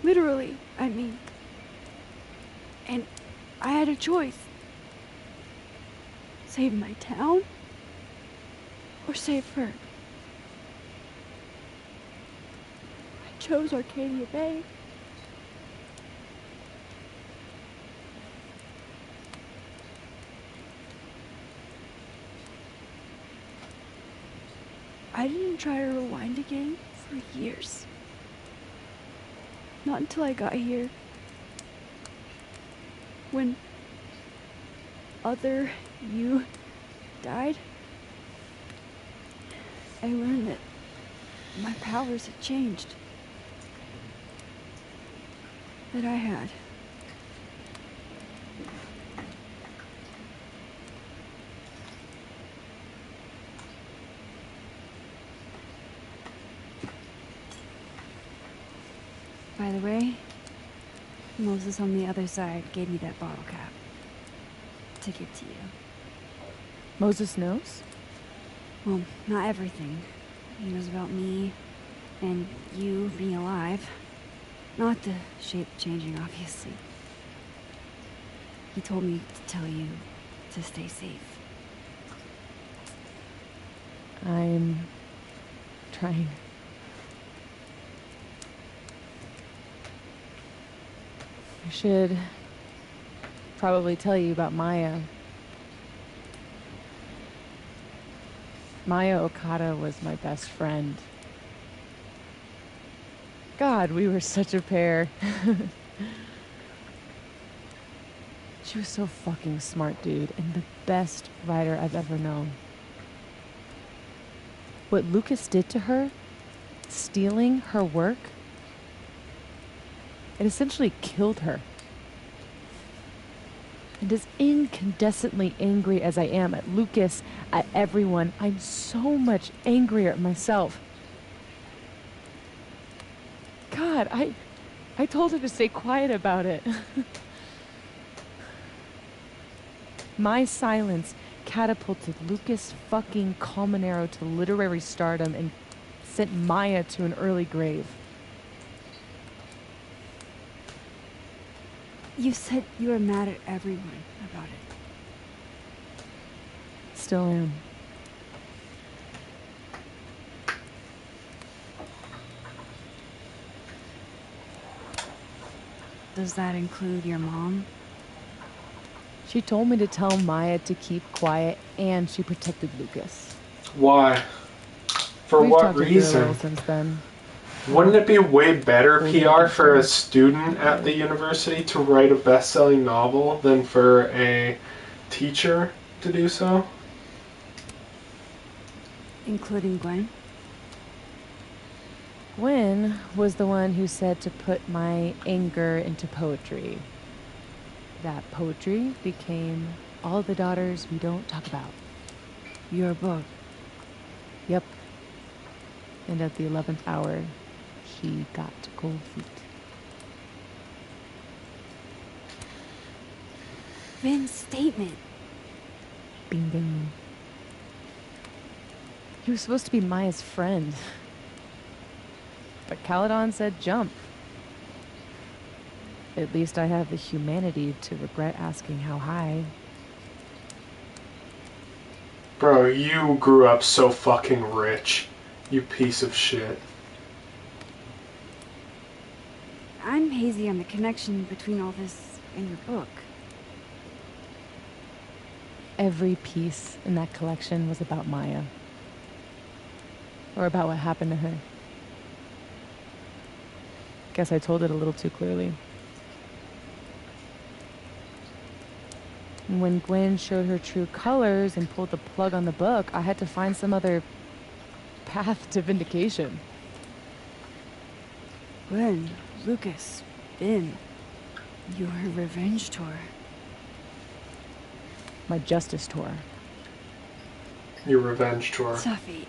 Literally, I mean. And I had a choice. Save my town or save her. I chose Arcadia Bay. I didn't try to rewind again for years. Not until I got here. When other you died, I learned that my powers had changed. That I had. By the way, Moses on the other side gave me that bottle cap to give to you. Moses knows? Well, not everything. He knows about me and you being alive. Not the shape changing, obviously. He told me to tell you to stay safe. I'm trying. I should probably tell you about Maya. Maya Okada was my best friend. God, we were such a pair. She was so fucking smart, dude, and the best writer I've ever known. What Lucas did to her, stealing her work, it essentially killed her. And as incandescently angry as I am at Lucas, at everyone, I'm so much angrier at myself. God, I told her to stay quiet about it. My silence catapulted Lucas fucking Colmenero to literary stardom and sent Maya to an early grave. You said you were mad at everyone about it. Still am. Does that include your mom? She told me to tell Maya to keep quiet, and she protected Lucas. Why? For We've what talked it through a reason? little since then. Wouldn't it be way better PR for a student at the university to write a best-selling novel than for a teacher to do so? Including Gwen? Gwen was the one who said to put my anger into poetry. That poetry became All the Daughters We Don't Talk About. Your book? Yep. And at the 11th hour, she got cold feet. Vin's statement. Bingo. He was supposed to be Maya's friend. But Caledon said jump. At least I have the humanity to regret asking how high. Bro, you grew up so fucking rich. You piece of shit. I'm hazy on the connection between all this and your book. Every piece in that collection was about Maya. Or about what happened to her. Guess I told it a little too clearly. When Gwen showed her true colors and pulled the plug on the book, I had to find some other path to vindication. Gwen, Lucas, Vin, your revenge tour. My justice tour. Your revenge tour. Safi,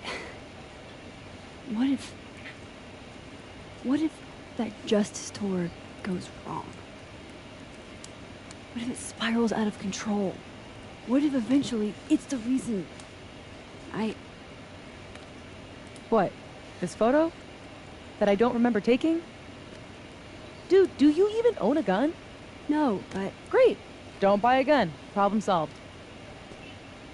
what if that justice tour goes wrong? What if it spirals out of control? What if eventually it's the reason What? This photo? That I don't remember taking? Dude, do you even own a gun? No, but... Great. Don't buy a gun. Problem solved.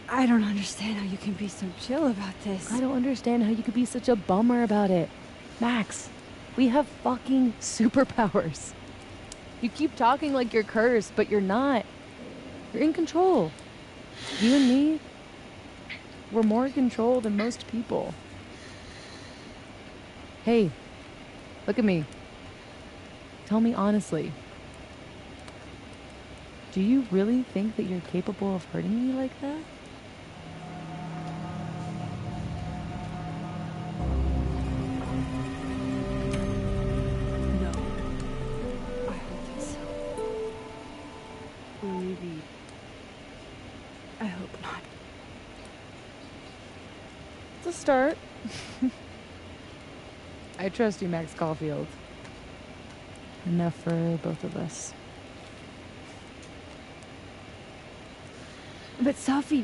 I don't understand how you can be so chill about this. I don't understand how you could be such a bummer about it. Max, we have fucking superpowers. You keep talking like you're cursed, but you're not. You're in control. You and me, we're more in control than most people. Hey, look at me. Tell me honestly. Do you really think that you're capable of hurting me like that? No. I don't think so. Or maybe... I hope not. It's a start. I trust you, Max Caulfield. Enough for both of us. But Safi...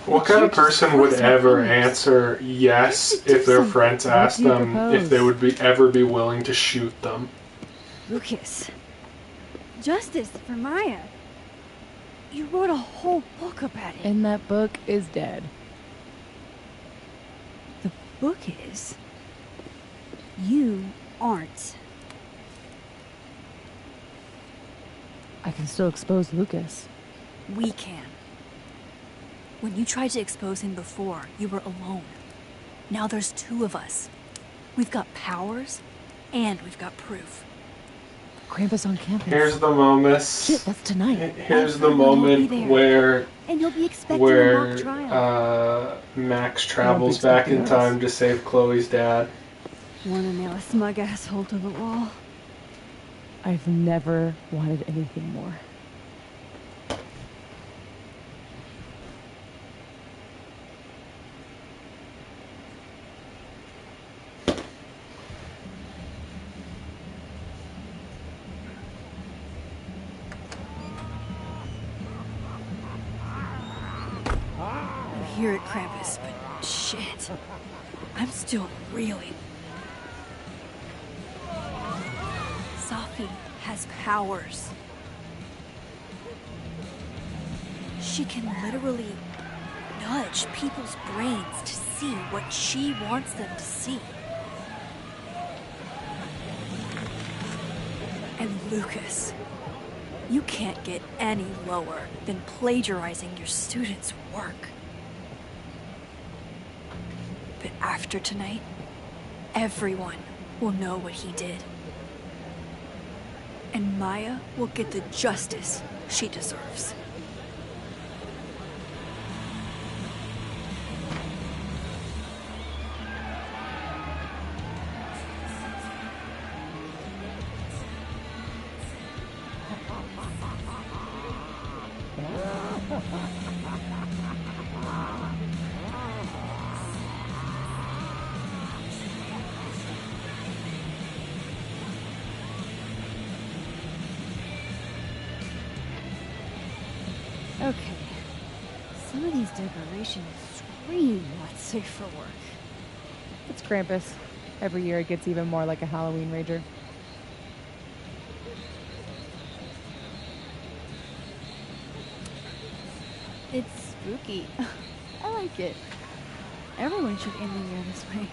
What kind of person would ever answer yes if their friends asked them if they would ever be willing to shoot them? Lucas. Justice for Maya. You wrote a whole book about it. And that book is dead. The book is... You aren't. I can still expose Lucas. We can. When you tried to expose him before, you were alone. Now there's two of us. We've got powers, and we've got proof. Krampus on campus. Here's the moment. Shit, that's tonight. Here's the moment where And you'll be expecting a mock trial. Max travels back in time to save Chloe's dad. Wanna nail a smug asshole to the wall? I've never wanted anything more. You hear it, Krampus, but shit. I'm still reeling. Safi has powers. She can literally nudge people's brains to see what she wants them to see. And Lucas, you can't get any lower than plagiarizing your students' work. But after tonight, everyone will know what he did. And Maya will get the justice she deserves. Okay. Some of these decorations scream not safe for work. It's Krampus. Every year it gets even more like a Halloween rager. It's spooky. I like it. Everyone should end the year this way.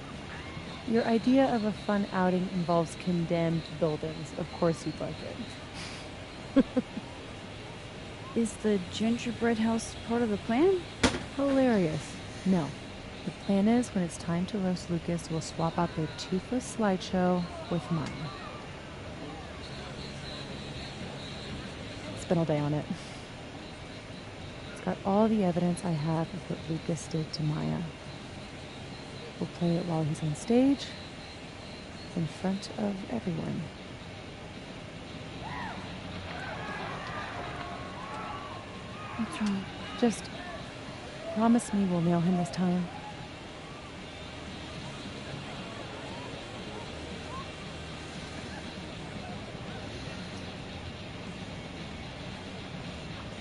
Your idea of a fun outing involves condemned buildings. Of course you'd like it. Is the gingerbread house part of the plan? Hilarious. No. The plan is when it's time to roast Lucas, we'll swap out their toothless slideshow with mine. Spend all day on it. Got all the evidence I have of what Lucas did to Maya. We'll play it while he's on stage, in front of everyone. What's wrong? Just promise me we'll nail him this time.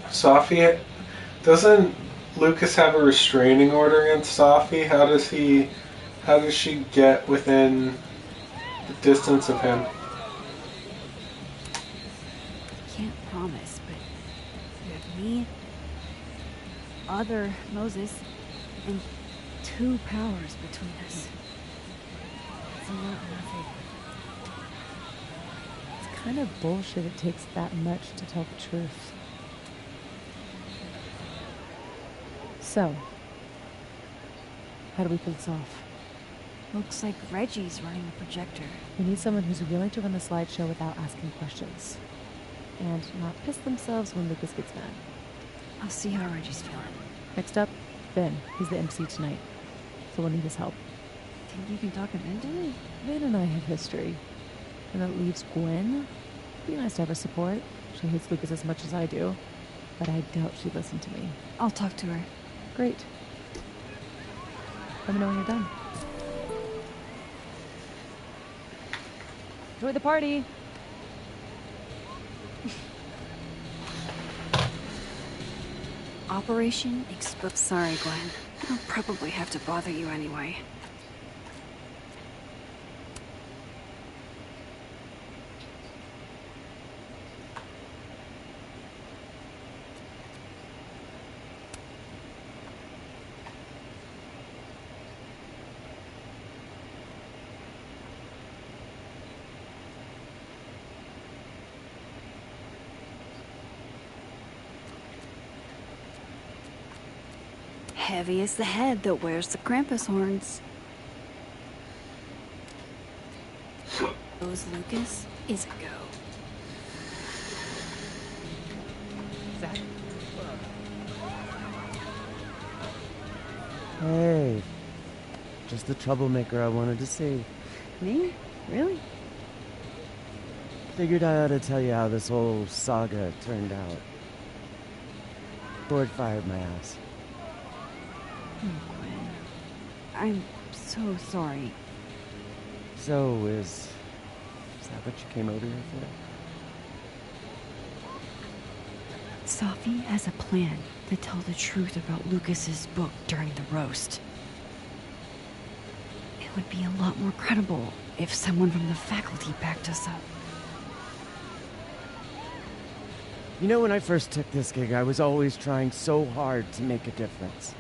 Safi, doesn't Lucas have a restraining order against Safi? How does she get within the distance of him? Can't promise, but you have me, other Moses, and 2 powers between us. It's a lot in our favor. It's kind of bullshit it takes that much to tell the truth. So, how do we pull this off? Looks like Reggie's running the projector. We need someone who's willing to run the slideshow without asking questions. And not piss themselves when Lucas gets mad. I'll see how Reggie's feeling. Next up, Ben. He's the MC tonight. So we'll need his help. Think you can talk him into it? Ben and I have history. And that leaves Gwen. Be nice to have her support. She hates Lucas as much as I do. But I doubt she'd listen to me. I'll talk to her. Great. Let me know when you're done. Enjoy the party! Operation Expo. Sorry, Gwen. I'll probably have to bother you anyway. Heavy is the head that wears the Krampus horns. Those Lucas is a go. Hey, just the troublemaker I wanted to see. Me? Really? Figured I ought to tell you how this whole saga turned out. Board fired my ass. Oh, Gwen. I'm so sorry. So, is that what you came over here for? Safi has a plan to tell the truth about Lucas's book during the roast. It would be a lot more credible if someone from the faculty backed us up. You know, when I first took this gig, I was always trying so hard to make a difference.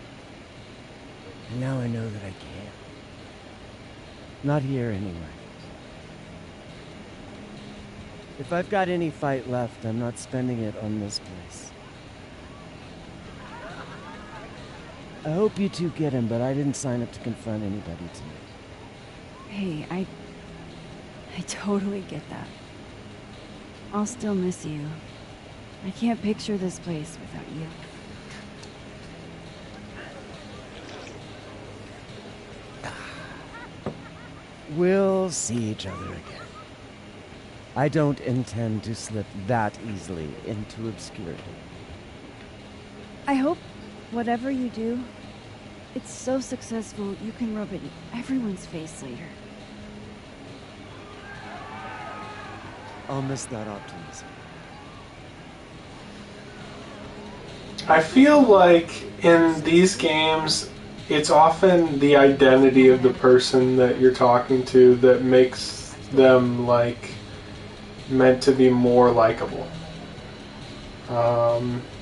And now I know that I can't. Not here, anyway. If I've got any fight left, I'm not spending it on this place. I hope you two get him, but I didn't sign up to confront anybody tonight. Hey, I totally get that. I'll still miss you. I can't picture this place without you. We'll see each other again. I don't intend to slip that easily into obscurity. I hope whatever you do, it's so successful you can rub it in everyone's face later. I'll miss that optimism. I feel like in these games, it's often the identity of the person that you're talking to that makes them, like, meant to be more likable.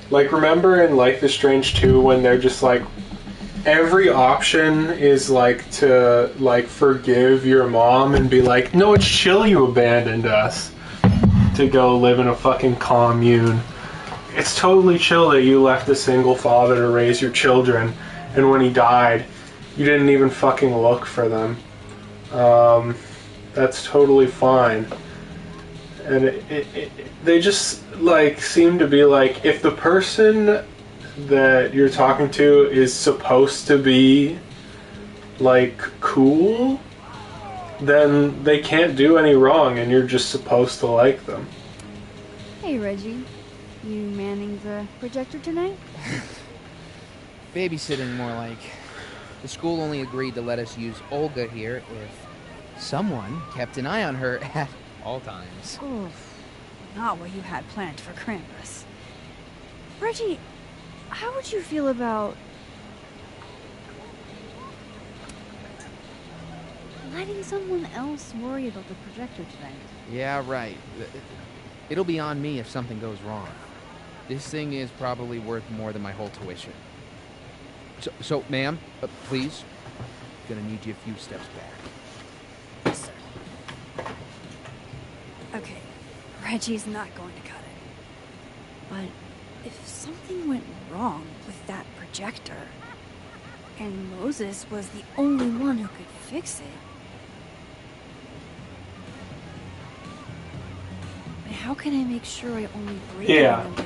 Like, remember in Life is Strange 2 when they're just like, every option is like to, like, forgive your mom and be like, no, it's chill you abandoned us to go live in a fucking commune. It's totally chill that you left a single father to raise your children, and when he died, you didn't even fucking look for them. That's totally fine. And they just, like, seem to be like, if the person that you're talking to is supposed to be, like, cool, then they can't do any wrong and you're just supposed to like them. Hey, Reggie. You manning the projector tonight? Babysitting, more like. The school only agreed to let us use Olga here if someone kept an eye on her at all times. Oof. Not what you had planned for Krampus. Reggie, how would you feel about letting someone else worry about the projector tonight? Yeah, right. It'll be on me if something goes wrong. This thing is probably worth more than my whole tuition. So ma'am, please. Gonna need you a few steps back. Yes, sir. Okay, Reggie's not going to cut it. But if something went wrong with that projector, and Moses was the only one who could fix it, how can I make sure I only break it in a way that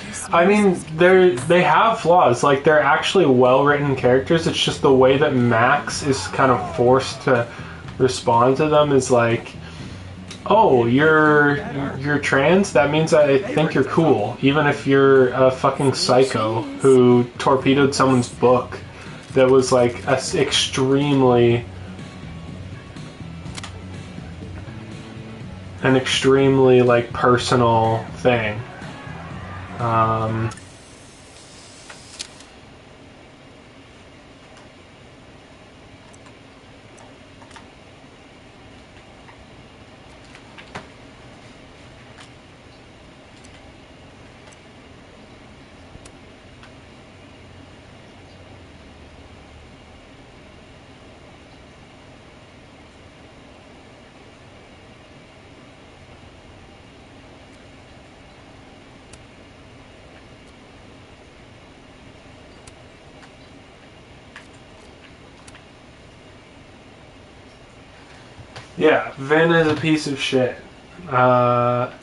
this I mean, Moses can they have flaws. Like, they're actually well-written characters. It's just the way that Max is kind of forced to respond to them is like, oh, you're trans? That means I think you're cool. Even if you're a fucking psycho who torpedoed someone's book that was, like, an extremely like personal thing. Yeah, Vin is a piece of shit. I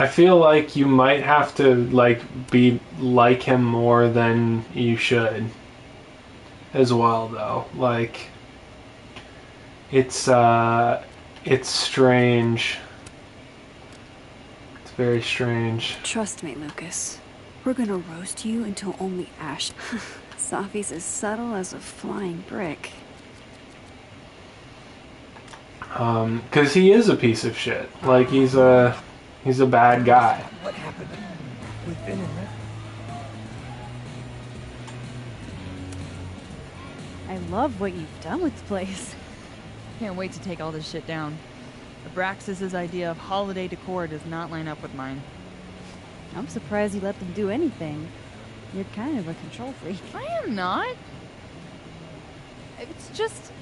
feel like you might have to be like him more than you should as well, though. Like, it's strange. It's very strange. Trust me, Lucas. We're gonna roast you until only ash. Safi's as subtle as a flying brick. 'Cause he is a piece of shit. Like, he's a bad guy. What happened with Vin and Rev? I love what you've done with the place. Can't wait to take all this shit down. Abraxas's idea of holiday decor does not line up with mine. I'm surprised you let them do anything. You're kind of a control freak. I am not. It's just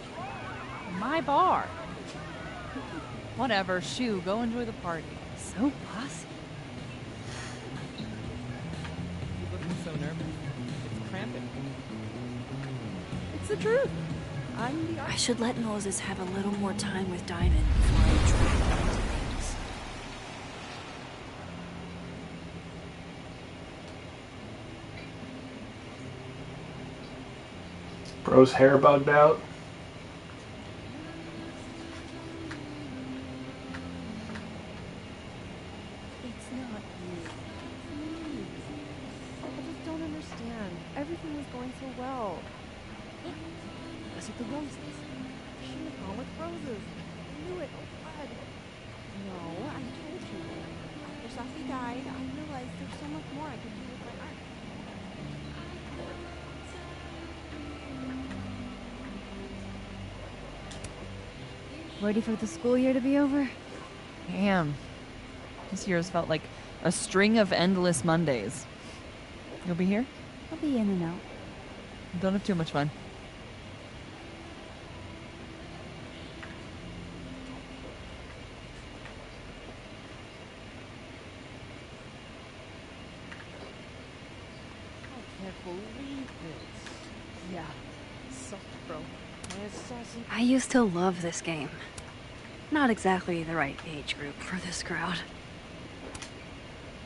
my bar. Whatever, shoo, go enjoy the party. So bossy. You're looking so nervous. It's cramping. It's the truth. I should let Moses have a little more time with Diamond before I drag him into things. Bro's hair bugged out. It's not you. Please. I just don't understand. Everything was going so well. Was it the roses? I shouldn't have gone with roses. I knew it. Oh, God. No, I told you. After Safi died, I realized there's so much more I could do with my art. Ready for the school year to be over? Damn. This year has felt like a string of endless Mondays. You'll be here? I'll be in and out. Don't have too much fun. I can't believe this. Yeah. Sucked, bro. My assassin. I used to love this game. Not exactly the right age group for this crowd.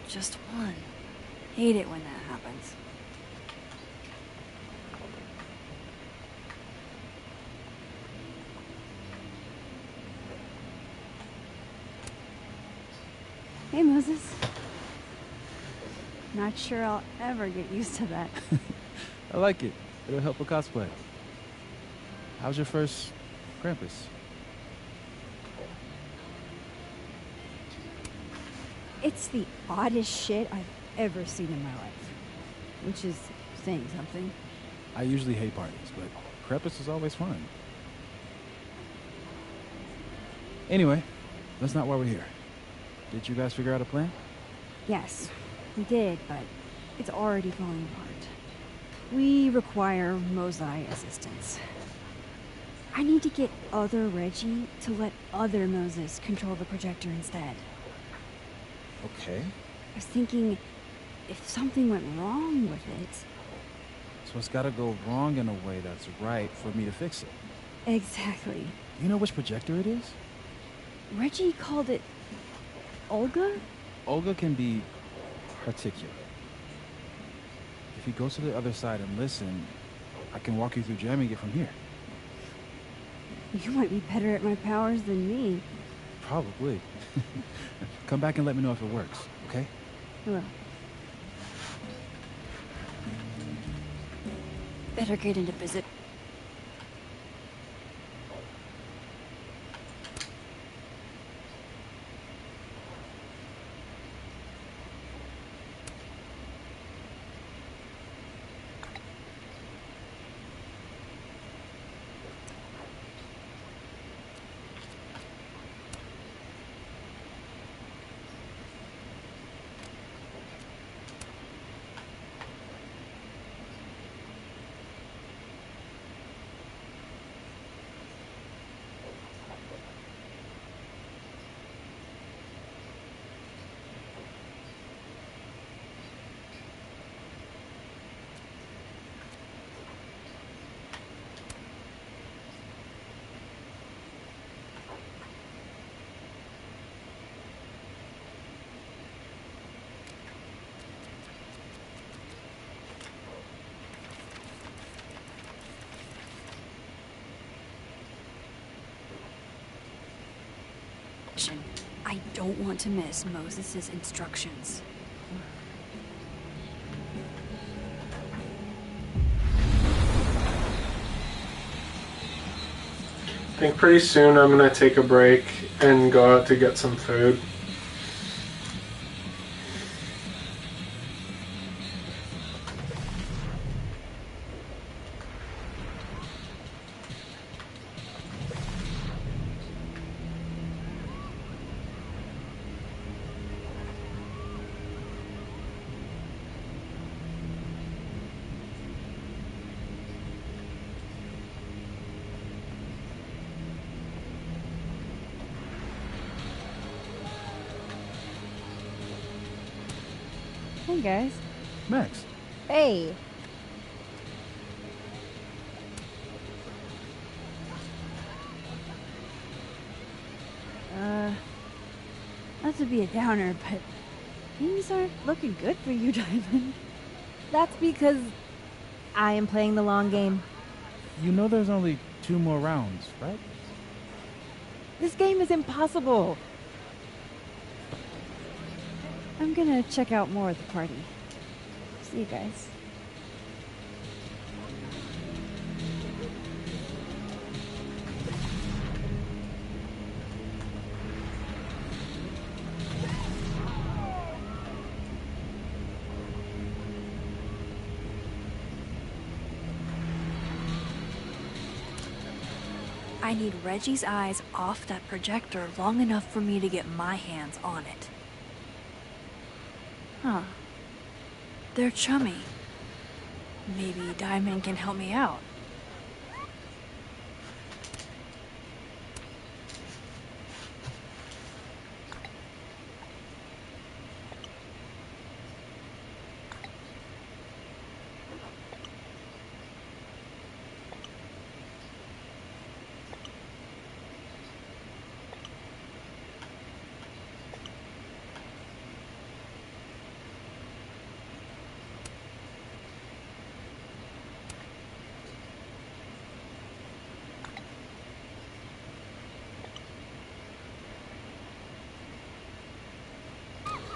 just one. Hate it when that happens. Hey, Moses. Not sure I'll ever get used to that. I like it. It'll help with cosplay. How's your first Krampus? It's the oddest shit I've ever seen in my life. Which is saying something. I usually hate parties, but Krampus is always fun. Anyway, that's not why we're here. Did you guys figure out a plan? Yes, we did, but it's already falling apart. We require Mosai assistance. I need to get other Reggie to let other Moses control the projector instead. Okay. I was thinking, if something went wrong with it... So it's gotta go wrong in a way that's right for me to fix it. Exactly. You know which projector it is? Reggie called it... Olga? Olga can be particular. If you go to the other side and listen, I can walk you through jamming it from here. You might be better at my powers than me. Probably. Come back and let me know if it works, okay? I will. Better get into visit. I don't want to miss Moses' instructions. I think pretty soon I'm gonna take a break and go out to get some food. Hey, guys. Max. Hey. Not to be a downer, but things aren't looking good for you, Diamond. That's because I am playing the long game. You know there's only 2 more rounds, right? This game is impossible. I'm gonna check out more at the party. See you guys. I need Reggie's eyes off that projector long enough for me to get my hands on it. Huh. They're chummy. Maybe Diamond can help me out.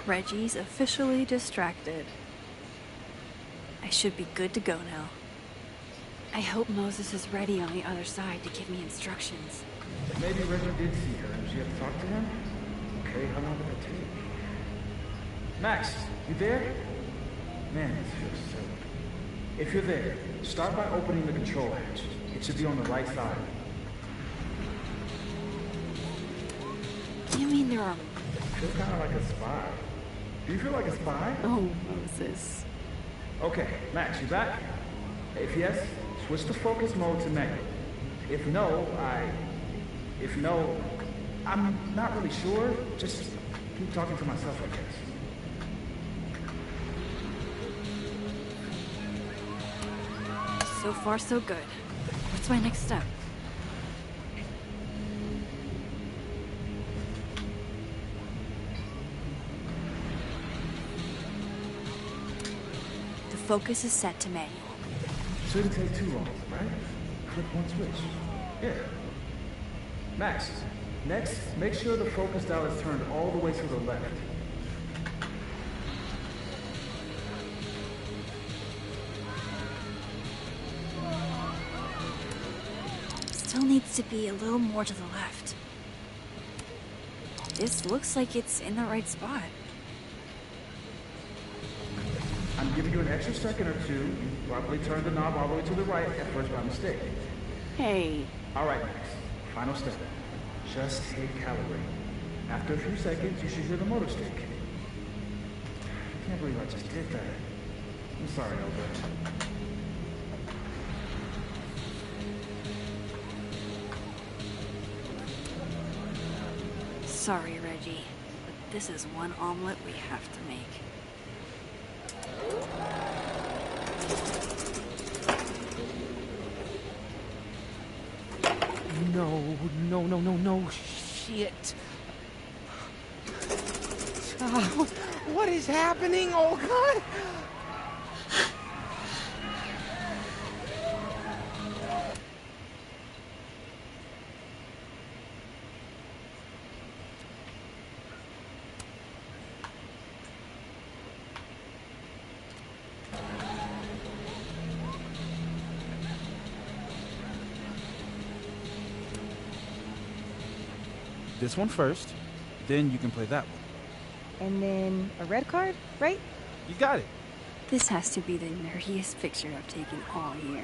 Reggie's officially distracted. I should be good to go now. I hope Moses is ready on the other side to give me instructions. Maybe Reggie did see her and she had to talk to him? Okay, how long did it take? Max, you there? Man, this feels silly. If you're there, start by opening the control hatch. It should be on the right side. You mean there are... I feel kind of like a spy. Do you feel like a spy? Oh, Moses. Okay, Max, you back? If yes, switch to focus mode to manual. If no, I'm not really sure. Just keep talking to myself, I guess. So far, so good. What's my next step? The focus is set to manual. Shouldn't take too long, right? Flip one switch. Yeah. Max, next, make sure the focus dial is turned all the way to the left. Still needs to be a little more to the left. This looks like it's in the right spot. I'm giving you an extra second or two. You probably turned the knob all the way to the right at first by mistake. Hey. All right, Max. Final step. Just hit calibrate. After a few seconds, you should hear the motor stick. I can't believe I just did that. I'm sorry, Albert. Sorry, Reggie, but this is one omelet we have to make. No, shit. Oh, what is happening? Oh, God. This one first, then you can play that one. And then a red card, right? You got it. This has to be the nerdiest picture I've taken all year.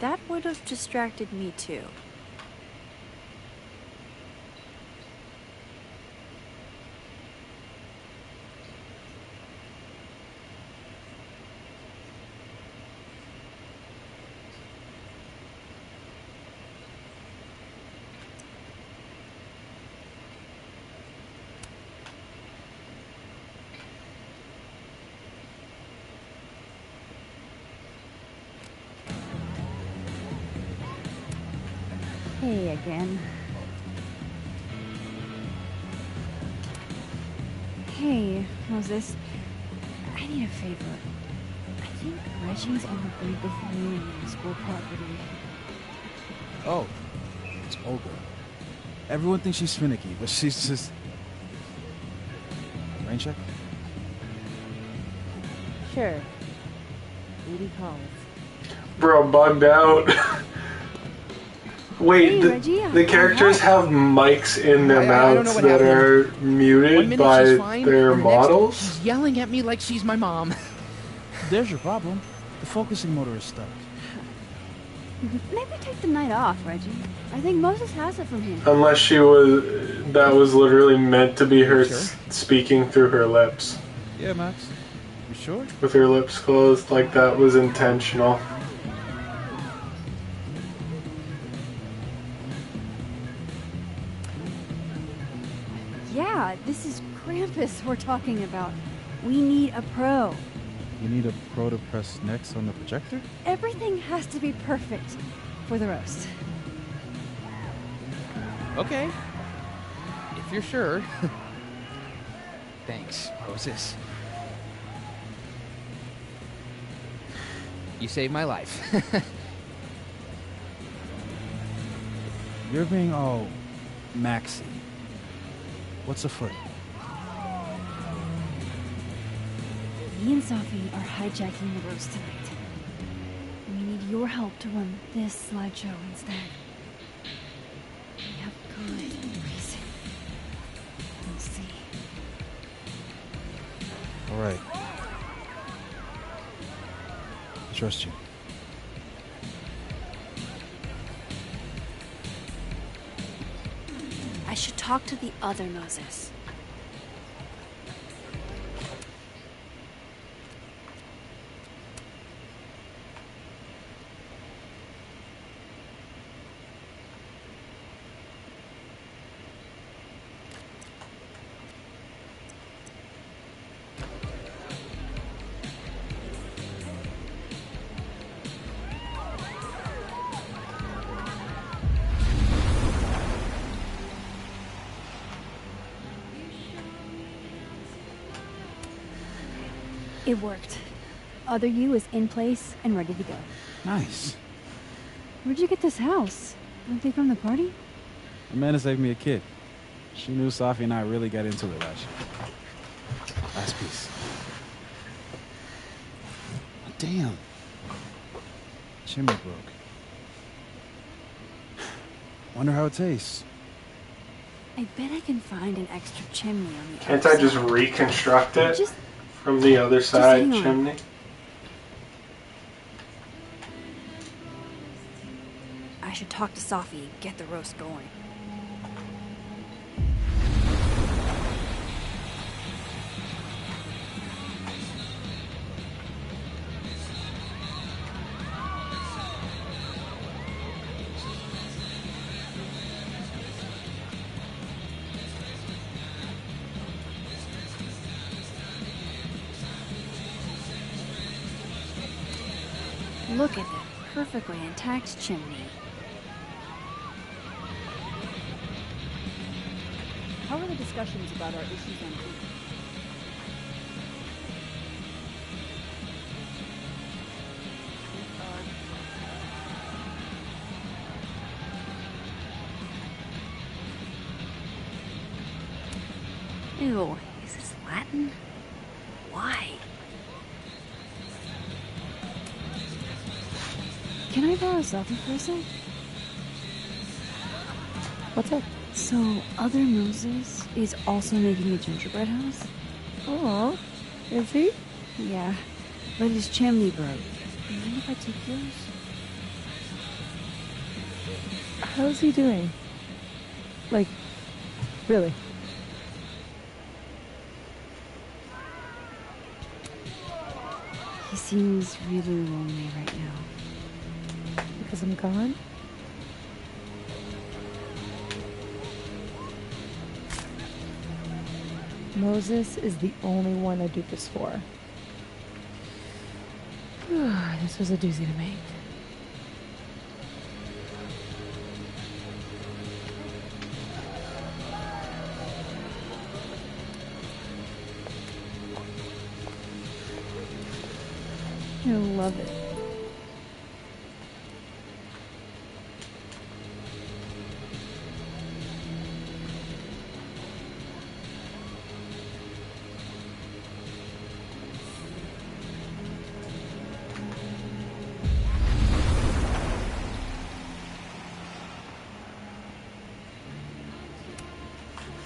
That would have distracted me too. Hey again. Hey, Moses. I need a favor. I think Reggie's on the brink of ruining the school property. Oh, it's Olga. Everyone thinks she's finicky, but she's just... Rain check? Sure. Booty calls. Bro, bugged out. Wait, Hey, Reggie, the characters have mics in their I don't know mouths what that happened. are One muted minute by she's fine, their and the models? next, she's yelling at me like she's my mom. There's your problem. The focusing motor is stuck. Maybe take the night off, Reggie. I think Moses has it from him. Unless that was literally meant to be her speaking through her lips. Yeah, Max. You sure? With her lips closed, like that was intentional. Yeah, this is Krampus we're talking about. We need a pro. You need a pro to press next on the projector? Everything has to be perfect for the roast. Okay. If you're sure. Thanks, Moses. You saved my life. You're being all maxy. What's afoot? Me and Sophie are hijacking the roast tonight. We need your help to run this slideshow instead. We have good reason. We'll see. All right. I trust you. I should talk to the other Moses. It worked. Other you is in place and ready to go. Nice. Where'd you get this house? Aren't they from the party? Amanda saved me a kid. She knew Sophie and I really got into it last year. Last piece. Oh, damn. Chimney broke. Wonder how it tastes. I bet I can find an extra chimney on the Can't other I just side. reconstruct it Just- from the other side hang on. chimney? I should talk to Sophie and get the roast going. Look at that perfectly intact chimney. How are the discussions about our issues on Earth? Ew, is this Latin? Why? Can I borrow Sophie for a sec? What's up? So, other Moses is also making a gingerbread house? Aw, is he? Yeah, but his chimney broke. Mind if I take yours? How's he doing? Like, really? He seems really lonely right now. Because I'm gone? Moses is the only one I do this for. This was a doozy to make. I love it.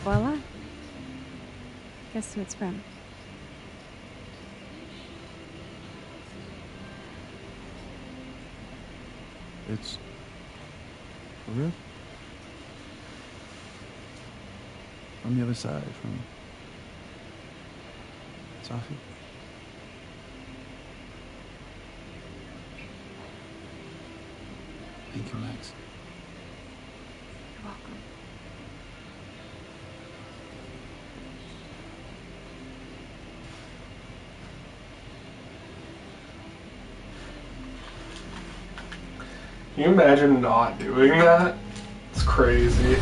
Voila. Guess who it's from? It's... for real? From the other side, from... Sophie? Thank you, Max. You're welcome. Can you imagine not doing that? It's crazy.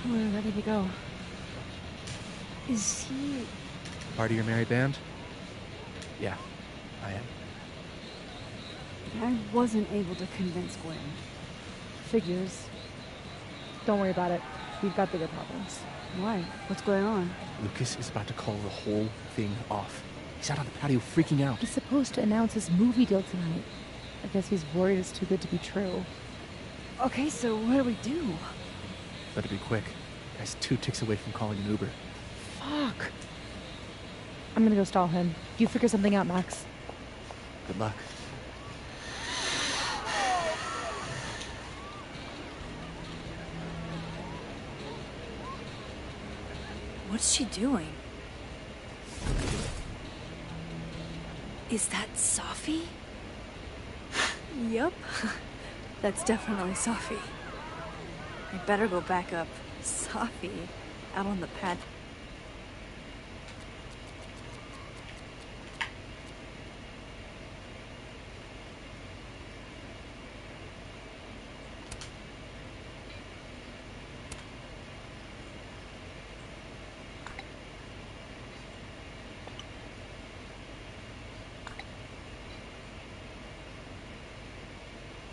We're ready to go. Is he... Part of your merry band? Yeah, I am. I wasn't able to convince Gwen. Figures. Don't worry about it. We've got bigger problems. Why? What's going on? Lucas is about to call the whole thing off. He's out on the patio freaking out. He's supposed to announce his movie deal tonight. I guess he's worried it's too good to be true. Okay, so what do we do? Better be quick. Guy's 2 ticks away from calling an Uber. Fuck. I'm gonna go stall him. You figure something out, Max. Good luck. What's she doing? Is that Safi? Yup. That's definitely Safi. I better go back up. Safi, out on the pad.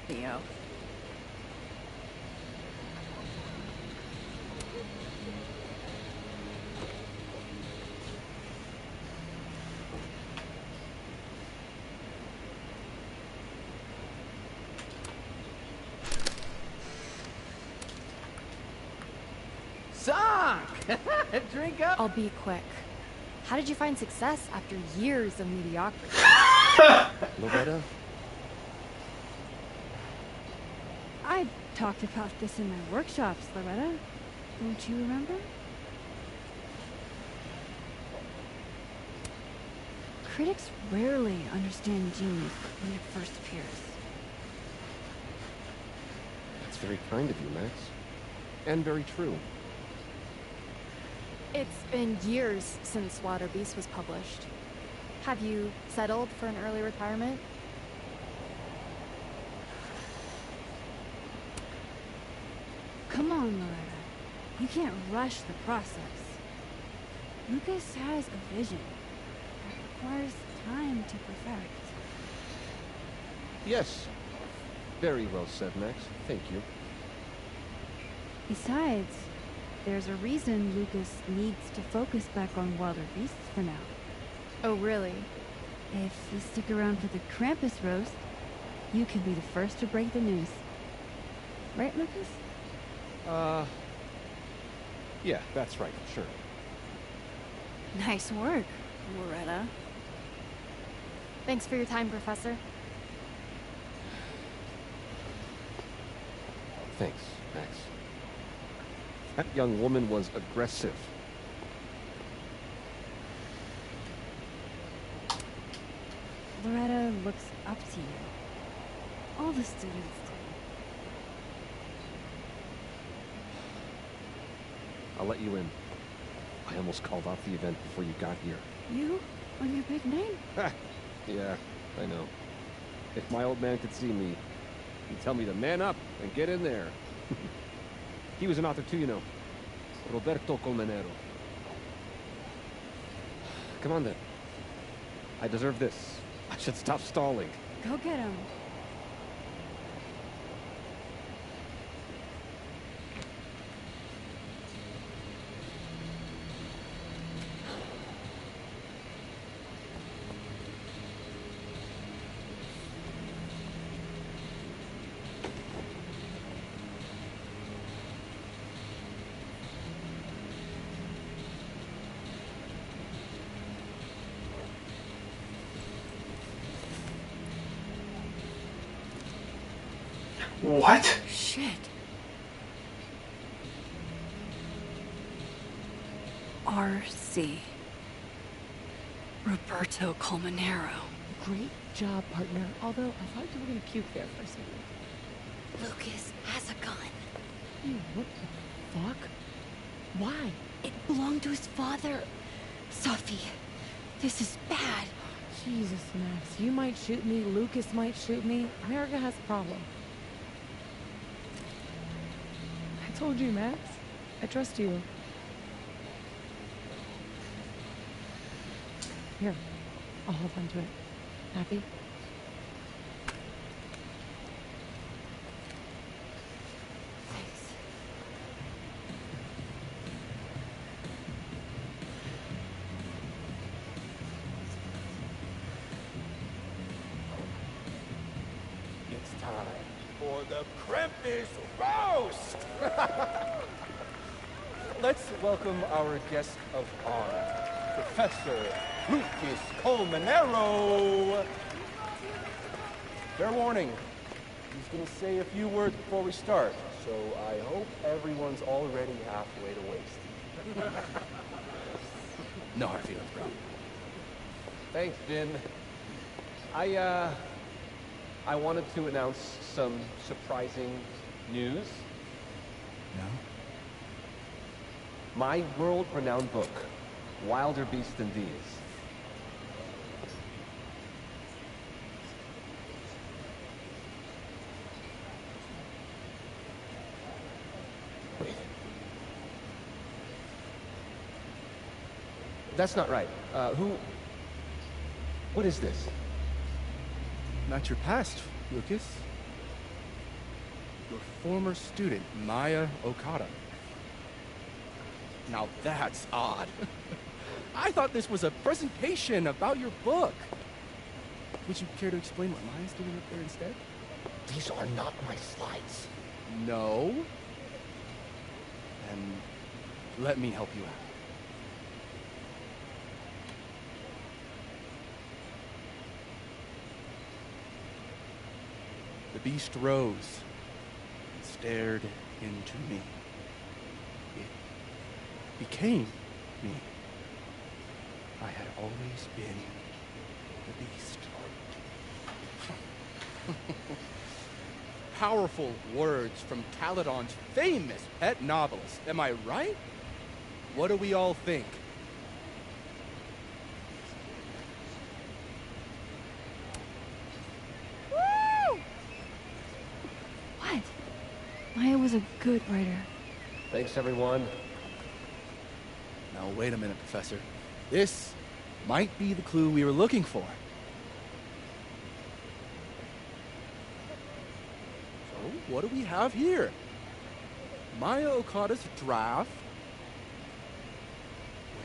Theo. Sock! Drink up! I'll be quick. How did you find success after years of mediocrity? Loretta? I talked about this in my workshops, Loretta. Don't you remember? Critics rarely understand genius when it first appears. That's very kind of you, Max. And very true. It's been years since Water Beast was published. Have you settled for an early retirement? Come on, Loretta. You can't rush the process. Lucas has a vision that requires time to perfect. Yes. Very well said, Max. Thank you. Besides, there's a reason Lucas needs to focus back on Wilder Beasts for now. Oh, really? If you stick around for the Krampus roast, you can be the first to break the news. Right, Lucas? Yeah, that's right, sure. Nice work, Loretta. Thanks for your time, Professor. Thanks, Max. That young woman was aggressive. Loretta looks up to you. All the students do. I'll let you in. I almost called off the event before you got here. You? On your big name? Yeah, I know. If my old man could see me, he'd tell me to man up and get in there. He was an author too, you know. Roberto Colmenero. Come on then. I deserve this. I should stop stalling. Go get him. What? Shit. RC. Roberto Colmenero. Great job, partner. Although I thought you were gonna puke there for a second. Lucas has a gun. Hey, what the fuck? Why? It belonged to his father. Sophie, this is bad. Jesus, Max. You might shoot me. Lucas might shoot me. America has a problem. I told you, Max. I trust you. Here, I'll hold on to it. Happy? Thanks. It's time for the Krampus roast! Let's welcome our guest of honor, Professor Lucas Colmenero. Fair warning, he's gonna say a few words before we start, so I hope everyone's already halfway to waste. No hard feelings, bro. Thanks, Vin. I wanted to announce some surprising news. No? My world-renowned book, Wilder Beast Than These. Wait. That's not right. What is this? Not your past, Lucas. Your former student, Maya Okada. Now that's odd. I thought this was a presentation about your book. Would you care to explain what Maya's doing up there instead? These are not my slides. No? Then let me help you out. The beast rose and stared into me. It became me. I had always been the beast. Powerful words from Caledon's famous pet novelist. Am I right? What do we all think? Woo! What? Maya was a good writer. Thanks, everyone. Now, wait a minute, Professor. This might be the clue we were looking for. So, what do we have here? Maya Okada's draft.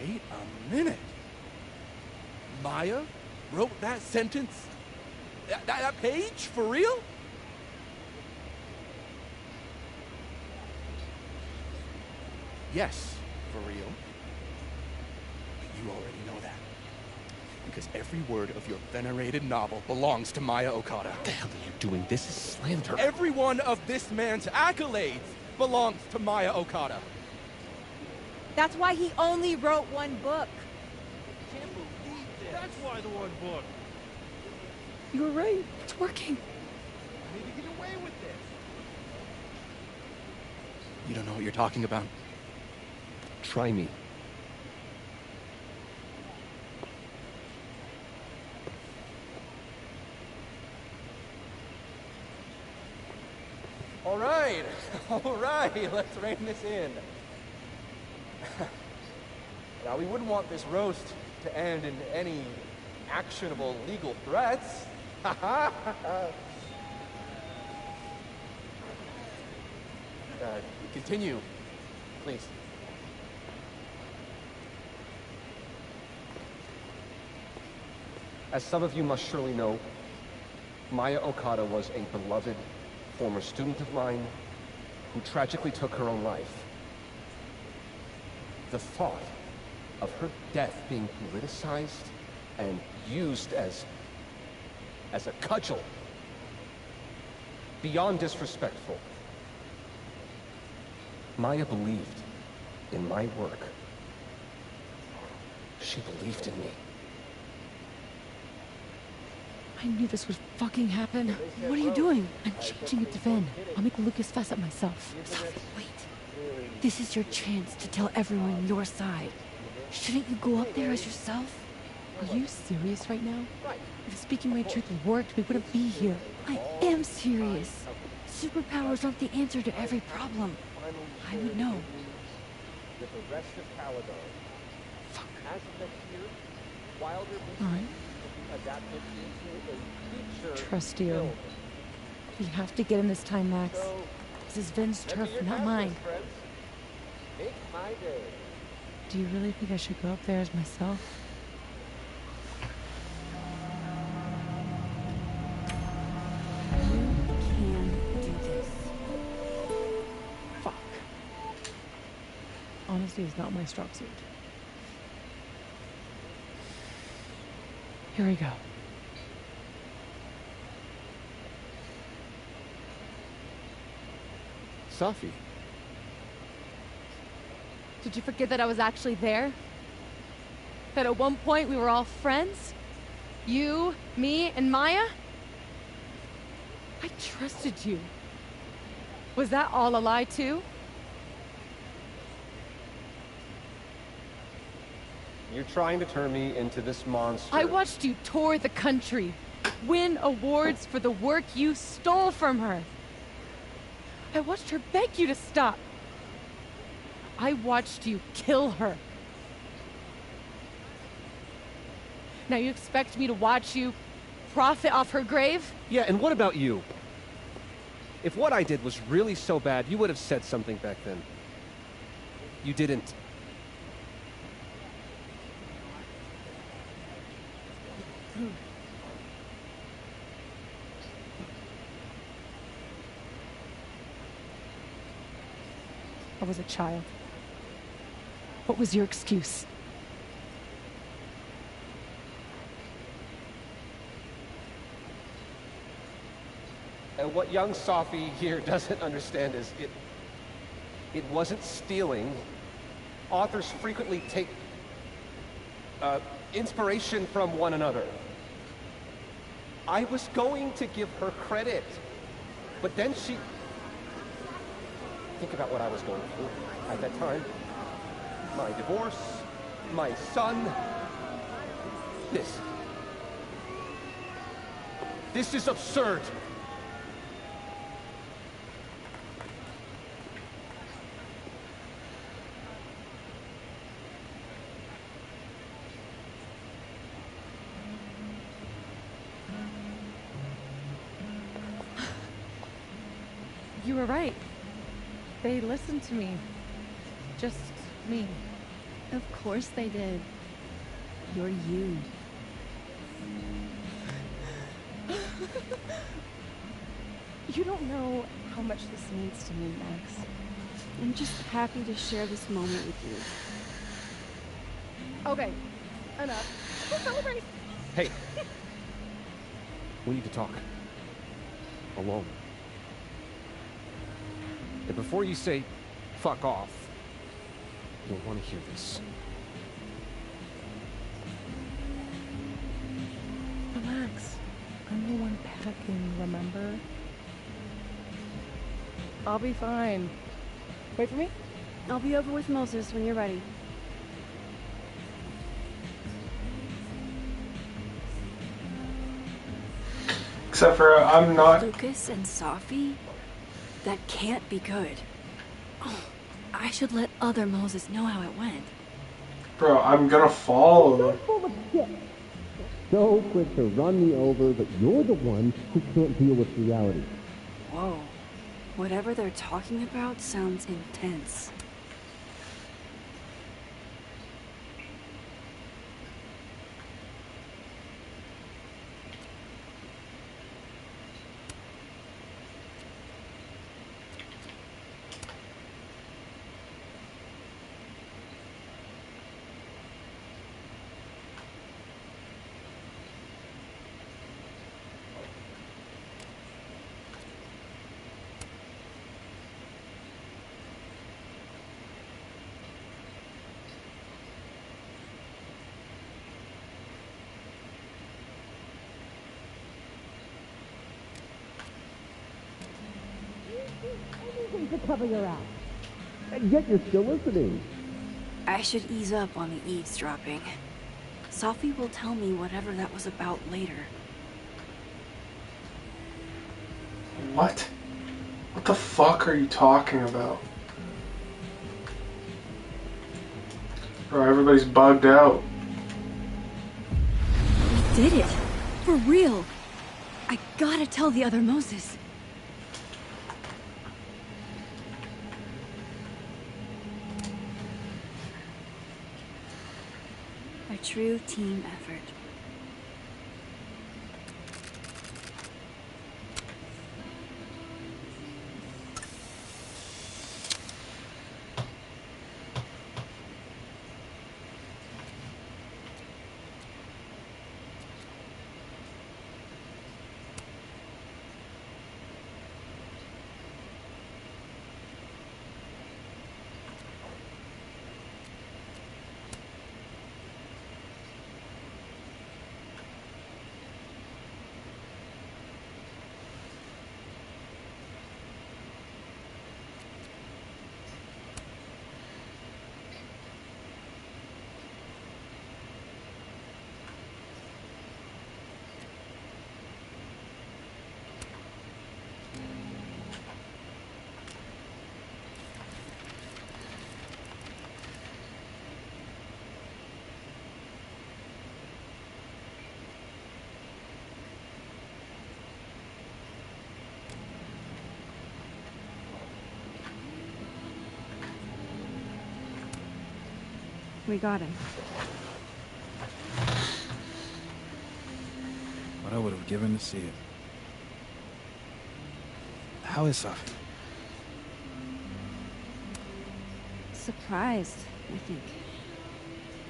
Wait a minute. Maya wrote that sentence? That page? For real? Yes, for real. But you already know that. Because every word of your venerated novel belongs to Maya Okada. What the hell are you doing? This is slander. Every one of this man's accolades belongs to Maya Okada. That's why he only wrote one book. Can't believe this. That's why the one book. You were right. It's working. I need to get away with this. You don't know what you're talking about. Try me. All right, let's rein this in. Now, we wouldn't want this roast to end in any actionable legal threats. Continue, please. As some of you must surely know, Maya Okada was a beloved former student of mine who tragically took her own life. The thought of her death being politicized and used as a cudgel, beyond disrespectful. Maya believed in my work. She believed in me. I knew this would fucking happen. What are you doing? I'm changing it to Vin. I'll make Lucas fess up myself. Sophie, wait. This is your chance to tell everyone your side. Shouldn't you go up there as yourself? Are you serious right now? If speaking my truth worked, we wouldn't be here. I am serious. Superpowers aren't the answer to every problem. I would know. With the rest of Caledon. As of next year, Wilder Beasts Alright. will be adapted into a feature Trust you. film. We have to get him this time, Max. This is Vin's turf, not mine. Friends, make my day. Do you really think I should go up there as myself? Can do this. Fuck. Honesty is not my strong suit. Here we go. Safi. Did you forget that I was actually there? That at one point we were all friends? You, me, and Maya? I trusted you. Was that all a lie too? You're trying to turn me into this monster. I watched you tour the country, win awards for the work you stole from her. I watched her beg you to stop. I watched you kill her. Now you expect me to watch you profit off her grave? Yeah, and what about you? If what I did was really so bad, you would have said something back then. You didn't. I was a child. What was your excuse? And what young Safi here doesn't understand is it wasn't stealing. Authors frequently take inspiration from one another. I was going to give her credit, but then she... Think about what I was going through at that time. My divorce, my son. This is absurd. You were right. They listened to me. Just me. Of course they did. You're you. You don't know how much this means to me, Max. I'm just happy to share this moment with you. Okay, enough. Let's celebrate. Hey. We need to talk. Alone. And before you say, fuck off, you'll want to hear this. Relax. I'm the one packing, remember? I'll be fine. Wait for me? I'll be over with Moses when you're ready. Except for I'm not. Lucas and Safi? That can't be good. Oh, I should let other Moses know how it went. Bro, I'm gonna follow them. So quick to run me over, but you're the one who can't deal with reality. Whoa. Whatever they're talking about sounds intense. need to cover your ass. And yet you're still listening. I should ease up on the eavesdropping. Sophie will tell me whatever that was about later. What? What the fuck are you talking about? Bro, everybody's bugged out. We did it! For real! I gotta tell the other Moses. A true team effort. We got him. What I would have given to see it. How is Sophie? Surprised, I think.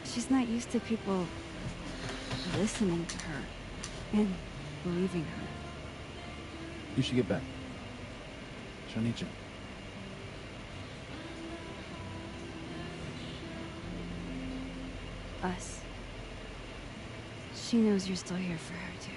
She's not used to people listening to her and believing her. You should get back. She'll need you. Us. She knows you're still here for her, too.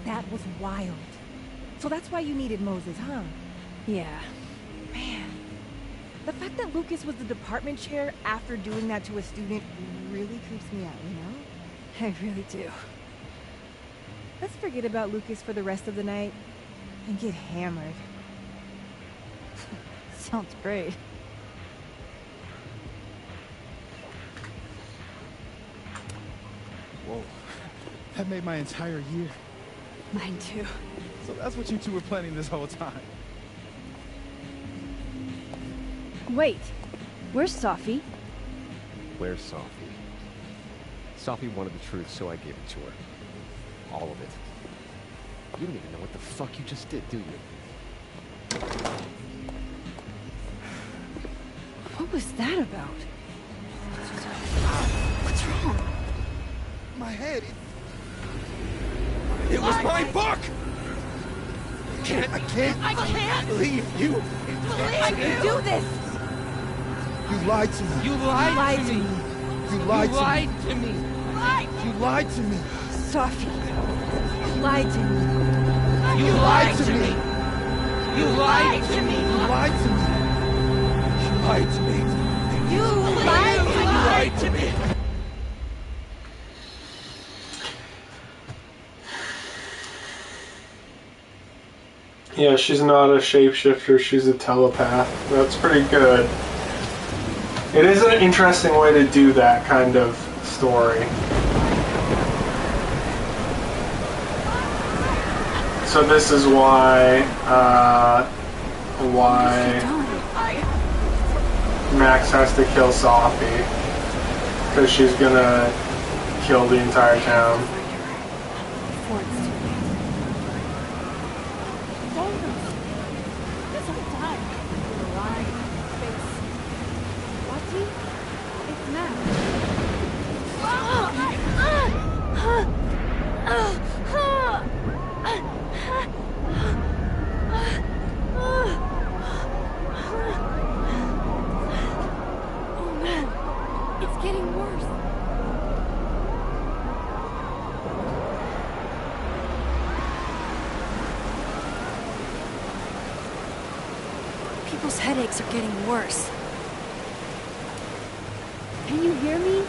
That was wild. So that's why you needed Moses, huh? Yeah. Man, the fact that Lucas was the department chair after doing that to a student really creeps me out, you know? I really do. Let's forget about Lucas for the rest of the night and get hammered. Sounds great. Whoa. That made my entire year. Mine too. So that's what you two were planning this whole time. Wait, where's Sophie? Where's Sophie? Sophie wanted the truth, so I gave it to her. All of it. You don't even know what the fuck you just did, do you? What was that about? What's wrong? My head. It was my book! I can't leave you. I can do this! You lied to me. You lied to me. You lied You to me. lied to me. You lied to me. Sophie, you lied to me. You lied to me. You lied to me. You lied to me. You lied to me. You lied to me. Yeah, she's not a shapeshifter, she's a telepath. That's pretty good. It is an interesting way to do that kind of story. So this is why Max has to kill Sophie, because she's gonna kill the entire town. getting worse. People's headaches are getting worse. Can you hear me?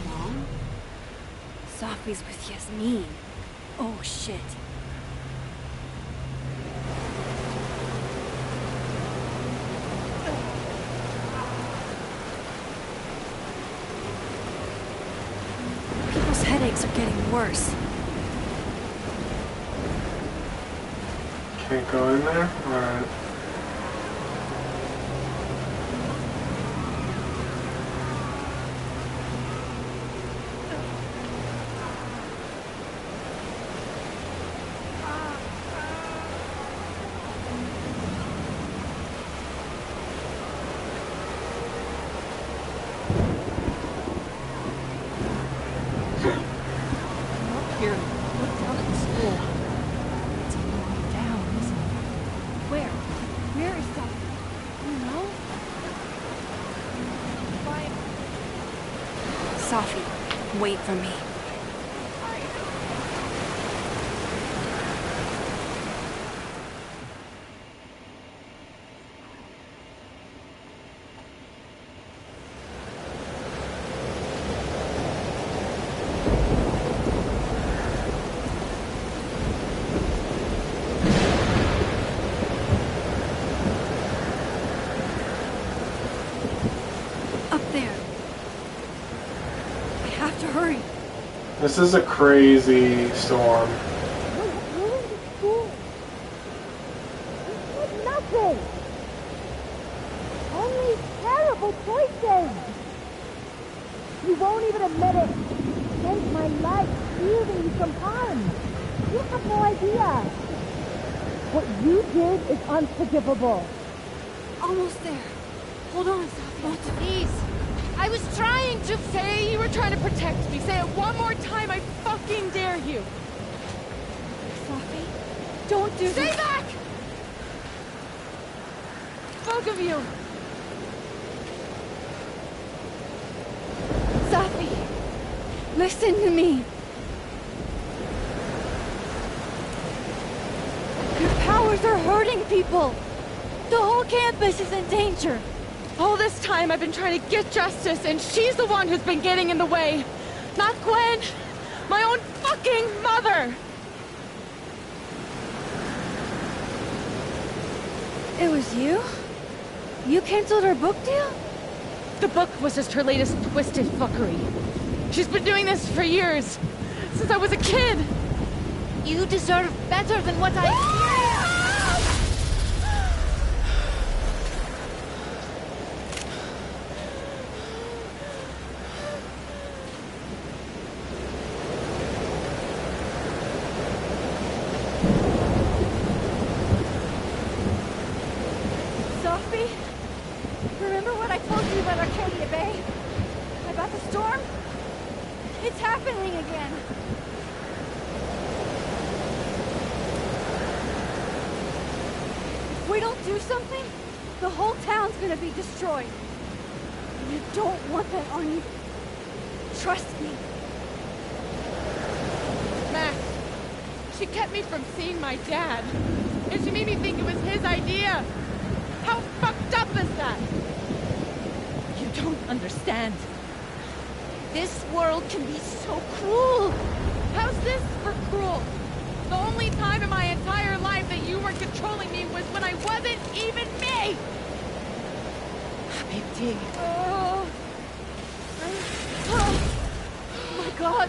Mom? Sophie's with Yasmin. Oh, shit. People's headaches are getting worse. Can't go in there? Alright. Here, look down at the school. It's a long way down, isn't it? Where? Where is Sophie? You know? Sophie, wait for me. Up there. I have to hurry. This is a crazy storm. Ruined the school. We did nothing. Only terrible choices. You won't even admit it. Spent my life shielding you from harm. You have no idea. What you did is unforgivable. Almost there. Hold on, Sophie. Please. I was trying to say you were trying to protect me. Say it one more time. I fucking dare you. Sophie, don't do Stay this. back! Both of you. Sophie, listen to me. Your powers are hurting people. The whole campus is in danger. All this time I've been trying to get justice, and she's the one who's been getting in the way. Not Gwen. My own fucking mother. It was you? You canceled her book deal? The book was just her latest twisted fuckery. She's been doing this for years. Since I was a kid. You deserve better than what I experienced. Sophie, remember what I told you about Arcadia Bay? About the storm? It's happening again. If we don't do something, the whole town's gonna be destroyed. And you don't want that on you. Trust me. Max, she kept me from seeing my dad. And she made me think it was his idea. How fucked up is that? You don't understand. This world can be so cruel. How's this for cruel? The only time in my entire life that you were controlling me was when I wasn't even me! Habibti. Oh my god!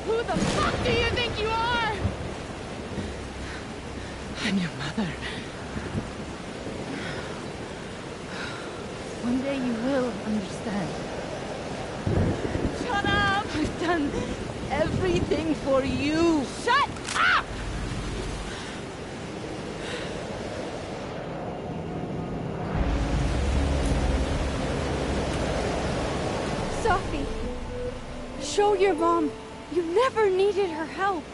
Who the fuck do you think you are? I'm your mother. One day you will understand. Shut up! I've done everything for you. Shut up! show your mom you never needed her help.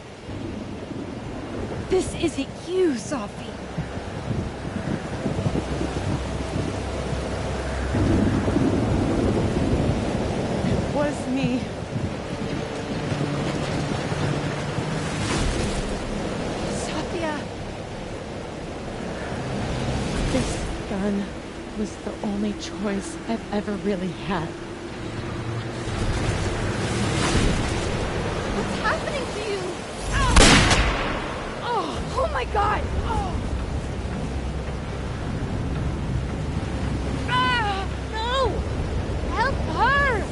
This isn't you, Sophie. It was me. Sophia. This gun was the only choice I've ever really had. What's happening to you? Oh my God! Oh. No! Help her!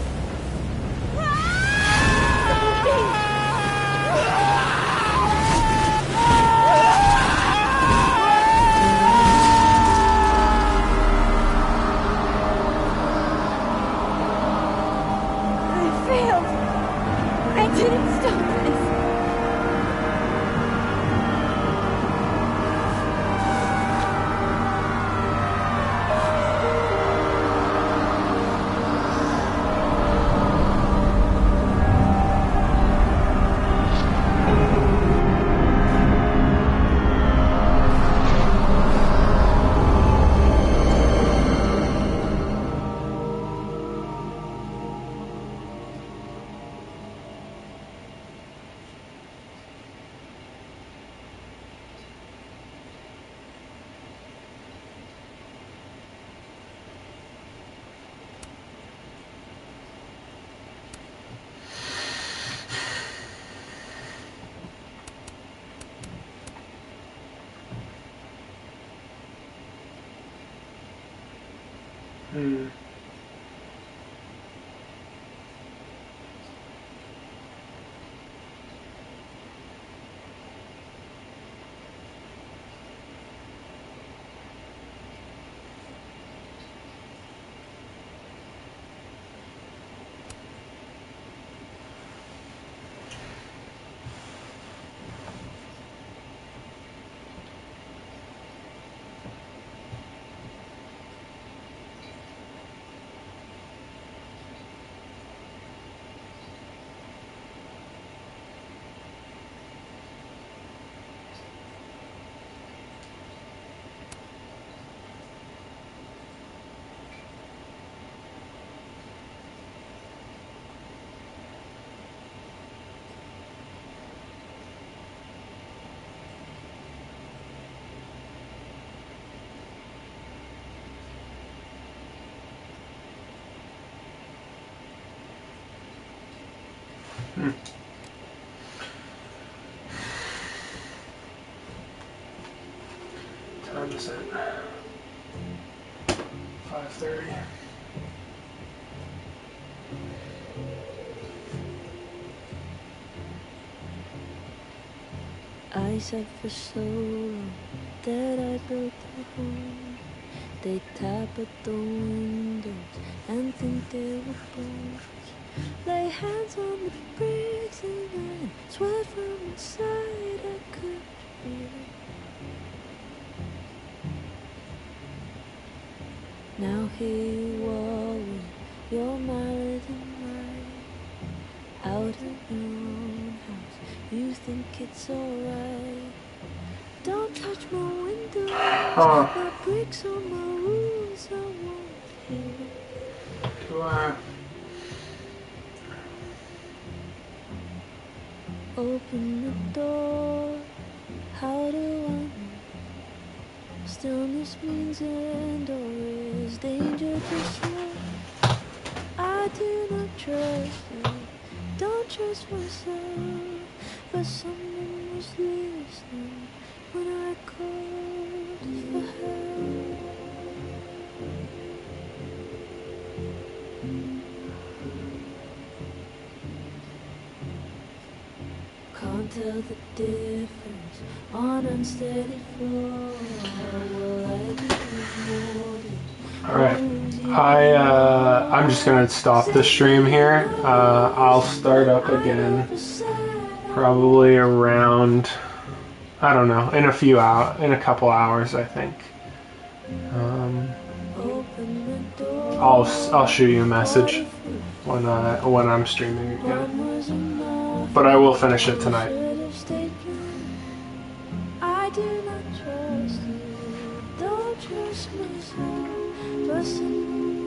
I failed. I didn't stop this. Time is it? 5:30. I sat for so long that I built a home. They tap at the windows and think they were bones. Lay hands on the bricks and then swear from inside I could feel it. Now here you are with your mallet and mine, out in your own house, you think it's alright. Don't touch my windows, my bricks on my rules, I won't hear it. Do I? Open the door, how do I know? Stillness means end or is danger just slow? I do not trust you, don't trust myself, but someone was listening when I called for help. Can't tell the difference on unsteady floor. Will I be rewarded? Alright, I'm just gonna stop the stream here. I'll start up again probably around, I don't know, in a couple hours, I think. I'll shoot you a message. when I'm streaming again. But I will finish it tonight. I do not trust you, don't trust myself, trust in